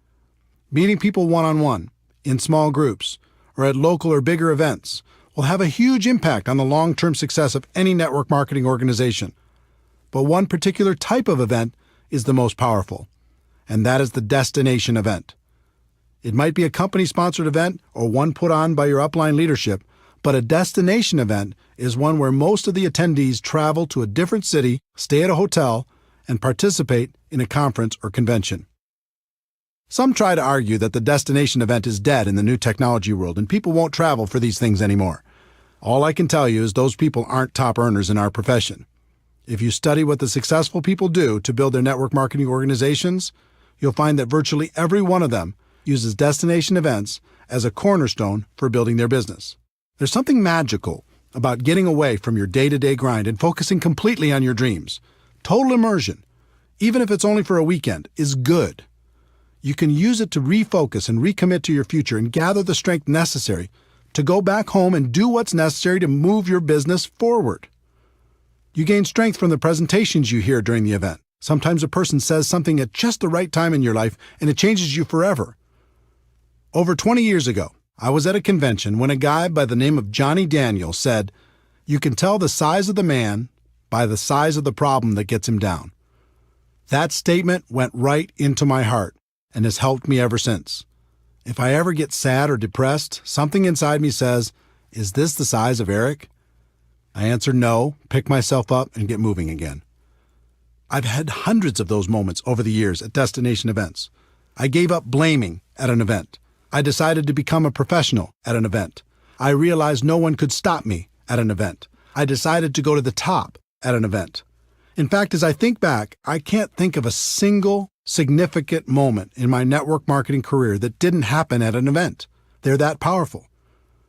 Meeting people one-on-one, in small groups, or at local or bigger events will have a huge impact on the long-term success of any network marketing organization. But one particular type of event is the most powerful, and that is the destination event. It might be a company-sponsored event or one put on by your upline leadership, but a destination event is one where most of the attendees travel to a different city, stay at a hotel, and participate in a conference or convention. Some try to argue that the destination event is dead in the new technology world and people won't travel for these things anymore. All I can tell you is those people aren't top earners in our profession. If you study what the successful people do to build their network marketing organizations, you'll find that virtually every one of them uses destination events as a cornerstone for building their business. There's something magical about getting away from your day-to-day grind and focusing completely on your dreams. Total immersion, even if it's only for a weekend, is good. You can use it to refocus and recommit to your future and gather the strength necessary to go back home and do what's necessary to move your business forward. You gain strength from the presentations you hear during the event. Sometimes a person says something at just the right time in your life and it changes you forever. Over 20 years ago, I was at a convention when a guy by the name of Johnny Daniel said, "You can tell the size of the man by the size of the problem that gets him down." That statement went right into my heart and has helped me ever since. If I ever get sad or depressed, something inside me says, "Is this the size of Eric?" I answer no, pick myself up, and get moving again. I've had hundreds of those moments over the years at destination events. I gave up blaming at an event. I decided to become a professional at an event. I realized no one could stop me at an event. I decided to go to the top at an event. In fact, as I think back, I can't think of a single significant moment in my network marketing career that didn't happen at an event. They're that powerful.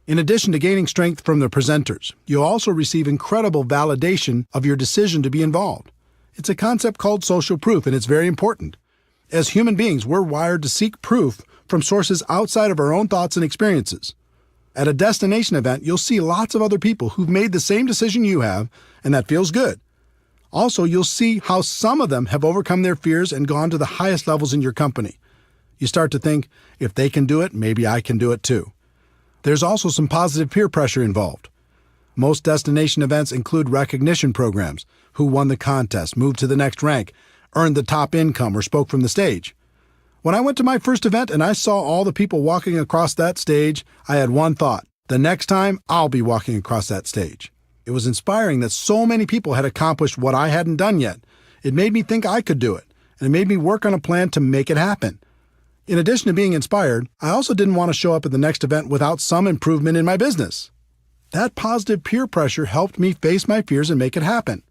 In addition to gaining strength from the presenters, you'll also receive incredible validation of your decision to be involved. It's a concept called social proof, and it's very important. As human beings, we're wired to seek proof from sources outside of our own thoughts and experiences. At a destination event, you'll see lots of other people who've made the same decision you have, and that feels good. Also, you'll see how some of them have overcome their fears and gone to the highest levels in your company. You start to think, if they can do it, maybe I can do it too. There's also some positive peer pressure involved. Most destination events include recognition programs: who won the contest, moved to the next rank, earned the top income, or spoke from the stage. When I went to my first event and I saw all the people walking across that stage, I had one thought: the next time, I'll be walking across that stage. It was inspiring that so many people had accomplished what I hadn't done yet. It made me think I could do it, and it made me work on a plan to make it happen. In addition to being inspired, I also didn't want to show up at the next event without some improvement in my business. That positive peer pressure helped me face my fears and make it happen.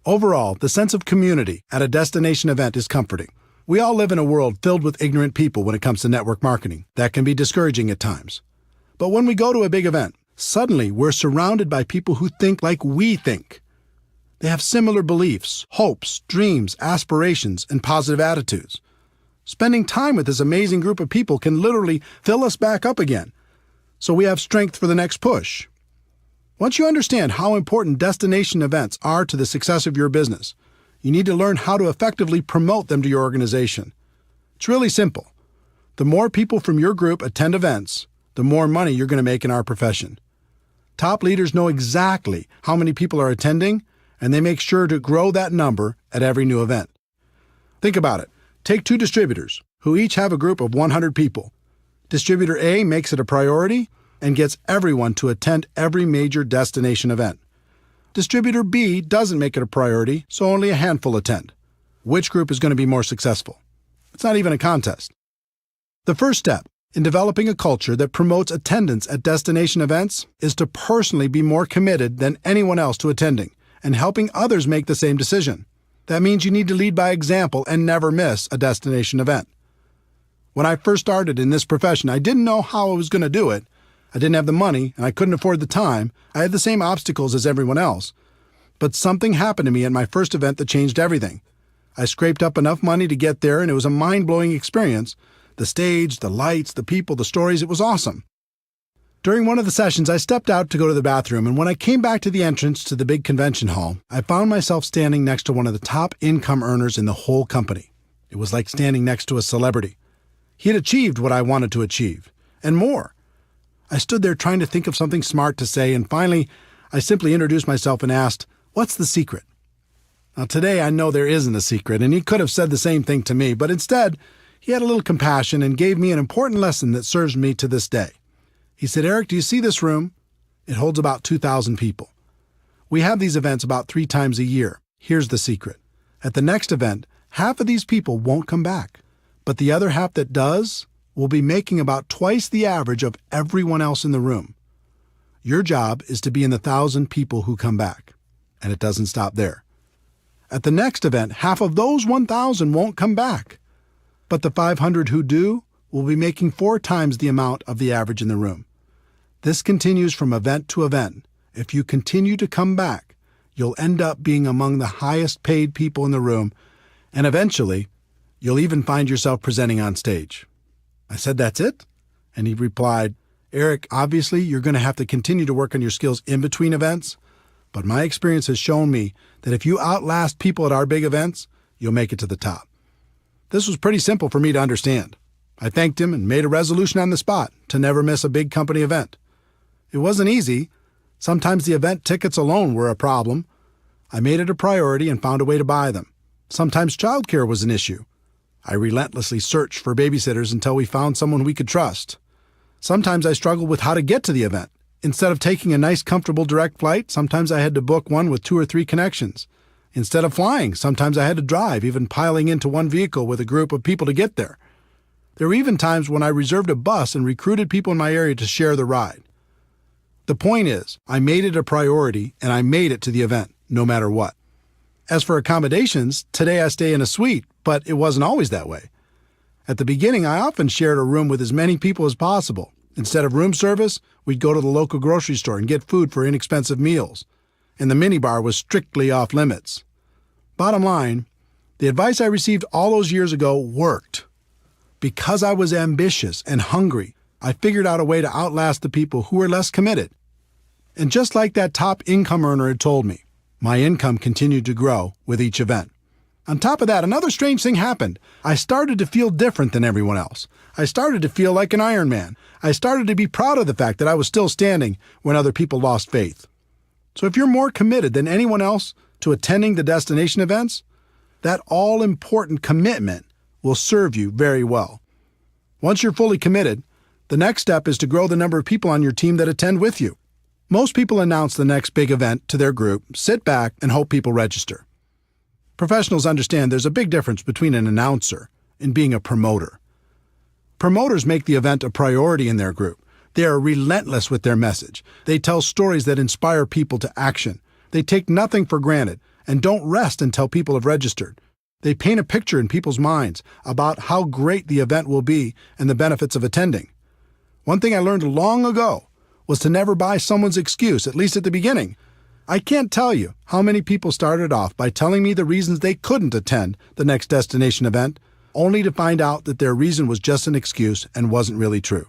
Overall, the sense of community at a destination event is comforting. We all live in a world filled with ignorant people when it comes to network marketing. That can be discouraging at times. But when we go to a big event, suddenly we're surrounded by people who think like we think. They have similar beliefs, hopes, dreams, aspirations, and positive attitudes. Spending time with this amazing group of people can literally fill us back up again, so we have strength for the next push. Once you understand how important destination events are to the success of your business, you need to learn how to effectively promote them to your organization. It's really simple. The more people from your group attend events, the more money you're going to make in our profession. Top leaders know exactly how many people are attending, and they make sure to grow that number at every new event. Think about it. Take two distributors, who each have a group of 100 people. Distributor A makes it a priority and gets everyone to attend every major destination event. Distributor B doesn't make it a priority, so only a handful attend. Which group is going to be more successful? It's not even a contest. The first step in developing a culture that promotes attendance at destination events is to personally be more committed than anyone else to attending and helping others make the same decision. That means you need to lead by example and never miss a destination event. When I first started in this profession, I didn't know how I was going to do it. I didn't have the money, and I couldn't afford the time. I had the same obstacles as everyone else. But something happened to me at my first event that changed everything. I scraped up enough money to get there, and it was a mind-blowing experience. The stage, the lights, the people, the stories, it was awesome. During one of the sessions, I stepped out to go to the bathroom, and when I came back to the entrance to the big convention hall, I found myself standing next to one of the top income earners in the whole company. It was like standing next to a celebrity. He had achieved what I wanted to achieve, and more. I stood there trying to think of something smart to say, and finally, I simply introduced myself and asked, "What's the secret?" Now, today I know there isn't a secret, and he could have said the same thing to me, but instead, he had a little compassion and gave me an important lesson that serves me to this day. He said, "Eric, do you see this room? It holds about 2,000 people. We have these events about 3 times a year. Here's the secret. At the next event, half of these people won't come back, but the other half that does will be making about twice the average of everyone else in the room. Your job is to be in the 1,000 people who come back, and it doesn't stop there. At the next event, half of those 1,000 won't come back, but the 500 who do will be making 4 times the amount of the average in the room. This continues from event to event. If you continue to come back, you'll end up being among the highest paid people in the room, and eventually, you'll even find yourself presenting on stage." I said, "That's it?" And he replied, "Eric, obviously you're going to have to continue to work on your skills in between events, but my experience has shown me that if you outlast people at our big events, you'll make it to the top." This was pretty simple for me to understand. I thanked him and made a resolution on the spot to never miss a big company event. It wasn't easy. Sometimes the event tickets alone were a problem. I made it a priority and found a way to buy them. Sometimes childcare was an issue. I relentlessly searched for babysitters until we found someone we could trust. Sometimes I struggled with how to get to the event. Instead of taking a nice, comfortable direct flight, sometimes I had to book one with 2 or 3 connections. Instead of flying, sometimes I had to drive, even piling into one vehicle with a group of people to get there. There were even times when I reserved a bus and recruited people in my area to share the ride. The point is, I made it a priority and I made it to the event, no matter what. As for accommodations, today I stay in a suite, but it wasn't always that way. At the beginning, I often shared a room with as many people as possible. Instead of room service, we'd go to the local grocery store and get food for inexpensive meals. And the minibar was strictly off limits. Bottom line, the advice I received all those years ago worked. Because I was ambitious and hungry, I figured out a way to outlast the people who were less committed. And just like that top income earner had told me, my income continued to grow with each event. On top of that, another strange thing happened. I started to feel different than everyone else. I started to feel like an Iron Man. I started to be proud of the fact that I was still standing when other people lost faith. So if you're more committed than anyone else to attending the destination events, that all-important commitment will serve you very well. Once you're fully committed, the next step is to grow the number of people on your team that attend with you. Most people announce the next big event to their group, sit back, and hope people register. Professionals understand there's a big difference between an announcer and being a promoter. Promoters make the event a priority in their group. They are relentless with their message. They tell stories that inspire people to action. They take nothing for granted and don't rest until people have registered. They paint a picture in people's minds about how great the event will be and the benefits of attending. One thing I learned long ago was to never buy someone's excuse, at least at the beginning. I can't tell you how many people started off by telling me the reasons they couldn't attend the next destination event, only to find out that their reason was just an excuse and wasn't really true.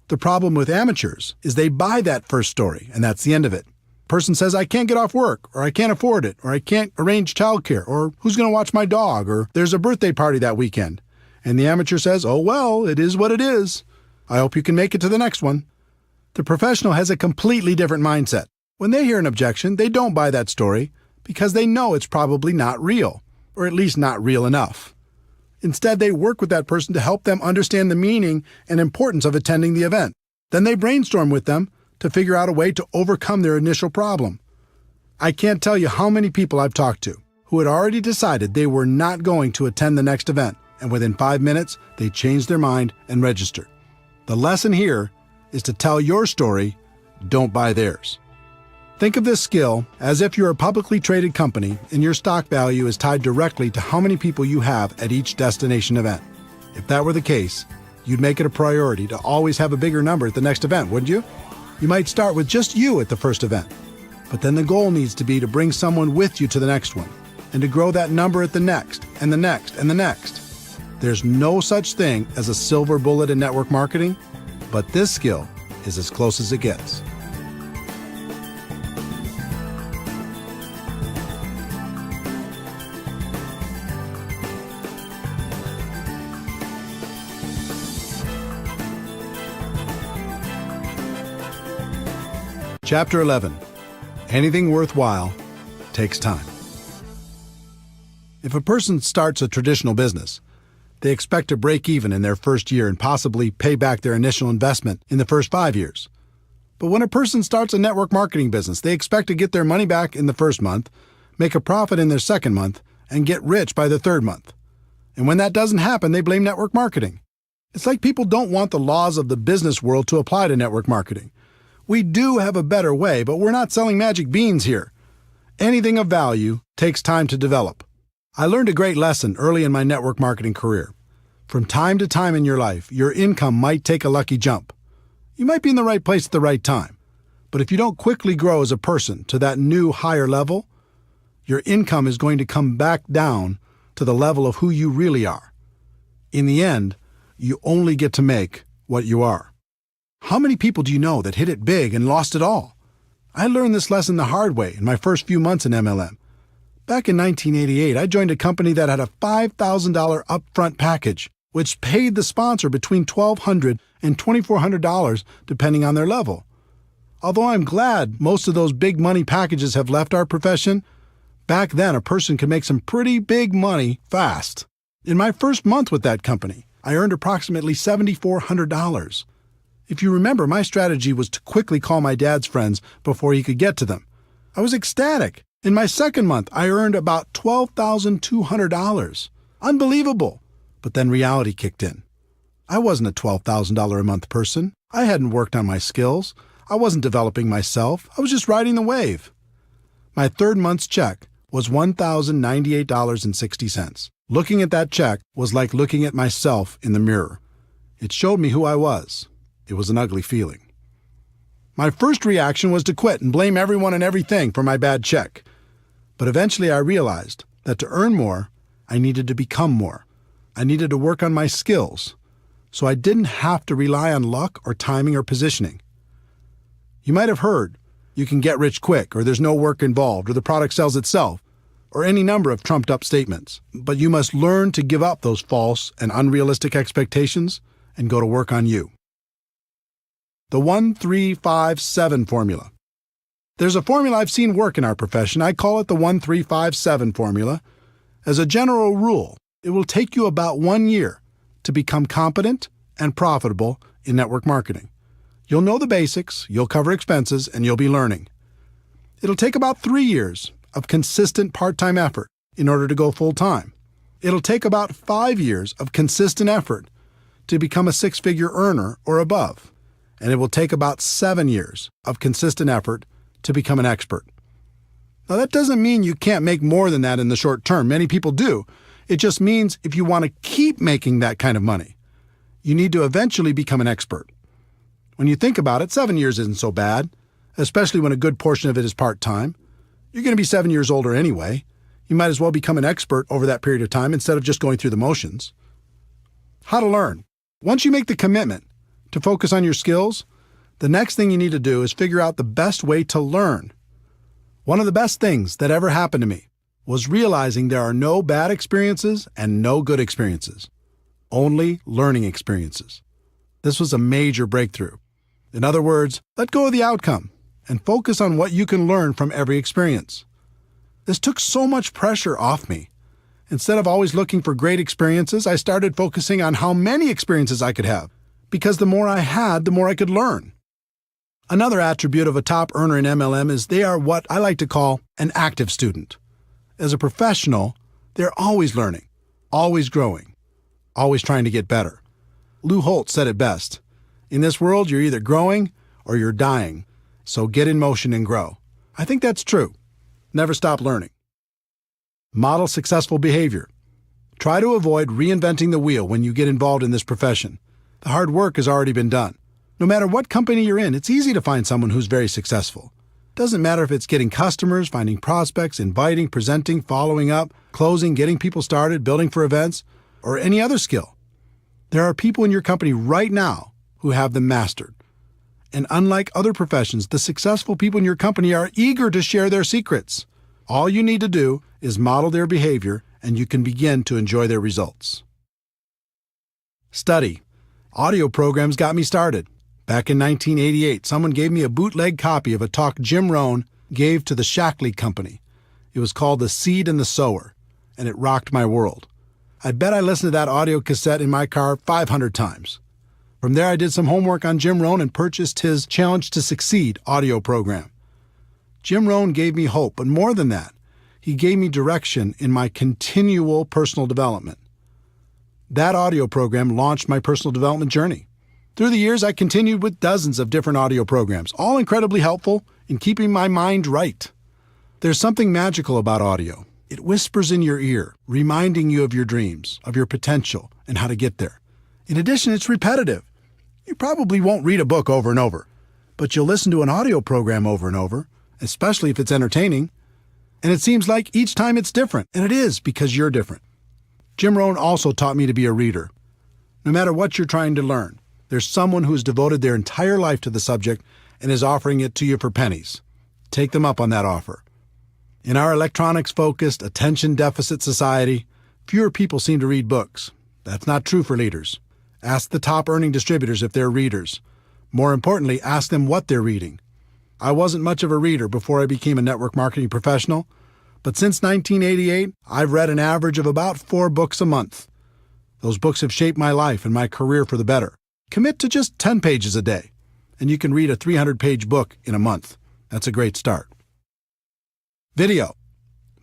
The problem with amateurs is they buy that first story, and that's the end of it. Person says, I can't get off work, or I can't afford it, or I can't arrange childcare, or who's going to watch my dog, or there's a birthday party that weekend. And the amateur says, oh well, it is what it is. I hope you can make it to the next one. The professional has a completely different mindset. When they hear an objection, they don't buy that story because they know it's probably not real, or at least not real enough. Instead, they work with that person to help them understand the meaning and importance of attending the event. Then they brainstorm with them to figure out a way to overcome their initial problem. I can't tell you how many people I've talked to who had already decided they were not going to attend the next event, and within 5 minutes, they changed their mind and registered. The lesson here is to tell your story, don't buy theirs. Think of this skill as if you're a publicly traded company and your stock value is tied directly to how many people you have at each destination event. If that were the case, you'd make it a priority to always have a bigger number at the next event, wouldn't you? You might start with just you at the first event, but then the goal needs to be to bring someone with you to the next one and to grow that number at the next and the next and the next. There's no such thing as a silver bullet in network marketing, but this skill is as close as it gets. Chapter 11. Anything worthwhile takes time. If a person starts a traditional business, they expect to break even in their first year and possibly pay back their initial investment in the first 5 years. But when a person starts a network marketing business, they expect to get their money back in the first month, make a profit in their second month, and get rich by the third month. And when that doesn't happen, they blame network marketing. It's like people don't want the laws of the business world to apply to network marketing. We do have a better way, but we're not selling magic beans here. Anything of value takes time to develop. I learned a great lesson early in my network marketing career. From time to time in your life, your income might take a lucky jump. You might be in the right place at the right time. But if you don't quickly grow as a person to that new higher level, your income is going to come back down to the level of who you really are. In the end, you only get to make what you are. How many people do you know that hit it big and lost it all? I learned this lesson the hard way in my first few months in MLM. Back in 1988, I joined a company that had a $5,000 upfront package, which paid the sponsor between $1,200 and $2,400 depending on their level. Although I'm glad most of those big money packages have left our profession, back then a person could make some pretty big money fast. In my first month with that company, I earned approximately $7,400. If you remember, my strategy was to quickly call my dad's friends before he could get to them. I was ecstatic. In my second month, I earned about $12,200. Unbelievable. But then reality kicked in. I wasn't a $12,000 a month person. I hadn't worked on my skills. I wasn't developing myself. I was just riding the wave. My third month's check was $1,098.60. Looking at that check was like looking at myself in the mirror. It showed me who I was. It was an ugly feeling. My first reaction was to quit and blame everyone and everything for my bad check. But eventually I realized that to earn more, I needed to become more. I needed to work on my skills, so I didn't have to rely on luck or timing or positioning. You might have heard, you can get rich quick, or there's no work involved, or the product sells itself, or any number of trumped-up statements. But you must learn to give up those false and unrealistic expectations and go to work on you. The 1-3-5-7 formula. There's a formula I've seen work in our profession. I call it the 1-3-5-7 formula. As a general rule, it will take you about 1 year to become competent and profitable in network marketing. You'll know the basics, you'll cover expenses, and you'll be learning. It'll take about 3 years of consistent part-time effort in order to go full-time. It'll take about 5 years of consistent effort to become a six-figure earner or above. And it will take about 7 years of consistent effort to become an expert. Now, that doesn't mean you can't make more than that in the short term. Many people do. It just means if you want to keep making that kind of money, you need to eventually become an expert. When you think about it, 7 years isn't so bad, especially when a good portion of it is part-time. You're going to be 7 years older anyway. You might as well become an expert over that period of time instead of just going through the motions. How to learn. Once you make the commitment to focus on your skills, the next thing you need to do is figure out the best way to learn. One of the best things that ever happened to me was realizing there are no bad experiences and no good experiences, only learning experiences. This was a major breakthrough. In other words, let go of the outcome and focus on what you can learn from every experience. This took so much pressure off me. Instead of always looking for great experiences, I started focusing on how many experiences I could have, because the more I had, the more I could learn. Another attribute of a top earner in MLM is they are what I like to call an active student. As a professional, they're always learning, always growing, always trying to get better. Lou Holtz said it best. In this world, you're either growing or you're dying, so get in motion and grow. I think that's true. Never stop learning. Model successful behavior. Try to avoid reinventing the wheel when you get involved in this profession. The hard work has already been done. No matter what company you're in, it's easy to find someone who's very successful. Doesn't matter if it's getting customers, finding prospects, inviting, presenting, following up, closing, getting people started, building for events, or any other skill. There are people in your company right now who have them mastered. And unlike other professions, the successful people in your company are eager to share their secrets. All you need to do is model their behavior, and you can begin to enjoy their results. Study. Audio programs got me started. Back in 1988, someone gave me a bootleg copy of a talk Jim Rohn gave to the Shackley Company. It was called The Seed and the Sower, and it rocked my world. I bet I listened to that audio cassette in my car 500 times. From there, I did some homework on Jim Rohn and purchased his Challenge to Succeed audio program. Jim Rohn gave me hope, but more than that, he gave me direction in my continual personal development. That audio program launched my personal development journey. Through the years, I continued with dozens of different audio programs, all incredibly helpful in keeping my mind right. There's something magical about audio. It whispers in your ear, reminding you of your dreams, of your potential, and how to get there. In addition, it's repetitive. You probably won't read a book over and over, but you'll listen to an audio program over and over, especially if it's entertaining. And it seems like each time it's different, and it is because you're different. Jim Rohn also taught me to be a reader. No matter what you're trying to learn, there's someone who's devoted their entire life to the subject and is offering it to you for pennies. Take them up on that offer. In our electronics-focused, attention-deficit society, fewer people seem to read books. That's not true for leaders. Ask the top-earning distributors if they're readers. More importantly, ask them what they're reading. I wasn't much of a reader before I became a network marketing professional, but since 1988, I've read an average of about 4 books a month. Those books have shaped my life and my career for the better. Commit to just 10 pages a day, and you can read a 300-page book in a month. That's a great start. Video.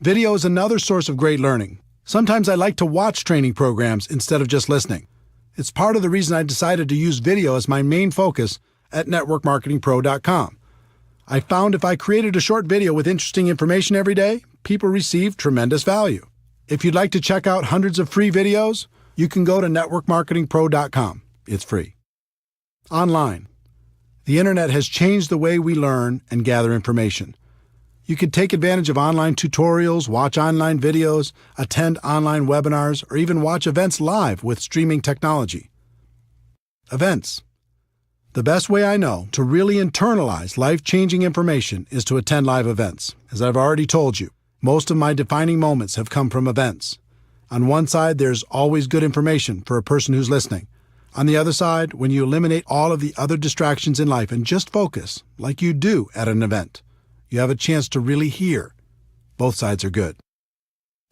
Video is another source of great learning. Sometimes I like to watch training programs instead of just listening. It's part of the reason I decided to use video as my main focus at networkmarketingpro.com. I found if I created a short video with interesting information every day, people receive tremendous value. If you'd like to check out hundreds of free videos, you can go to networkmarketingpro.com. It's free. Online. The internet has changed the way we learn and gather information. You can take advantage of online tutorials, watch online videos, attend online webinars, or even watch events live with streaming technology. Events. The best way I know to really internalize life-changing information is to attend live events. As I've already told you, most of my defining moments have come from events. On one side, there's always good information for a person who's listening. On the other side, when you eliminate all of the other distractions in life and just focus, like you do at an event, you have a chance to really hear. Both sides are good.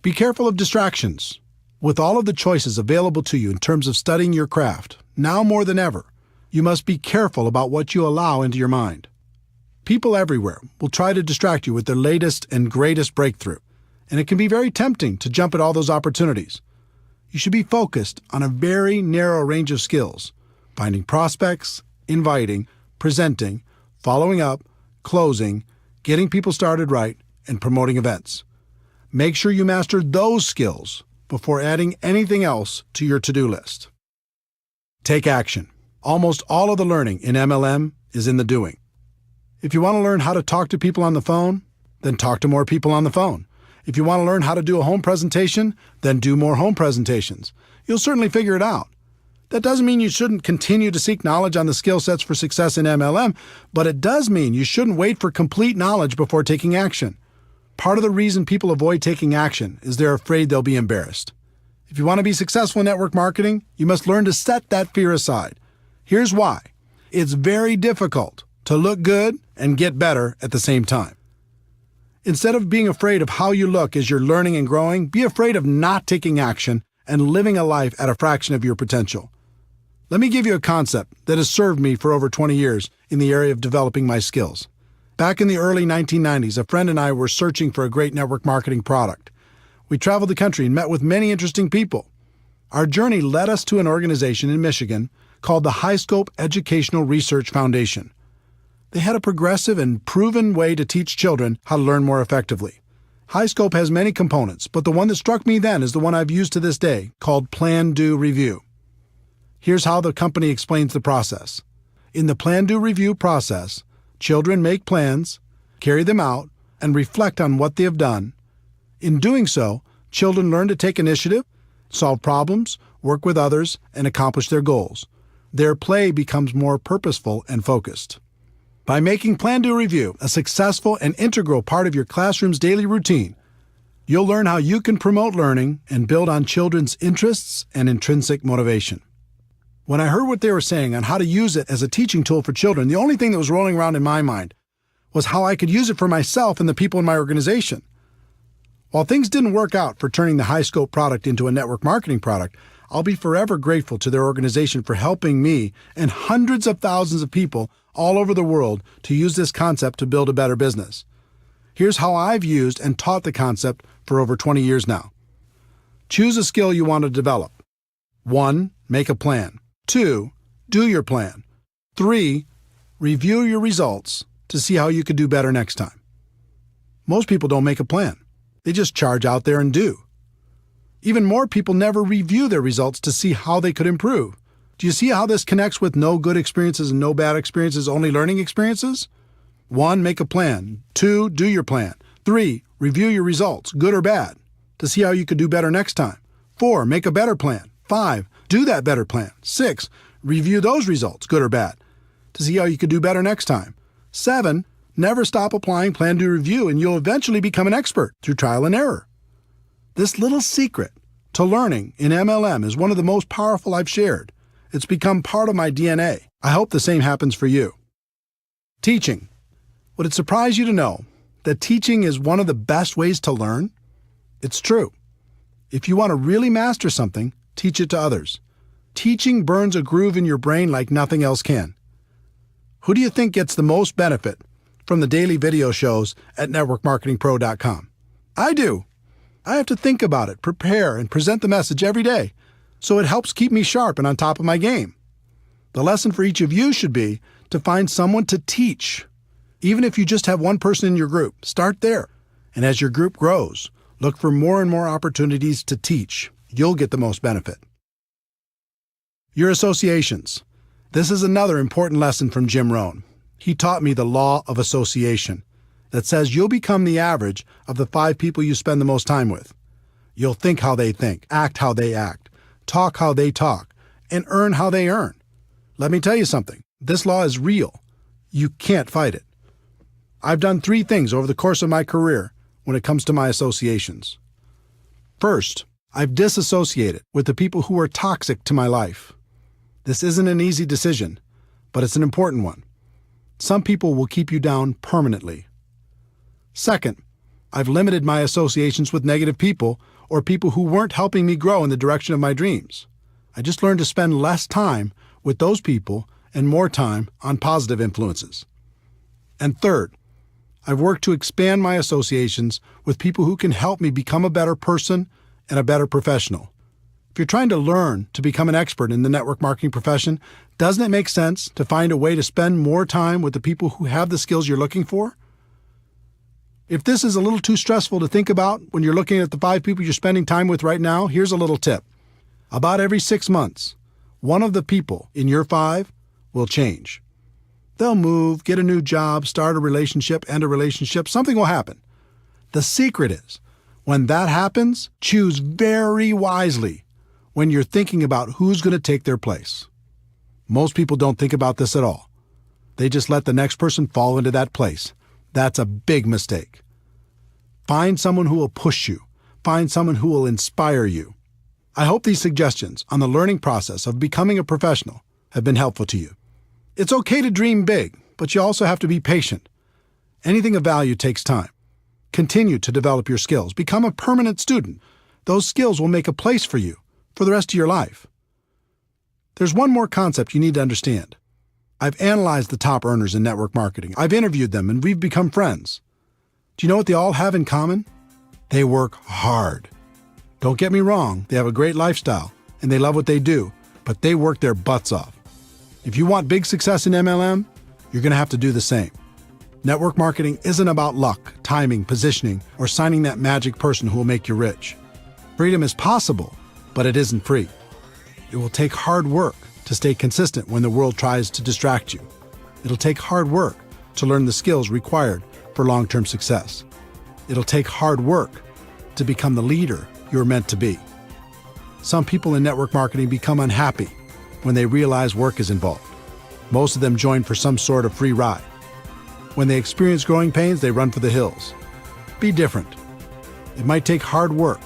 Be careful of distractions. With all of the choices available to you in terms of studying your craft, now more than ever, you must be careful about what you allow into your mind. People everywhere will try to distract you with their latest and greatest breakthrough, and it can be very tempting to jump at all those opportunities. You should be focused on a very narrow range of skills: finding prospects, inviting, presenting, following up, closing, getting people started right, and promoting events. Make sure you master those skills before adding anything else to your to-do list. Take action. Almost all of the learning in MLM is in the doing. If you want to learn how to talk to people on the phone, then talk to more people on the phone. If you want to learn how to do a home presentation, then do more home presentations. You'll certainly figure it out. That doesn't mean you shouldn't continue to seek knowledge on the skill sets for success in MLM, but it does mean you shouldn't wait for complete knowledge before taking action. Part of the reason people avoid taking action is they're afraid they'll be embarrassed. If you want to be successful in network marketing, you must learn to set that fear aside. Here's why. It's very difficult to look good and get better at the same time. Instead of being afraid of how you look as you're learning and growing, be afraid of not taking action and living a life at a fraction of your potential. Let me give you a concept that has served me for over 20 years in the area of developing my skills. Back in the early 1990s, a friend and I were searching for a great network marketing product. We traveled the country and met with many interesting people. Our journey led us to an organization in Michigan called the High Scope Educational Research Foundation. They had a progressive and proven way to teach children how to learn more effectively. High Scope has many components, but the one that struck me then is the one I've used to this day, called Plan, Do, Review. Here's how the company explains the process. In the Plan, Do, Review process, children make plans, carry them out, and reflect on what they have done. In doing so, children learn to take initiative, solve problems, work with others, and accomplish their goals. Their play becomes more purposeful and focused. By making Plan, Do, Review a successful and integral part of your classroom's daily routine, you'll learn how you can promote learning and build on children's interests and intrinsic motivation. When I heard what they were saying on how to use it as a teaching tool for children, the only thing that was rolling around in my mind was how I could use it for myself and the people in my organization. While things didn't work out for turning the High Scope product into a network marketing product, I'll be forever grateful to their organization for helping me and hundreds of thousands of people all over the world to use this concept to build a better business. Here's how I've used and taught the concept for over 20 years now. Choose a skill you want to develop. 1. Make a plan. 2. Do your plan. 3. Review your results to see how you could do better next time. Most people don't make a plan. They just charge out there and do. Even more people never review their results to see how they could improve. Do you see how this connects with no good experiences and no bad experiences, only learning experiences? 1. Make a plan. 2. Do your plan. 3. Review your results, good or bad, to see how you could do better next time. 4. Make a better plan. 5. Do that better plan. 6. Review those results, good or bad, to see how you could do better next time. 7. Never stop applying Plan, Do, Review, and you'll eventually become an expert through trial and error. This little secret to learning in MLM is one of the most powerful I've shared. It's become part of my DNA. I hope the same happens for you. Teaching. Would it surprise you to know that teaching is one of the best ways to learn? It's true. If you want to really master something, teach teach it to others. Teaching burns a groove in your brain like nothing else can. Who do you think gets the most benefit from the daily video shows at networkmarketingpro.com? I do. I have to think about it, prepare, and present the message every day, so it helps keep me sharp and on top of my game. The lesson for each of you should be to find someone to teach. Even if you just have one person in your group, start there. And as your group grows, look for more and more opportunities to teach. You'll get the most benefit. Your associations. This is another important lesson from Jim Rohn. He taught me the law of association that says you'll become the average of the 5 people you spend the most time with. You'll think how they think, act how they act, talk how they talk, and earn how they earn. Let me tell you something. This law is real. You can't fight it. I've done 3 things over the course of my career when it comes to my associations. First, I've disassociated with the people who are toxic to my life. This isn't an easy decision, but it's an important one. Some people will keep you down permanently. Second, I've limited my associations with negative people or people who weren't helping me grow in the direction of my dreams. I just learned to spend less time with those people and more time on positive influences. And third, I've worked to expand my associations with people who can help me become a better person and a better professional. If you're trying to learn to become an expert in the network marketing profession, doesn't it make sense to find a way to spend more time with the people who have the skills you're looking for? If this is a little too stressful to think about when you're looking at the 5 people you're spending time with right now, here's a little tip. About every 6 months, one of the people in your 5 will change. They'll move, get a new job, start a relationship, end a relationship. Something will happen. The secret is, when that happens, choose very wisely when you're thinking about who's going to take their place. Most people don't think about this at all. They just let the next person fall into that place. That's a big mistake. Find someone who will push you. Find someone who will inspire you. I hope these suggestions on the learning process of becoming a professional have been helpful to you. It's okay to dream big, but you also have to be patient. Anything of value takes time. Continue to develop your skills. Become a permanent student. Those skills will make a place for you for the rest of your life. There's one more concept you need to understand. I've analyzed the top earners in network marketing. I've interviewed them, and we've become friends. Do you know what they all have in common? They work hard. Don't get me wrong, they have a great lifestyle, and they love what they do, but they work their butts off. If you want big success in MLM, you're going to have to do the same. Network marketing isn't about luck, timing, positioning, or signing that magic person who will make you rich. Freedom is possible, but it isn't free. It will take hard work to stay consistent when the world tries to distract you. It'll take hard work to learn the skills required for long-term success. It'll take hard work to become the leader you're meant to be. Some people in network marketing become unhappy when they realize work is involved. Most of them join for some sort of free ride. When they experience growing pains, they run for the hills. Be different. It might take hard work,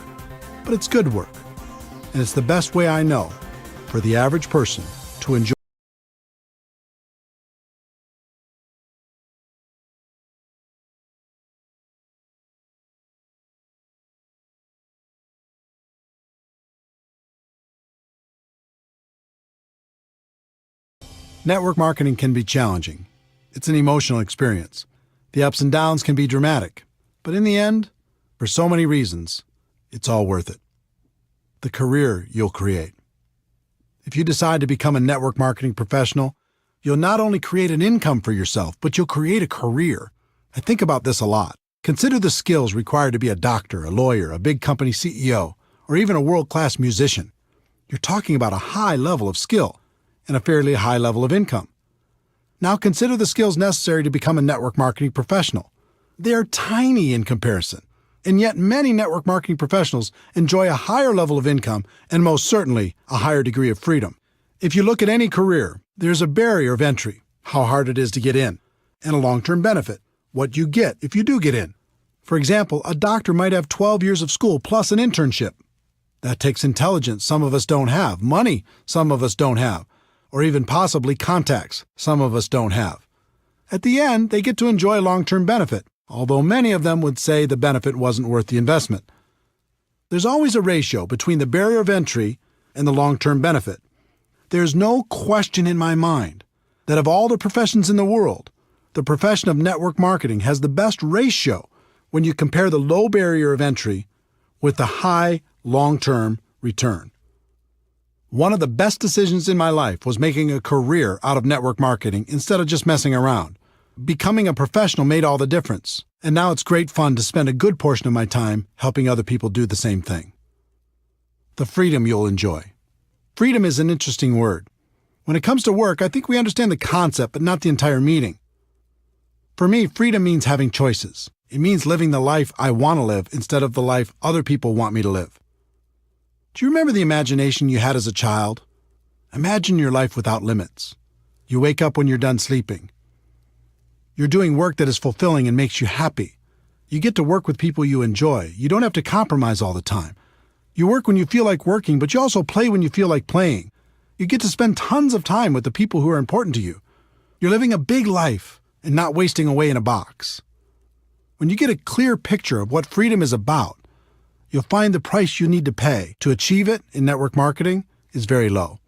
but it's good work. And it's the best way I know for the average person to enjoy. Network marketing can be challenging. It's an emotional experience. The ups and downs can be dramatic. But in the end, for so many reasons, it's all worth it. The career you'll create. If you decide to become a network marketing professional, you'll not only create an income for yourself, but you'll create a career. I think about this a lot. Consider the skills required to be a doctor, a lawyer, a big company CEO, or even a world-class musician. You're talking about a high level of skill and a fairly high level of income. Now consider the skills necessary to become a network marketing professional. They're tiny in comparison. And yet many network marketing professionals enjoy a higher level of income and most certainly a higher degree of freedom. If you look at any career, there's a barrier of entry, how hard it is to get in, and a long-term benefit, what you get if you do get in. For example, a doctor might have 12 years of school plus an internship. That takes intelligence some of us don't have, money some of us don't have, or even possibly contacts some of us don't have. At the end, they get to enjoy a long-term benefit, although many of them would say the benefit wasn't worth the investment. There's always a ratio between the barrier of entry, and the long-term benefit. There's no question in my mind that of all the professions in the world, the profession of network marketing has the best ratio when you compare the low barrier of entry with the high long-term return. One of the best decisions in my life was making a career out of network marketing instead of just messing around. Becoming a professional made all the difference, and now it's great fun to spend a good portion of my time helping other people do the same thing. The freedom you'll enjoy. Freedom is an interesting word. When it comes to work, I think we understand the concept, but not the entire meaning. For me, freedom means having choices. It means living the life I want to live instead of the life other people want me to live. Do you remember the imagination you had as a child? Imagine your life without limits. You wake up when you're done sleeping. You're doing work that is fulfilling and makes you happy. You get to work with people you enjoy. You don't have to compromise all the time. You work when you feel like working, but you also play when you feel like playing. You get to spend tons of time with the people who are important to you. You're living a big life and not wasting away in a box. When you get a clear picture of what freedom is about, you'll find the price you need to pay to achieve it in network marketing is very low.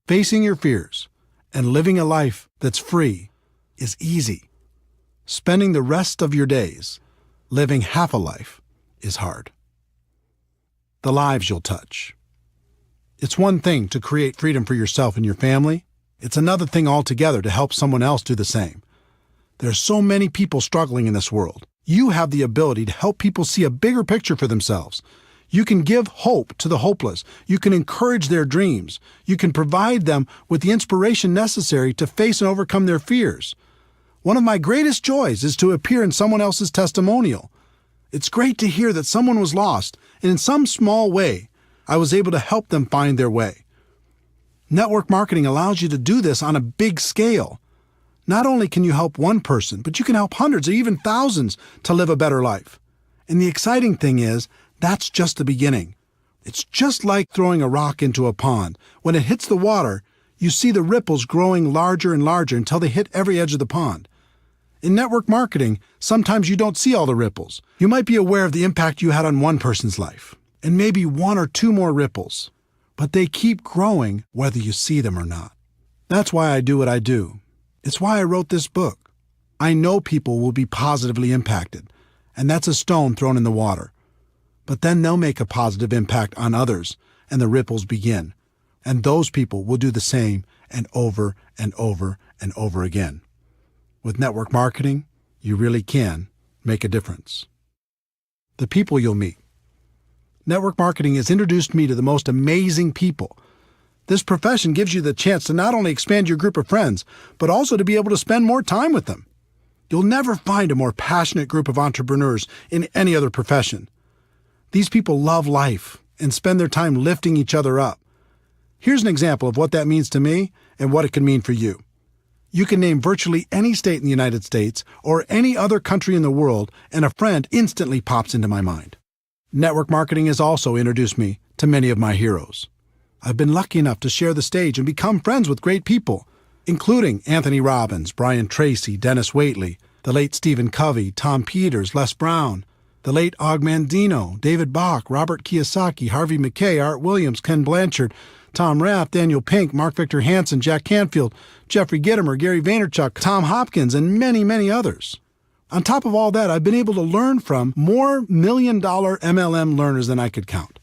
Facing your fears and living a life that's free is easy. Spending the rest of your days living half a life is hard. The lives you'll touch. It's one thing to create freedom for yourself and your family. It's another thing altogether to help someone else do the same. There's so many people struggling in this world. You have the ability to help people see a bigger picture for themselves. You can give hope to the hopeless. You can encourage their dreams. You can provide them with the inspiration necessary to face and overcome their fears. One of my greatest joys is to appear in someone else's testimonial. It's great to hear that someone was lost, and in some small way, I was able to help them find their way. Network marketing allows you to do this on a big scale. Not only can you help one person, but you can help hundreds or even thousands to live a better life. And the exciting thing is, that's just the beginning. It's just like throwing a rock into a pond. When it hits the water, you see the ripples growing larger and larger until they hit every edge of the pond. In network marketing, sometimes you don't see all the ripples. You might be aware of the impact you had on one person's life, and maybe one or two more ripples, but they keep growing whether you see them or not. That's why I do what I do. It's why I wrote this book. I know people will be positively impacted, and that's a stone thrown in the water. But then they'll make a positive impact on others, and the ripples begin. And those people will do the same and over and over and over again. With network marketing, you really can make a difference. The people you'll meet. Network marketing has introduced me to the most amazing people. This profession gives you the chance to not only expand your group of friends, but also to be able to spend more time with them. You'll never find a more passionate group of entrepreneurs in any other profession. These people love life and spend their time lifting each other up. Here's an example of what that means to me and what it can mean for you. You can name virtually any state in the United States or any other country in the world, and a friend instantly pops into my mind. Network marketing has also introduced me to many of my heroes. I've been lucky enough to share the stage and become friends with great people, including Anthony Robbins, Brian Tracy, Dennis Waitley, the late Stephen Covey, Tom Peters, Les Brown, the late Og Mandino, David Bach, Robert Kiyosaki, Harvey Mackay, Art Williams, Ken Blanchard, Tom Rath, Daniel Pink, Mark Victor Hansen, Jack Canfield, Jeffrey Gitomer, Gary Vaynerchuk, Tom Hopkins, and many, many others. On top of all that, I've been able to learn from more million-dollar MLM learners than I could count.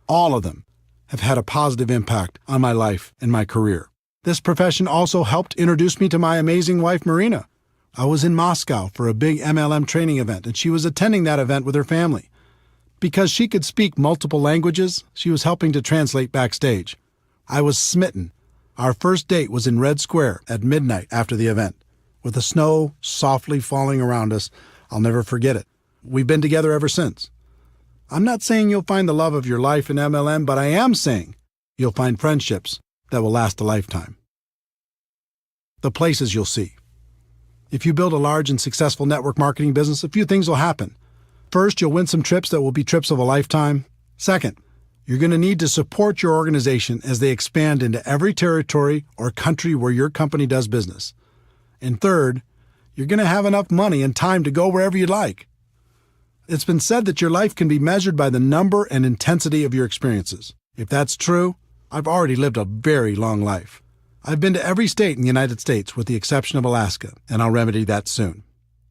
All of them have had a positive impact on my life and my career. This profession also helped introduce me to my amazing wife, Marina. I was in Moscow for a big MLM training event, and she was attending that event with her family. Because she could speak multiple languages, she was helping to translate backstage. I was smitten. Our first date was in Red Square at midnight after the event. With the snow softly falling around us, I'll never forget it. We've been together ever since. I'm not saying you'll find the love of your life in MLM, but I am saying you'll find friendships that will last a lifetime. The places you'll see. If you build a large and successful network marketing business, a few things will happen. First, you'll win some trips that will be trips of a lifetime. Second, you're going to need to support your organization as they expand into every territory or country where your company does business. And third, you're going to have enough money and time to go wherever you'd like. It's been said that your life can be measured by the number and intensity of your experiences. If that's true, I've already lived a very long life. I've been to every state in the United States with the exception of Alaska, and I'll remedy that soon.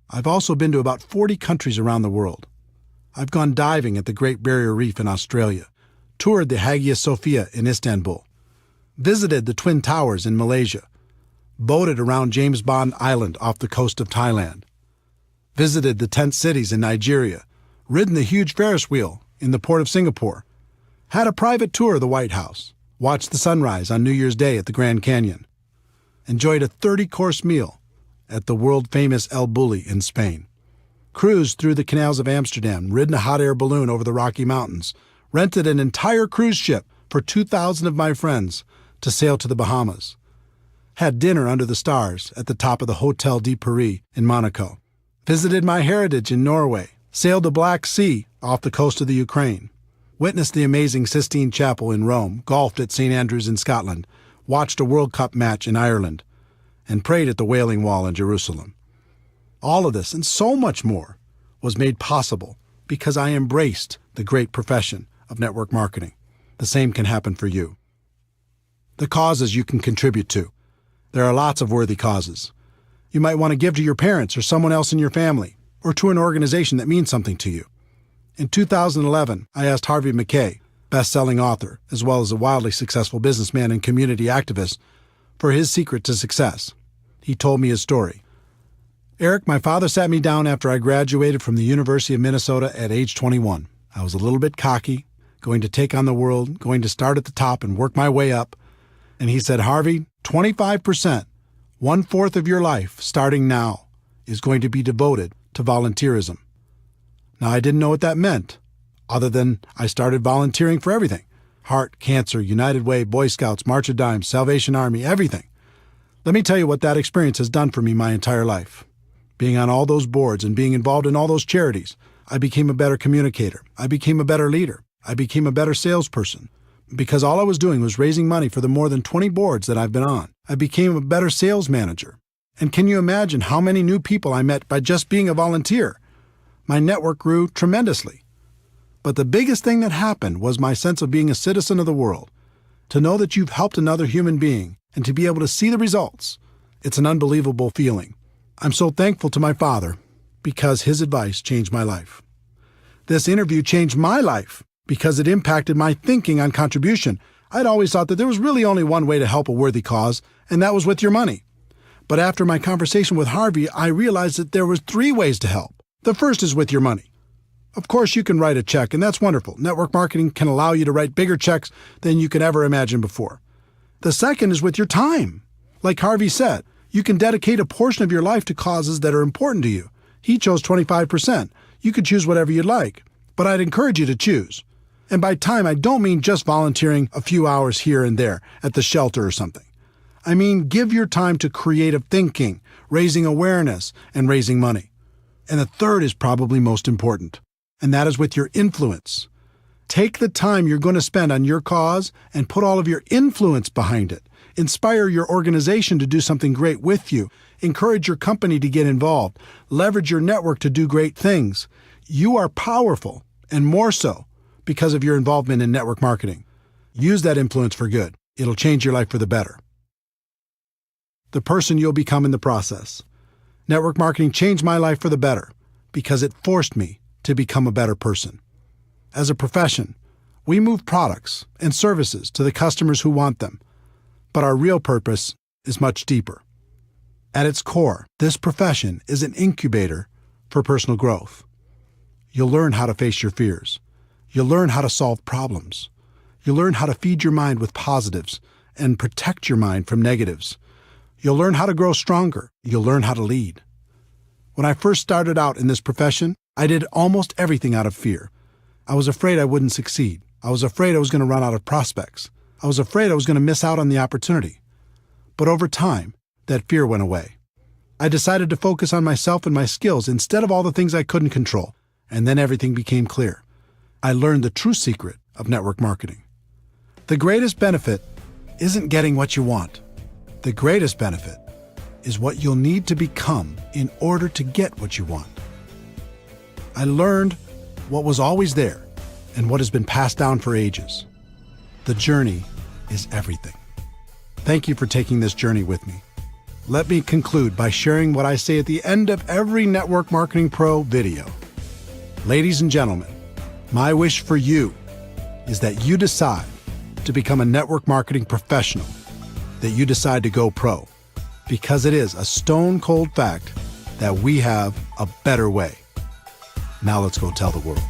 I've also been to about 40 countries around the world. I've gone diving at the Great Barrier Reef in Australia, toured the Hagia Sophia in Istanbul, visited the Twin Towers in Malaysia, boated around James Bond Island off the coast of Thailand, visited the tent cities in Nigeria, ridden the huge Ferris wheel in the port of Singapore, had a private tour of the White House, watched the sunrise on New Year's Day at the Grand Canyon, enjoyed a 30-course meal at the world-famous El Bulli in Spain, cruised through the canals of Amsterdam, ridden a hot air balloon over the Rocky Mountains, rented an entire cruise ship for 2,000 of my friends to sail to the Bahamas, had dinner under the stars at the top of the Hotel de Paris in Monaco, visited my heritage in Norway, sailed the Black Sea off the coast of the Ukraine, witnessed the amazing Sistine Chapel in Rome, golfed at St. Andrews in Scotland, watched a World Cup match in Ireland, and prayed at the Wailing Wall in Jerusalem. All of this and so much more was made possible because I embraced the great profession of network marketing. The same can happen for you. The causes you can contribute to. There are lots of worthy causes. You might want to give to your parents or someone else in your family, or to an organization that means something to you. In 2011, I asked Harvey Mackay, best-selling author, as well as a wildly successful businessman and community activist, for his secret to success. He told me his story. Eric, my father sat me down after I graduated from the University of Minnesota at age 21. I was a little bit cocky, going to take on the world, going to start at the top and work my way up. And he said, Harvey, 25%, 1/4 of your life, starting now, is going to be devoted to volunteerism. Now, I didn't know what that meant, other than I started volunteering for everything. Heart, Cancer, United Way, Boy Scouts, March of Dimes, Salvation Army, everything. Let me tell you what that experience has done for me my entire life. Being on all those boards and being involved in all those charities, I became a better communicator. I became a better leader. I became a better salesperson. Because all I was doing was raising money for the more than 20 boards that I've been on. I became a better sales manager. And can you imagine how many new people I met by just being a volunteer? My network grew tremendously. But the biggest thing that happened was my sense of being a citizen of the world. To know that you've helped another human being and to be able to see the results, it's an unbelievable feeling. I'm so thankful to my father because his advice changed my life. This interview changed my life because it impacted my thinking on contribution. I'd always thought that there was really only one way to help a worthy cause, and that was with your money. But after my conversation with Harvey, I realized that there was 3 ways to help. The first is with your money. Of course, you can write a check, and that's wonderful. Network marketing can allow you to write bigger checks than you could ever imagine before. The second is with your time. Like Harvey said, you can dedicate a portion of your life to causes that are important to you. He chose 25%. You could choose whatever you'd like, but I'd encourage you to choose. And by time, I don't mean just volunteering a few hours here and there at the shelter or something. I mean, give your time to creative thinking, raising awareness, and raising money. And the third is probably most important, and that is with your influence. Take the time you're going to spend on your cause and put all of your influence behind it. Inspire your organization to do something great with you. Encourage your company to get involved. Leverage your network to do great things. You are powerful, and more so because of your involvement in network marketing. Use that influence for good. It'll change your life for the better. The person you'll become in the process. Network marketing changed my life for the better because it forced me to become a better person. As a profession, we move products and services to the customers who want them, but our real purpose is much deeper. At its core, this profession is an incubator for personal growth. You'll learn how to face your fears. You'll learn how to solve problems. You'll learn how to feed your mind with positives and protect your mind from negatives. You'll learn how to grow stronger. You'll learn how to lead. When I first started out in this profession, I did almost everything out of fear. I was afraid I wouldn't succeed. I was afraid I was going to run out of prospects. I was afraid I was going to miss out on the opportunity. But over time, that fear went away. I decided to focus on myself and my skills instead of all the things I couldn't control, and then everything became clear. I learned the true secret of network marketing. The greatest benefit isn't getting what you want. The greatest benefit is what you'll need to become in order to get what you want. I learned what was always there and what has been passed down for ages. The journey is everything. Thank you for taking this journey with me. Let me conclude by sharing what I say at the end of every Network Marketing Pro video. Ladies and gentlemen, my wish for you is that you decide to become a network marketing professional, that you decide to go pro, because it is a stone cold fact that we have a better way. Now let's go tell the world.